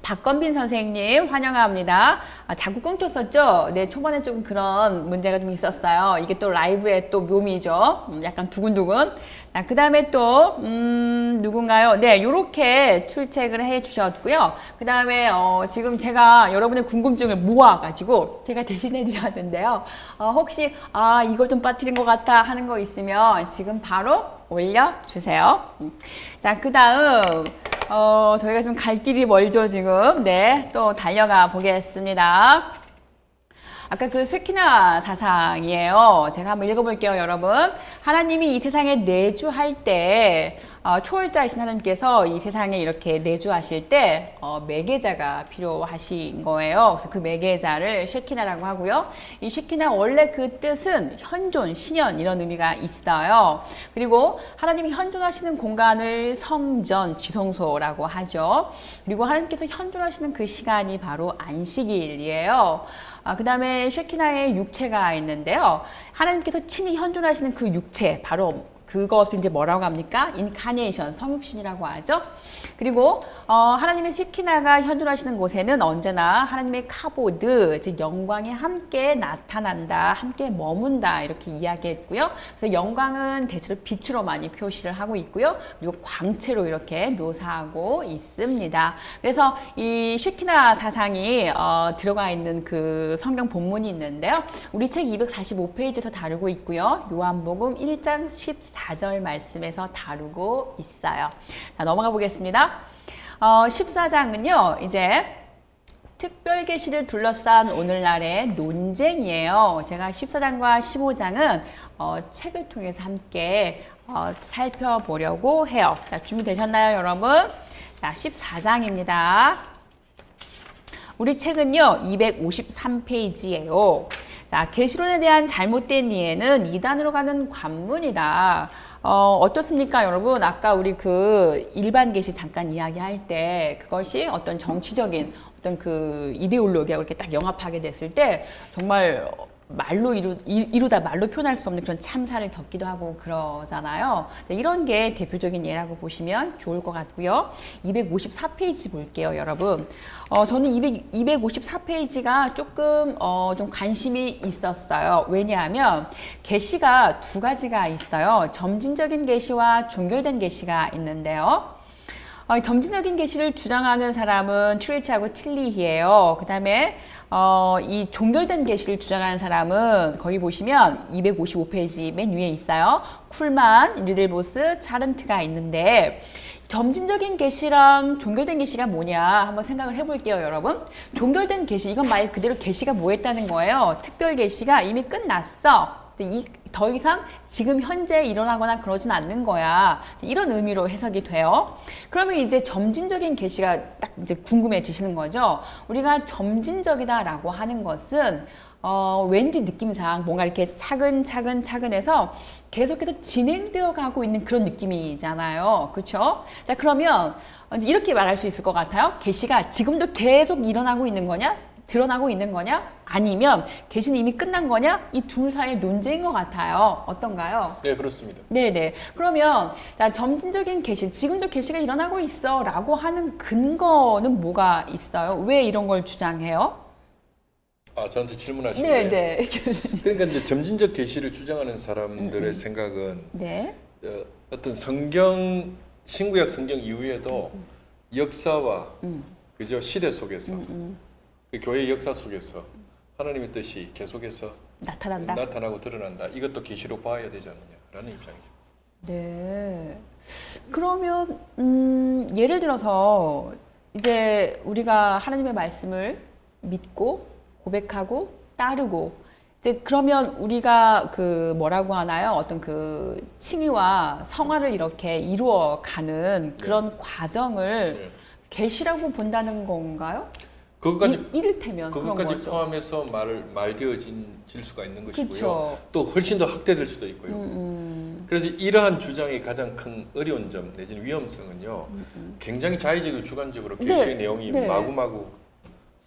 Speaker 2: 박건빈 선생님 환영합니다. 자꾸 끊겼었죠? 네, 초반에 조금 그런 문제가 좀 있었어요. 이게 또 라이브의 또 묘미죠. 약간 두근두근. 그 다음에 또 누군가요? 네, 요렇게 출첵을 해 주셨고요. 그 다음에 지금 제가 여러분의 궁금증을 모아가지고 제가 대신해 드렸는데요. 혹시 이걸 좀 빠뜨린 것 같아 하는 거 있으면 지금 바로 올려주세요. 자, 그 다음 저희가 좀 갈 길이 멀죠, 지금. 네, 또 달려가 보겠습니다. 아까 그 쉐키나 사상이에요. 제가 한번 읽어볼게요, 여러분. 하나님이 이 세상에 내주할 때 초월자이신 하나님께서 이 세상에 이렇게 내주하실 때 매개자가 필요하신 거예요. 그래서 그 매개자를 쉐키나라고 하고요. 이 쉐키나 원래 그 뜻은 현존, 신현 이런 의미가 있어요. 그리고 하나님이 현존하시는 공간을 성전, 지성소라고 하죠. 그리고 하나님께서 현존하시는 그 시간이 바로 안식일이에요. 그 다음에 쉐키나의 육체가 있는데요. 하나님께서 친히 현존하시는 그 육체, 바로 그것을 이제 뭐라고 합니까? 인카네이션, 성육신이라고 하죠. 그리고 하나님의 쉐키나가 현존하시는 곳에는 언제나 하나님의 카보드, 즉 영광이 함께 나타난다, 함께 머문다 이렇게 이야기했고요. 그래서 영광은 대체로 빛으로 많이 표시를 하고 있고요. 그리고 광채로 이렇게 묘사하고 있습니다. 그래서 이 쉐키나 사상이 들어가 있는 그 성경 본문이 있는데요. 우리 책 245페이지에서 다루고 있고요. 요한복음 1장 14절 말씀에서 다루고 있어요. 자, 넘어가 보겠습니다. 14장은요, 이제 특별 계시를 둘러싼 오늘날의 논쟁이에요. 제가 14장과 15장은 책을 통해서 함께 살펴보려고 해요. 자, 준비되셨나요, 여러분? 자, 14장입니다. 우리 책은요, 253페이지예요. 자, 계시론에 대한 잘못된 이해는 이단으로 가는 관문이다. 어떻습니까, 여러분? 아까 우리 그 일반 계시 잠깐 이야기할 때 그것이 어떤 정치적인 어떤 그 이데올로기하고 이렇게 딱 영합하게 됐을 때 정말 말로 이루다 말로 표현할 수 없는 그런 참사를 겪기도 하고 그러잖아요. 이런 게 대표적인 예라고 보시면 좋을 것 같고요. 254페이지 볼게요, 여러분. 저는 254페이지가 조금 좀 관심이 있었어요. 왜냐하면 계시가 두 가지가 있어요. 점진적인 계시와 종결된 계시가 있는데요. 점진적인 계시를 주장하는 사람은 트릴치하고 틸리히예요. 그 다음에 이 종결된 계시를 주장하는 사람은 거기 보시면 255페이지 맨 위에 있어요. 쿨만, 리들보스, 차른트가 있는데 점진적인 계시랑 종결된 계시가 뭐냐 한번 생각을 해볼게요, 여러분. 종결된 계시, 이건 말 그대로 계시가 뭐 했다는 거예요. 특별 계시가 이미 끝났어. 더 이상 지금 현재 일어나거나 그러진 않는 거야. 이런 의미로 해석이 돼요. 그러면 이제 점진적인 계시가 딱 이제 궁금해지시는 거죠. 우리가 점진적이다라고 하는 것은 왠지 느낌상 뭔가 이렇게 차근차근해서 계속해서 진행되어 가고 있는 그런 느낌이잖아요. 그렇죠? 자, 그러면 이렇게 말할 수 있을 것 같아요. 계시가 지금도 계속 일어나고 있는 거냐? 드러나고 있는 거냐? 아니면 계시는 이미 끝난 거냐? 이 둘 사이의 논쟁인 것 같아요. 어떤가요?
Speaker 1: 네, 그렇습니다.
Speaker 2: 네네. 그러면 자, 점진적인 계시, 지금도 계시가 일어나고 있어 라고 하는 근거는 뭐가 있어요? 왜 이런 걸 주장해요?
Speaker 1: 저한테 질문하시는
Speaker 2: 네네.
Speaker 1: 그러니까 이제 점진적 계시를 주장하는 사람들의 생각은
Speaker 2: 네.
Speaker 1: 어떤 신구약 성경 이후에도 역사와 그죠 시대 속에서 그 교회의 역사 속에서 하나님의 뜻이 계속해서 나타나고 드러난다. 이것도 계시로 봐야 되지 않느냐라는 입장이죠.
Speaker 2: 네. 그러면 예를 들어서 이제 우리가 하나님의 말씀을 믿고 고백하고 따르고 이제 그러면 우리가 그 뭐라고 하나요? 어떤 그 칭의와 성화를 이렇게 이루어가는 그런 과정을 계시라고 본다는 건가요?
Speaker 1: 그것까지
Speaker 2: 이를테면 그런
Speaker 1: 그것까지
Speaker 2: 거죠.
Speaker 1: 포함해서 말되어질 수가 있는 것이고요.
Speaker 2: 그쵸.
Speaker 1: 또 훨씬 더 확대될 수도 있고요. 그래서 이러한 주장의 가장 큰 어려운 점 내지는 위험성은요. 굉장히 자의적이고 주관적으로 계시의 내용이 마구마구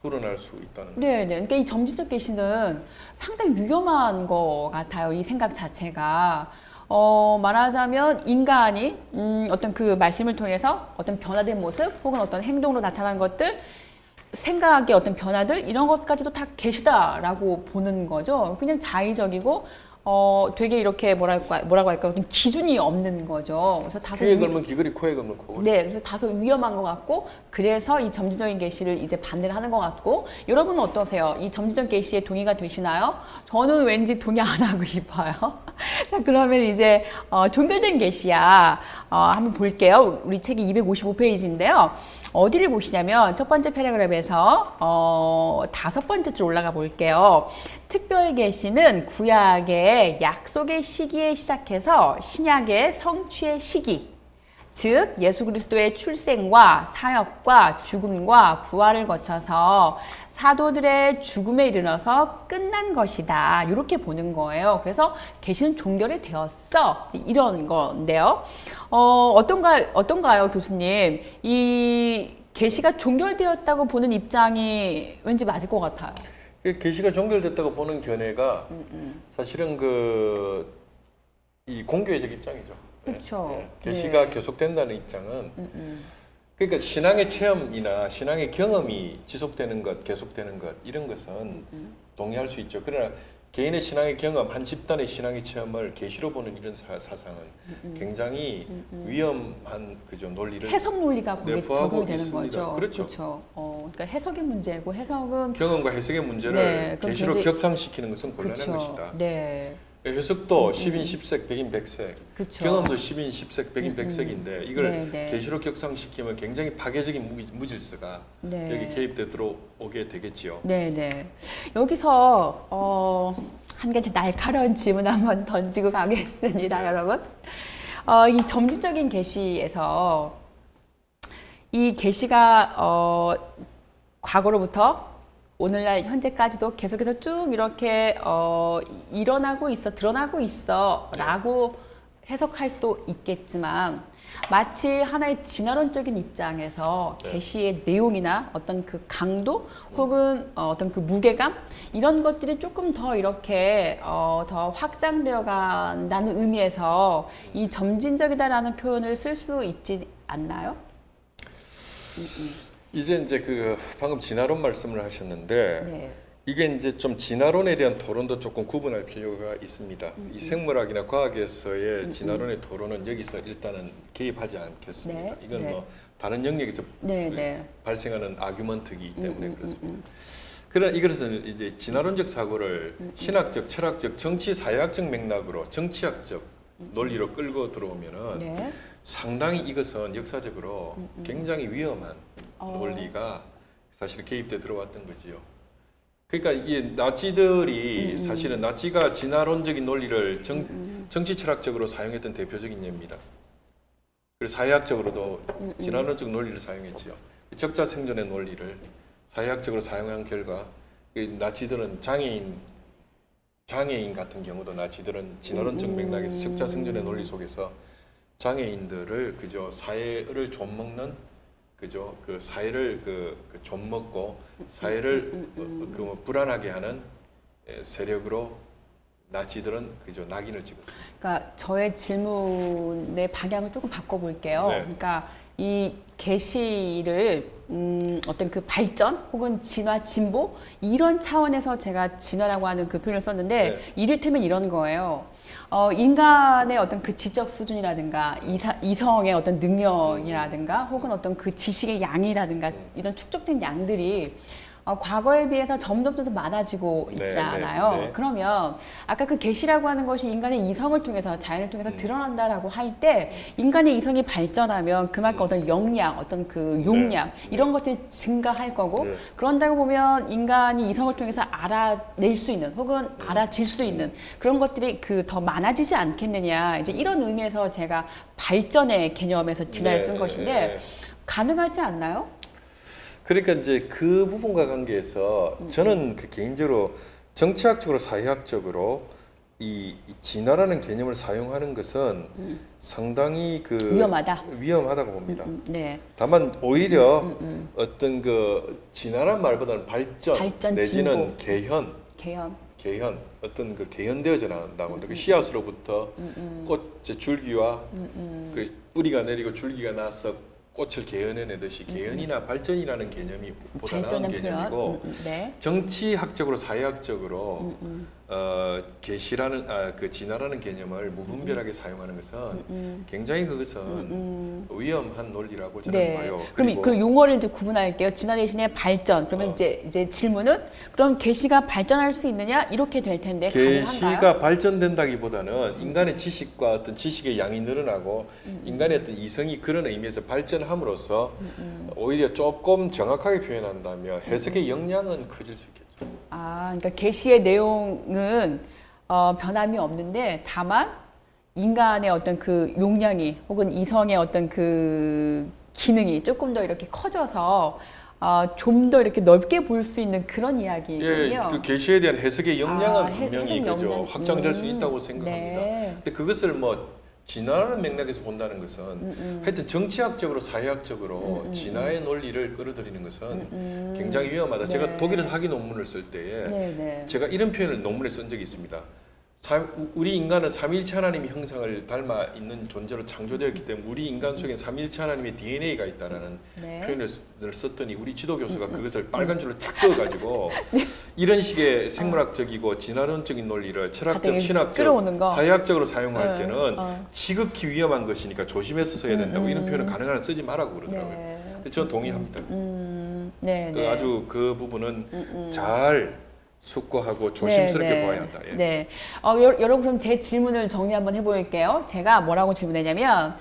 Speaker 1: 불어날 수 있다는 거죠.
Speaker 2: 네. 그러니까 이 점진적 계시는 상당히 위험한 것 같아요. 이 생각 자체가. 말하자면 인간이 어떤 그 말씀을 통해서 어떤 변화된 모습 혹은 어떤 행동으로 나타난 것들 생각의 어떤 변화들 이런 것까지도 다 계시다라고 보는 거죠. 그냥 자의적이고 되게 이렇게 뭐라고 할까 어떤 기준이 없는 거죠. 그래서 다소
Speaker 1: 귀에 걸면 귀걸이, 코에 걸면 코걸이.
Speaker 2: 네, 그래서 다소 위험한 것 같고 그래서 이 점진적인 계시를 이제 반대를 하는 것 같고 여러분은 어떠세요? 이 점진적 계시에 동의가 되시나요? 저는 왠지 동의 안 하고 싶어요. 자, 그러면 이제 종결된 계시야 한번 볼게요. 우리 책이 255페이지인데요. 어디를 보시냐면 첫 번째 패러그래프에서 다섯 번째 줄 올라가 볼게요. 특별 계시는 구약의 약속의 시기에 시작해서 신약의 성취의 시기, 즉 예수 그리스도의 출생과 사역과 죽음과 부활을 거쳐서 사도들의 죽음에 이르러서 끝난 것이다. 이렇게 보는 거예요. 그래서 계시는 종결이 되었어. 이런 건데요. 어떤가요, 교수님? 이 계시가 종결되었다고 보는 입장이 왠지 맞을 것 같아요.
Speaker 1: 계시가 종결됐다고 보는 견해가 사실은 이 공교회적 입장이죠.
Speaker 2: 그렇죠.
Speaker 1: 계시가
Speaker 2: 네.
Speaker 1: 계속된다는 입장은 그러니까 신앙의 체험이나 신앙의 경험이 지속되는 것, 계속되는 것 이런 것은 동의할 수 있죠. 그러나 개인의 신앙의 경험, 한 집단의 신앙의 체험을 계시로 보는 이런 사상은 굉장히 위험한 그죠 논리를
Speaker 2: 해석 논리가 거기에
Speaker 1: 내포하고
Speaker 2: 적용이 되는
Speaker 1: 있습니다.
Speaker 2: 거죠.
Speaker 1: 그렇죠.
Speaker 2: 그러니까 해석의 문제고 해석은
Speaker 1: 경험과 해석의 문제를
Speaker 2: 네, 그럼
Speaker 1: 계시로
Speaker 2: 굉장히-
Speaker 1: 격상시키는 것은 곤란한
Speaker 2: 그렇죠.
Speaker 1: 것이다.
Speaker 2: 네.
Speaker 1: 해석도 10인 10색, 100인 100색,
Speaker 2: 그쵸.
Speaker 1: 경험도 10인 10색, 100인 100색인데 이걸
Speaker 2: 네, 네.
Speaker 1: 계시로 격상시키면 굉장히 파괴적인 무질서가
Speaker 2: 네.
Speaker 1: 여기 개입돼 들어오게 되겠지요.
Speaker 2: 네네. 여기서 한 가지 날카로운 질문 한번 던지고 가겠습니다, 여러분. 이 점진적인 계시에서 이 계시가 과거로부터 오늘날 현재까지도 계속해서 쭉 이렇게 일어나고 있어, 드러나고 있어라고 해석할 수도 있겠지만 마치 하나의 진화론적인 입장에서
Speaker 1: 네.
Speaker 2: 계시의 내용이나 어떤 그 강도 혹은 어떤 그 무게감 이런 것들이 조금 더 이렇게 더 확장되어 간다는 의미에서 이 점진적이다라는 표현을 쓸 수 있지 않나요?
Speaker 1: 이제 그 방금 진화론 말씀을 하셨는데
Speaker 2: 네.
Speaker 1: 이게 이제 좀 진화론에 대한 토론도 조금 구분할 필요가 있습니다. 이 생물학이나 과학에서의 진화론의 토론은 여기서 일단은 개입하지 않겠습니다.
Speaker 2: 네,
Speaker 1: 이건
Speaker 2: 네.
Speaker 1: 뭐 다른 영역에서
Speaker 2: 네, 네.
Speaker 1: 발생하는 아규먼트이기 때문에 그렇습니다. 그러나 이것은 이제 진화론적 사고를 신학적, 철학적, 정치 사회학적 맥락으로 정치학적 논리로 끌고 들어오면은
Speaker 2: 네.
Speaker 1: 상당히 이것은 역사적으로 굉장히 위험한 논리가 사실 개입돼 들어왔던 거지요. 그러니까 이게 나치들이 사실은 나치가 진화론적인 논리를 정치 철학적으로 사용했던 대표적인 예입니다. 그리고 사회학적으로도 진화론적 논리를 사용했지요. 적자 생존의 논리를 사회학적으로 사용한 결과 이 나치들은 장애인 같은 경우도 나치들은 진화론적 맥락에서 적자 생존의 논리 속에서 장애인들을 그저 사회를 좀먹는 그죠 그 사회를 좀 먹고 사회를 불안하게 하는 세력으로 나치들은 그저 낙인을 찍었습니다.
Speaker 2: 그러니까 저의 질문의 방향을 조금 바꿔볼게요.
Speaker 1: 네.
Speaker 2: 그러니까 이 계시를 어떤 그 발전 혹은 진화, 진보 이런 차원에서 제가 진화라고 하는 그 표현을 썼는데
Speaker 1: 네.
Speaker 2: 이를테면 이런 거예요. 인간의 어떤 그 지적 수준이라든가 이성의 어떤 능력이라든가 혹은 어떤 그 지식의 양이라든가 이런 축적된 양들이 과거에 비해서 점점 더 많아지고
Speaker 1: 네,
Speaker 2: 있잖아요.
Speaker 1: 네, 네.
Speaker 2: 그러면 아까 그 계시라고 하는 것이 인간의 이성을 통해서 자연을 통해서 드러난다라고 할 때 인간의 이성이 발전하면 그만큼 어떤 역량, 어떤 그 용량 이런 것들이 증가할 거고
Speaker 1: 네.
Speaker 2: 그런다고 보면 인간이 이성을 통해서 알아낼 수 있는 혹은 알아질 수 있는 그런 것들이 그 더 많아지지 않겠느냐 이제 이런 의미에서 제가 발전의 개념에서 진화를 쓴 것인데 가능하지 않나요?
Speaker 1: 그러니까 이제 그 부분과 관계해서 저는 그 개인적으로 정치학적으로 사회학적으로 이 진화라는 개념을 사용하는 것은 상당히 위험하다고 봅니다.
Speaker 2: 네.
Speaker 1: 다만 오히려 어떤 그 진화란 말보다는 발전 내지는
Speaker 2: 진보.
Speaker 1: 개현 어떤 그 개현되어져 나온다고 그 씨앗으로부터 꽃의 줄기와 그 뿌리가 내리고 줄기가 나서 꽃을 개현해내듯이 개현이나 발전이라는 개념이 보다 나은 개념이고
Speaker 2: 네.
Speaker 1: 정치학적으로 사회학적으로 계시라는 그 진화라는 개념을 무분별하게 사용하는 것은 굉장히 그것은 위험한 논리라고 저는
Speaker 2: 네.
Speaker 1: 봐요.
Speaker 2: 그럼 그 용어를 이제 구분할게요. 진화 대신에 발전. 그러면 이제 질문은 그럼 계시가 발전할 수 있느냐 이렇게 될 텐데 가능한가요?
Speaker 1: 계시가 발전된다기보다는 인간의 지식과 어떤 지식의 양이 늘어나고 인간의 어떤 이성이 그런 의미에서 발전함으로써 오히려 조금 정확하게 표현한다면 해석의 역량은 커질 수 있겠죠.
Speaker 2: 그러니까 계시의 내용은 변함이 없는데 다만 인간의 어떤 그 용량이 혹은 이성의 어떤 그 기능이 조금 더 이렇게 커져서 좀 더 이렇게 넓게 볼 수 있는 그런 이야기군요.
Speaker 1: 그 계시에 대한 해석의 역량은 분명히
Speaker 2: 해석
Speaker 1: 그죠
Speaker 2: 역량.
Speaker 1: 확장될 수 있다고 생각합니다.
Speaker 2: 네.
Speaker 1: 근데 그것을 뭐 진화라는 맥락에서 본다는 것은 하여튼 정치학적으로 사회학적으로 진화의 논리를 끌어들이는 것은 굉장히 위험하다.
Speaker 2: 네.
Speaker 1: 제가 독일에서 학위 논문을 쓸 때에
Speaker 2: 네.
Speaker 1: 제가 이런 표현을 논문에 쓴 적이 있습니다. 우리 인간은 삼위일체 하나님의 형상을 닮아 있는 존재로 창조되었기 때문에 우리 인간 속에 삼위일체 하나님의 DNA가 있다라는
Speaker 2: 네.
Speaker 1: 표현을 썼더니 우리 지도 교수가 그것을 빨간 줄로 쫙 그어가지고 이런 식의 생물학적이고 진화론적인 논리를 철학적, 신학적,
Speaker 2: 끌어오는 거.
Speaker 1: 사회학적으로 사용할 때는 지극히 위험한 것이니까 조심해서 써야 된다고 이런 표현은 가능한 한 쓰지 말라고 그러더라고요.
Speaker 2: 네.
Speaker 1: 근데 저는 동의합니다.
Speaker 2: 네, 네.
Speaker 1: 아주 그 부분은 잘 숙고하고 조심스럽게
Speaker 2: 네, 네.
Speaker 1: 봐야 한다. 예.
Speaker 2: 네. 여러분 그럼 제 질문을 정리 한번 해볼게요. 제가 뭐라고 질문했냐면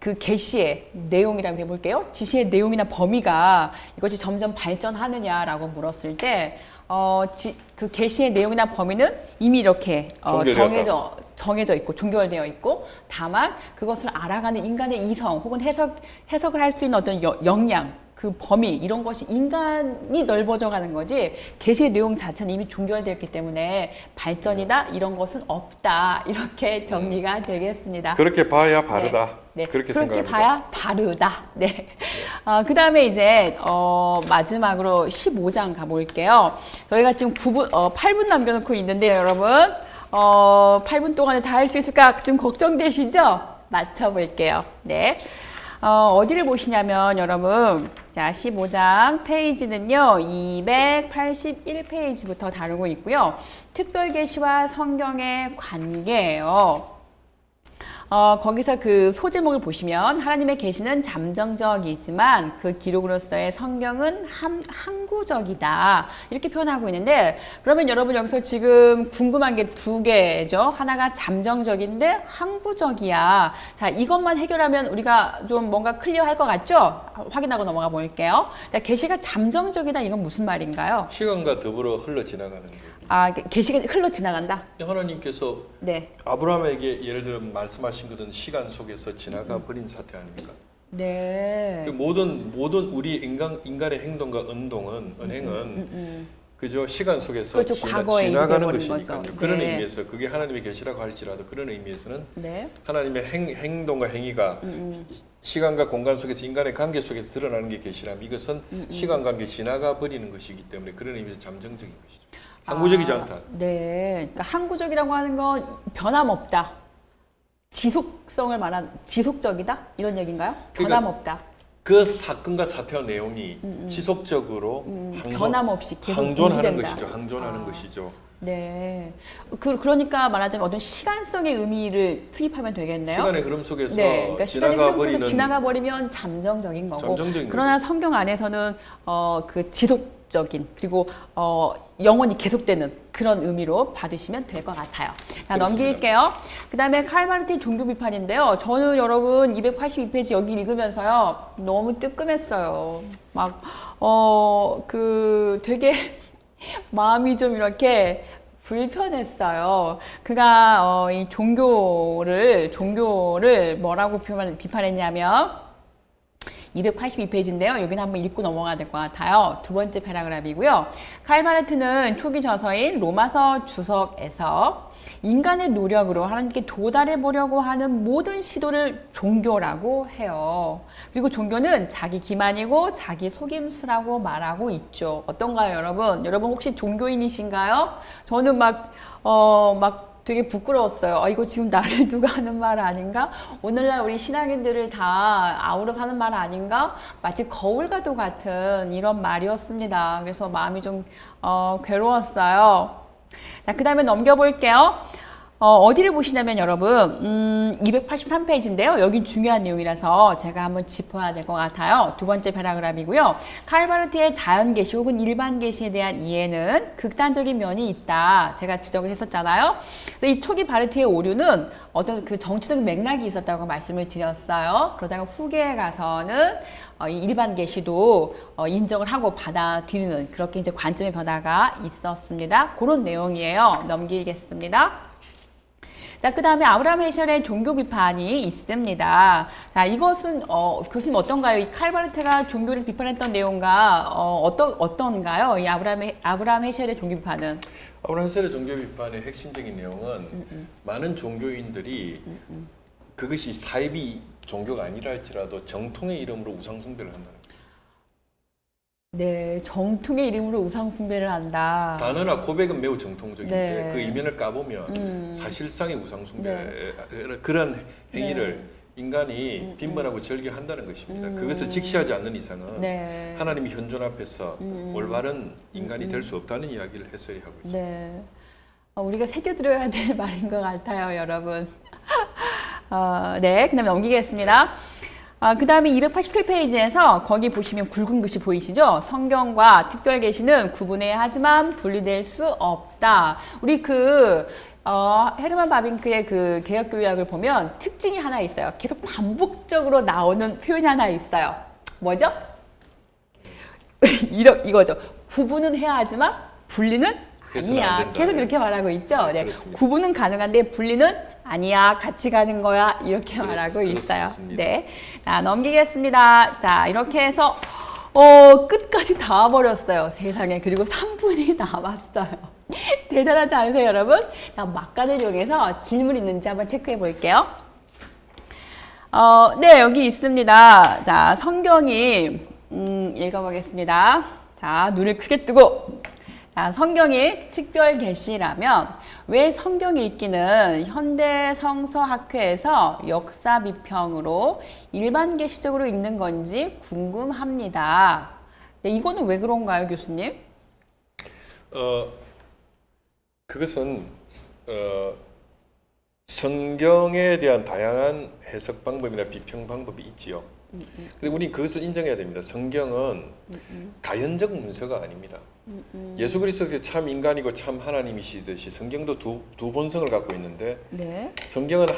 Speaker 2: 그 계시의 내용이라고 해볼게요. 지시의 내용이나 범위가 이것이 점점 발전하느냐라고 물었을 때 그 계시의 내용이나 범위는 이미 이렇게 정해져 있고 종결되어 있고 다만 그것을 알아가는 인간의 이성 혹은 해석을 할 수 있는 어떤 역량 그 범위 이런 것이 인간이 넓어져 가는 거지 계시의 내용 자체는 이미 종결되었기 때문에 발전이다 이런 것은 없다 이렇게 정리가 되겠습니다.
Speaker 1: 그렇게 봐야 바르다.
Speaker 2: 네.
Speaker 1: 그렇게
Speaker 2: 그렇게
Speaker 1: 생각합니다.
Speaker 2: 봐야 바르다. 네. 그 다음에 이제 마지막으로 15장 가볼게요. 저희가 지금 8분 남겨놓고 있는데요, 여러분. 8분 동안에 다 할 수 있을까 좀 걱정되시죠? 맞춰볼게요. 네. 어디를 보시냐면 여러분 자 15장 페이지는요 281페이지부터 다루고 있고요. 특별계시와 성경의 관계예요. 거기서 그 소제목을 보시면 하나님의 계시는 잠정적이지만 그 기록으로서의 성경은 항구적이다 이렇게 표현하고 있는데 그러면 여러분 여기서 지금 궁금한 게 두 개죠. 하나가 잠정적인데 항구적이야. 자 이것만 해결하면 우리가 좀 뭔가 클리어할 것 같죠? 확인하고 넘어가 볼게요. 자 계시가 잠정적이다 이건 무슨 말인가요?
Speaker 1: 시간과 더불어 흘러 지나가는 거예요.
Speaker 2: 계시가 흘러 지나간다?
Speaker 1: 하나님께서
Speaker 2: 네.
Speaker 1: 아브라함에게 예를 들어 말씀하신 것은 시간 속에서 지나가 버린 사태 아닙니까?
Speaker 2: 네.
Speaker 1: 그 모든 우리 인간의 행동과 언행은 그저 시간 속에서
Speaker 2: 그렇죠. 과거에
Speaker 1: 지나가는
Speaker 2: 이루어버린
Speaker 1: 것이니까요.
Speaker 2: 거죠.
Speaker 1: 그런
Speaker 2: 네.
Speaker 1: 의미에서 그게 하나님의 계시라고 할지라도 그런 의미에서는
Speaker 2: 네.
Speaker 1: 하나님의 행동과 행위가 시간과 공간 속에서 인간의 관계 속에서 드러나는 게 계시라면 이것은 시간 관계 지나가 버리는 것이기 때문에 그런 의미에서 잠정적인 것이죠. 항구적이지 않다.
Speaker 2: 네. 그러니까 항구적이라고 하는 건 변함없다. 지속성을 말한 지속적이다 이런 얘기인가요?
Speaker 1: 그러니까
Speaker 2: 변함없다.
Speaker 1: 그 사건과 사태와 내용이 지속적으로
Speaker 2: 변함없이 계속
Speaker 1: 항존하는
Speaker 2: 유지된다.
Speaker 1: 것이죠. 항존하는 것이죠.
Speaker 2: 네. 그러니까 말하자면 어떤 시간성의 의미를 투입하면 되겠네요.
Speaker 1: 시간의 흐름 속에서
Speaker 2: 네. 그러니까 시간의
Speaker 1: 지나가
Speaker 2: 흐름 속에서
Speaker 1: 버리는
Speaker 2: 지나가 버리면 잠정적인 거고.
Speaker 1: 잠정적인
Speaker 2: 그러나 성경 안에서는 그 지속적인 그리고 영원히 계속되는 그런 의미로 받으시면 될 것 같아요. 자,
Speaker 1: 그렇습니다.
Speaker 2: 넘길게요. 그 다음에 칼 마르틴 종교 비판인데요. 저는 여러분 282페이지 여기 읽으면서요. 너무 뜨끔했어요. 막, 되게 마음이 좀 이렇게 불편했어요. 그가 이 종교를 뭐라고 비판했냐면 282페이지인데요. 여기는 한번 읽고 넘어가야 될 것 같아요. 두 번째 패러그래프이고요. 칼 마르트는 초기 저서인 로마서 주석에서 인간의 노력으로 하나님께 도달해 보려고 하는 모든 시도를 종교라고 해요. 그리고 종교는 자기 기만이고 자기 속임수라고 말하고 있죠. 어떤가요, 여러분? 여러분 혹시 종교인이신가요? 저는 막 되게 부끄러웠어요. 이거 지금 나를 두고 하는 말 아닌가? 오늘날 우리 신앙인들을 다 아우러 사는 말 아닌가? 마치 거울과도 같은 이런 말이었습니다. 그래서 마음이 좀 괴로웠어요. 자, 그 다음에 넘겨볼게요. 어디를 보시냐면 여러분 283페이지인데요. 여긴 중요한 내용이라서 제가 한번 짚어야 될 것 같아요. 두 번째 패러그래프이고요. 칼 바르트의 자연계시 혹은 일반계시에 대한 이해는 극단적인 면이 있다. 제가 지적을 했었잖아요. 그래서 이 초기 바르트의 오류는 어떤 그 정치적 맥락이 있었다고 말씀을 드렸어요. 그러다가 후기에 가서는 이 일반계시도 인정을 하고 받아들이는 그렇게 이제 관점의 변화가 있었습니다. 그런 내용이에요. 넘기겠습니다. 자, 그 다음에 아브라함 헤셜의 종교 비판이 있습니다. 자, 이것은, 교수님 어떤가요? 이 칼바르트가 종교를 비판했던 내용과, 어떤가요? 이 아브라함 헤셜의 종교 비판은?
Speaker 1: 아브라함 헤셜의 종교 비판의 핵심적인 내용은 많은 종교인들이 그것이 사이비 종교가 아니라 할지라도 정통의 이름으로 우상숭배를 한다는 거예요.
Speaker 2: 네, 정통의 이름으로 우상 숭배를 한다.
Speaker 1: 단어나 고백은 매우 정통적인데
Speaker 2: 네.
Speaker 1: 그 이면을 까보면 사실상의 우상 숭배
Speaker 2: 네.
Speaker 1: 그런 행위를 인간이 빈번하고 즐겨한다는 것입니다. 그것을 직시하지 않는 이상은
Speaker 2: 네.
Speaker 1: 하나님이 현존 앞에서 올바른 인간이 될 수 없다는 이야기를 해석이 하고 있습니다.
Speaker 2: 네. 우리가 새겨들어야 될 말인 것 같아요, 여러분. 네, 그 다음에 넘기겠습니다. 그 다음에 287페이지에서 거기 보시면 굵은 글씨 보이시죠? 성경과 특별 계시는 구분해야 하지만 분리될 수 없다. 우리 헤르만 바빙크의 그 개혁교약을 보면 특징이 하나 있어요. 계속 반복적으로 나오는 표현이 하나 있어요. 뭐죠? 이거죠. 구분은 해야 하지만 분리는
Speaker 1: 해서는 안
Speaker 2: 아니야.
Speaker 1: 된다.
Speaker 2: 계속 이렇게 말하고 있죠. 네.
Speaker 1: 그렇습니다.
Speaker 2: 구분은 가능한데 분리는 아니야. 같이 가는 거야. 이렇게 말하고 있어요.
Speaker 1: 그렇습니다.
Speaker 2: 네. 자, 넘기겠습니다. 자, 이렇게 해서 끝까지 다 와버렸어요. 세상에. 그리고 3분이 남았어요. 대단하지 않으세요, 여러분? 자, 막간을 이용해서 질문 있는지 한번 체크해 볼게요. 네, 여기 있습니다. 자, 성경이, 읽어보겠습니다. 자, 눈을 크게 뜨고. 자, 성경이 특별 계시라면 왜 성경 읽기는 현대 성서학회에서 역사 비평으로 일반 계시적으로 읽는 건지 궁금합니다. 네, 이거는 왜 그런가요, 교수님?
Speaker 1: 그것은 성경에 대한 다양한 해석 방법이나 비평 방법이 있지요. 그리고 우리 그것을 인정해야 됩니다. 성경은 가연적 문서가 아닙니다. 예수 그리스도께서 참 인간이고 참 하나님이시듯이 성경도 두 본성을 갖고 있는데
Speaker 2: 네.
Speaker 1: 성경은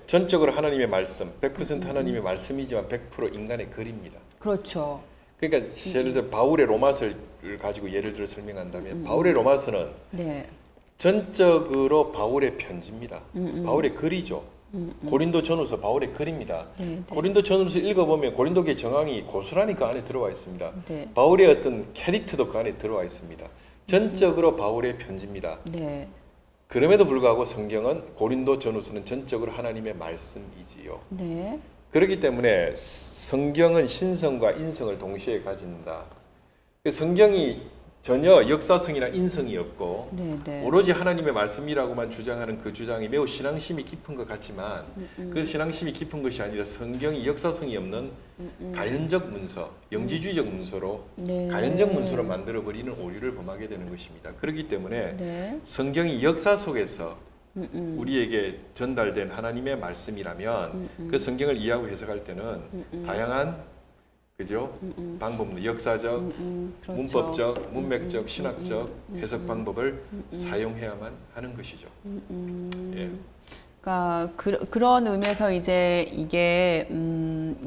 Speaker 1: 전적으로 하나님의 말씀, 100% 하나님의 말씀이지만 100% 인간의 글입니다.
Speaker 2: 그렇죠.
Speaker 1: 그러니까 예를 들어 바울의 로마서를 가지고 예를 들어 설명한다면 바울의 로마서는
Speaker 2: 네.
Speaker 1: 전적으로 바울의 편지입니다. 바울의 글이죠. 고린도 전후서 바울의 글입니다.
Speaker 2: 네.
Speaker 1: 고린도 전후서 읽어보면 고린도교의 정황이 고스란히 그 안에 들어와 있습니다.
Speaker 2: 네.
Speaker 1: 바울의 어떤 캐릭터도 그 안에 들어와 있습니다. 전적으로 바울의 편지입니다.
Speaker 2: 네.
Speaker 1: 그럼에도 불구하고 성경은 고린도 전후서는 전적으로 하나님의 말씀이지요.
Speaker 2: 네.
Speaker 1: 그렇기 때문에 성경은 신성과 인성을 동시에 가진다. 성경이 전혀 역사성이나 인성이 없고
Speaker 2: 네. 네.
Speaker 1: 오로지 하나님의 말씀이라고만 주장하는 그 주장이 매우 신앙심이 깊은 것 같지만 그 신앙심이 깊은 것이 아니라 성경이 역사성이 없는 가연적 문서, 영지주의적 문서로
Speaker 2: 네.
Speaker 1: 가연적 문서로 만들어버리는 오류를 범하게 되는 것입니다. 그렇기 때문에
Speaker 2: 네.
Speaker 1: 성경이 역사 속에서 우리에게 전달된 하나님의 말씀이라면 그 성경을 이해하고 해석할 때는 다양한 방법, 역사적,
Speaker 2: 그렇죠.
Speaker 1: 문법적, 문맥적, 신학적 해석 방법을 사용해야만 하는 것이죠. 예.
Speaker 2: 그러니까 그런 의미에서 이제 이게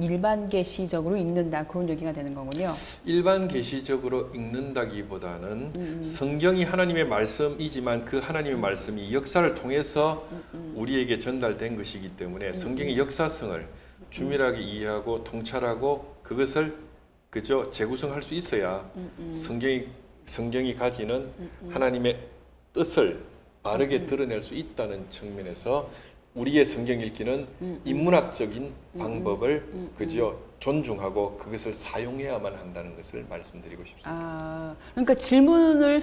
Speaker 2: 일반 계시적으로 읽는다 그런 얘기가 되는 거군요.
Speaker 1: 일반 계시적으로 읽는다기보다는 성경이 하나님의 말씀이지만 그 하나님의 말씀이 역사를 통해서 우리에게 전달된 것이기 때문에 성경의 역사성을 주밀하게 이해하고 통찰하고 그것을 재구성할 수 있어야 성경이 가지는 하나님의 뜻을 바르게 드러낼 수 있다는 측면에서 우리의 성경 읽기는 인문학적인 방법을 존중하고 그것을 사용해야만 한다는 것을 말씀드리고 싶습니다.
Speaker 2: 그러니까 질문을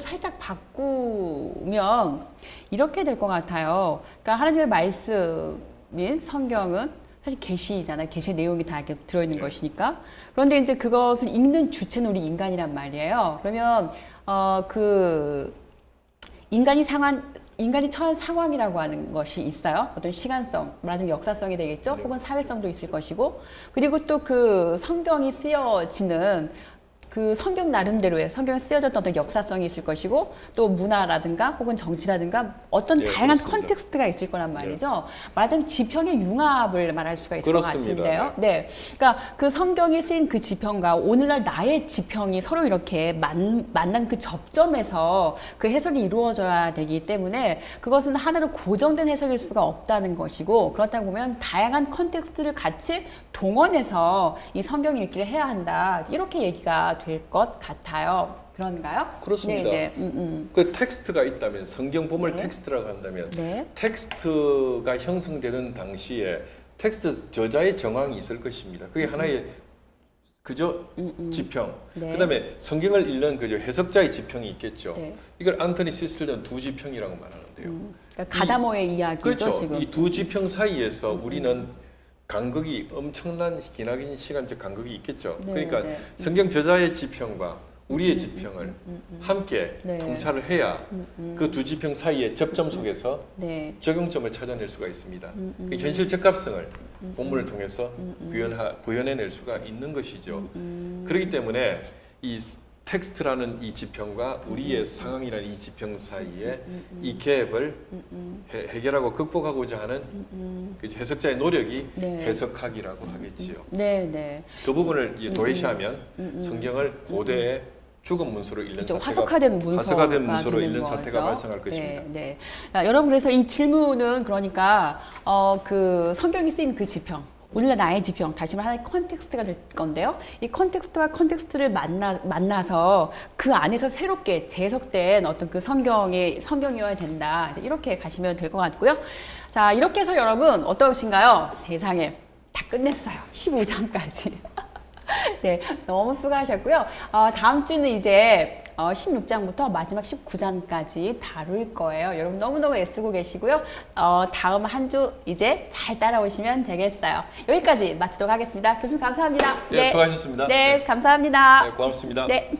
Speaker 2: 살짝 바꾸면 이렇게 될 것 같아요. 그러니까 하나님의 말씀인 성경은 사실 계시잖아요. 계시 내용이 다 이렇게 들어있는 것이니까. 그런데 이제 그것을 읽는 주체는 우리 인간이란 말이에요. 그러면 인간이 처한 상황이라고 하는 것이 있어요. 어떤 시간성, 말하자면 역사성이 되겠죠.
Speaker 1: 네.
Speaker 2: 혹은 사회성도 있을 것이고, 그리고 또 그 성경이 쓰여지는 그 성경 나름대로의 성경에 쓰여졌던 어떤 역사성이 있을 것이고 또 문화라든가 혹은 정치라든가 어떤 다양한
Speaker 1: 그렇습니다.
Speaker 2: 컨텍스트가 있을 거란 말이죠. 말하자면 지평의 융합을 말할 수가 있을
Speaker 1: 그렇습니다.
Speaker 2: 것 같은데요. 네. 그러니까 그 성경에 쓰인 그 지평과 오늘날 나의 지평이 서로 이렇게 만난 그 접점에서 그 해석이 이루어져야 되기 때문에 그것은 하나로 고정된 해석일 수가 없다는 것이고 그렇다고 보면 다양한 컨텍스트를 같이 동원해서 이 성경 읽기를 해야 한다. 이렇게 얘기가 될 것 같아요. 그런가요?
Speaker 1: 그렇습니다.
Speaker 2: 네.
Speaker 1: 그 텍스트가 있다면 성경 본물
Speaker 2: 네.
Speaker 1: 텍스트라고 한다면
Speaker 2: 네.
Speaker 1: 텍스트가 형성되는 당시에 텍스트 저자의 정황이 있을 것입니다. 그게 하나의 그죠? 지평.
Speaker 2: 네.
Speaker 1: 그다음에 성경을 읽는 그죠 해석자의 지평이 있겠죠.
Speaker 2: 네.
Speaker 1: 이걸 안토니 시슬러는 두 지평이라고 말하는데요.
Speaker 2: 그러니까 가다모의 이야기죠,
Speaker 1: 그렇죠.
Speaker 2: 지금.
Speaker 1: 이 두 지평 사이에서 우리는 간극이 엄청난 기나긴 시간적 간극이 있겠죠.
Speaker 2: 네,
Speaker 1: 그러니까
Speaker 2: 네.
Speaker 1: 성경 저자의 지평과 우리의 지평을 함께
Speaker 2: 네.
Speaker 1: 통찰을 해야 그 두 지평 사이의 접점 속에서
Speaker 2: 네.
Speaker 1: 적용점을 찾아낼 수가 있습니다. 그 현실 적합성을 본문을 통해서 구현해낼 수가 있는 것이죠. 그렇기 때문에 이 텍스트라는 이 지평과 우리의 상황이라는 이 지평 사이에 이 갭을 해결하고 극복하고자 하는 그 해석자의 노력이
Speaker 2: 네.
Speaker 1: 해석학이라고 하겠지요.
Speaker 2: 네, 네.
Speaker 1: 그 부분을 이제 도외시하면 성경을 고대의 죽은 문서로 읽는
Speaker 2: 그렇죠.
Speaker 1: 사태가
Speaker 2: 화석화된
Speaker 1: 문서로
Speaker 2: 되는
Speaker 1: 읽는
Speaker 2: 거죠.
Speaker 1: 사태가 발생할 것입니다.
Speaker 2: 네, 네. 자, 여러분 그래서 이 질문은 그러니까 그 성경에 쓰인 그 지평, 우리나라 나의 지평, 다시 말해 하나의 컨텍스트가 될 건데요. 이 컨텍스트와 컨텍스트를 만나서 그 안에서 새롭게 재해석된 어떤 그 성경이어야 된다. 이렇게 가시면 될 것 같고요. 자, 이렇게 해서 여러분 어떠신가요? 세상에 다 끝냈어요. 15장까지. 네, 너무 수고하셨고요. 다음 주는 이제 16장부터 마지막 19장까지 다룰 거예요. 여러분 너무너무 애쓰고 계시고요. 다음 한 주 이제 잘 따라오시면 되겠어요. 여기까지 마치도록 하겠습니다. 교수님 감사합니다.
Speaker 1: 네, 수고하셨습니다.
Speaker 2: 네, 감사합니다.
Speaker 1: 네, 고맙습니다.
Speaker 2: 네.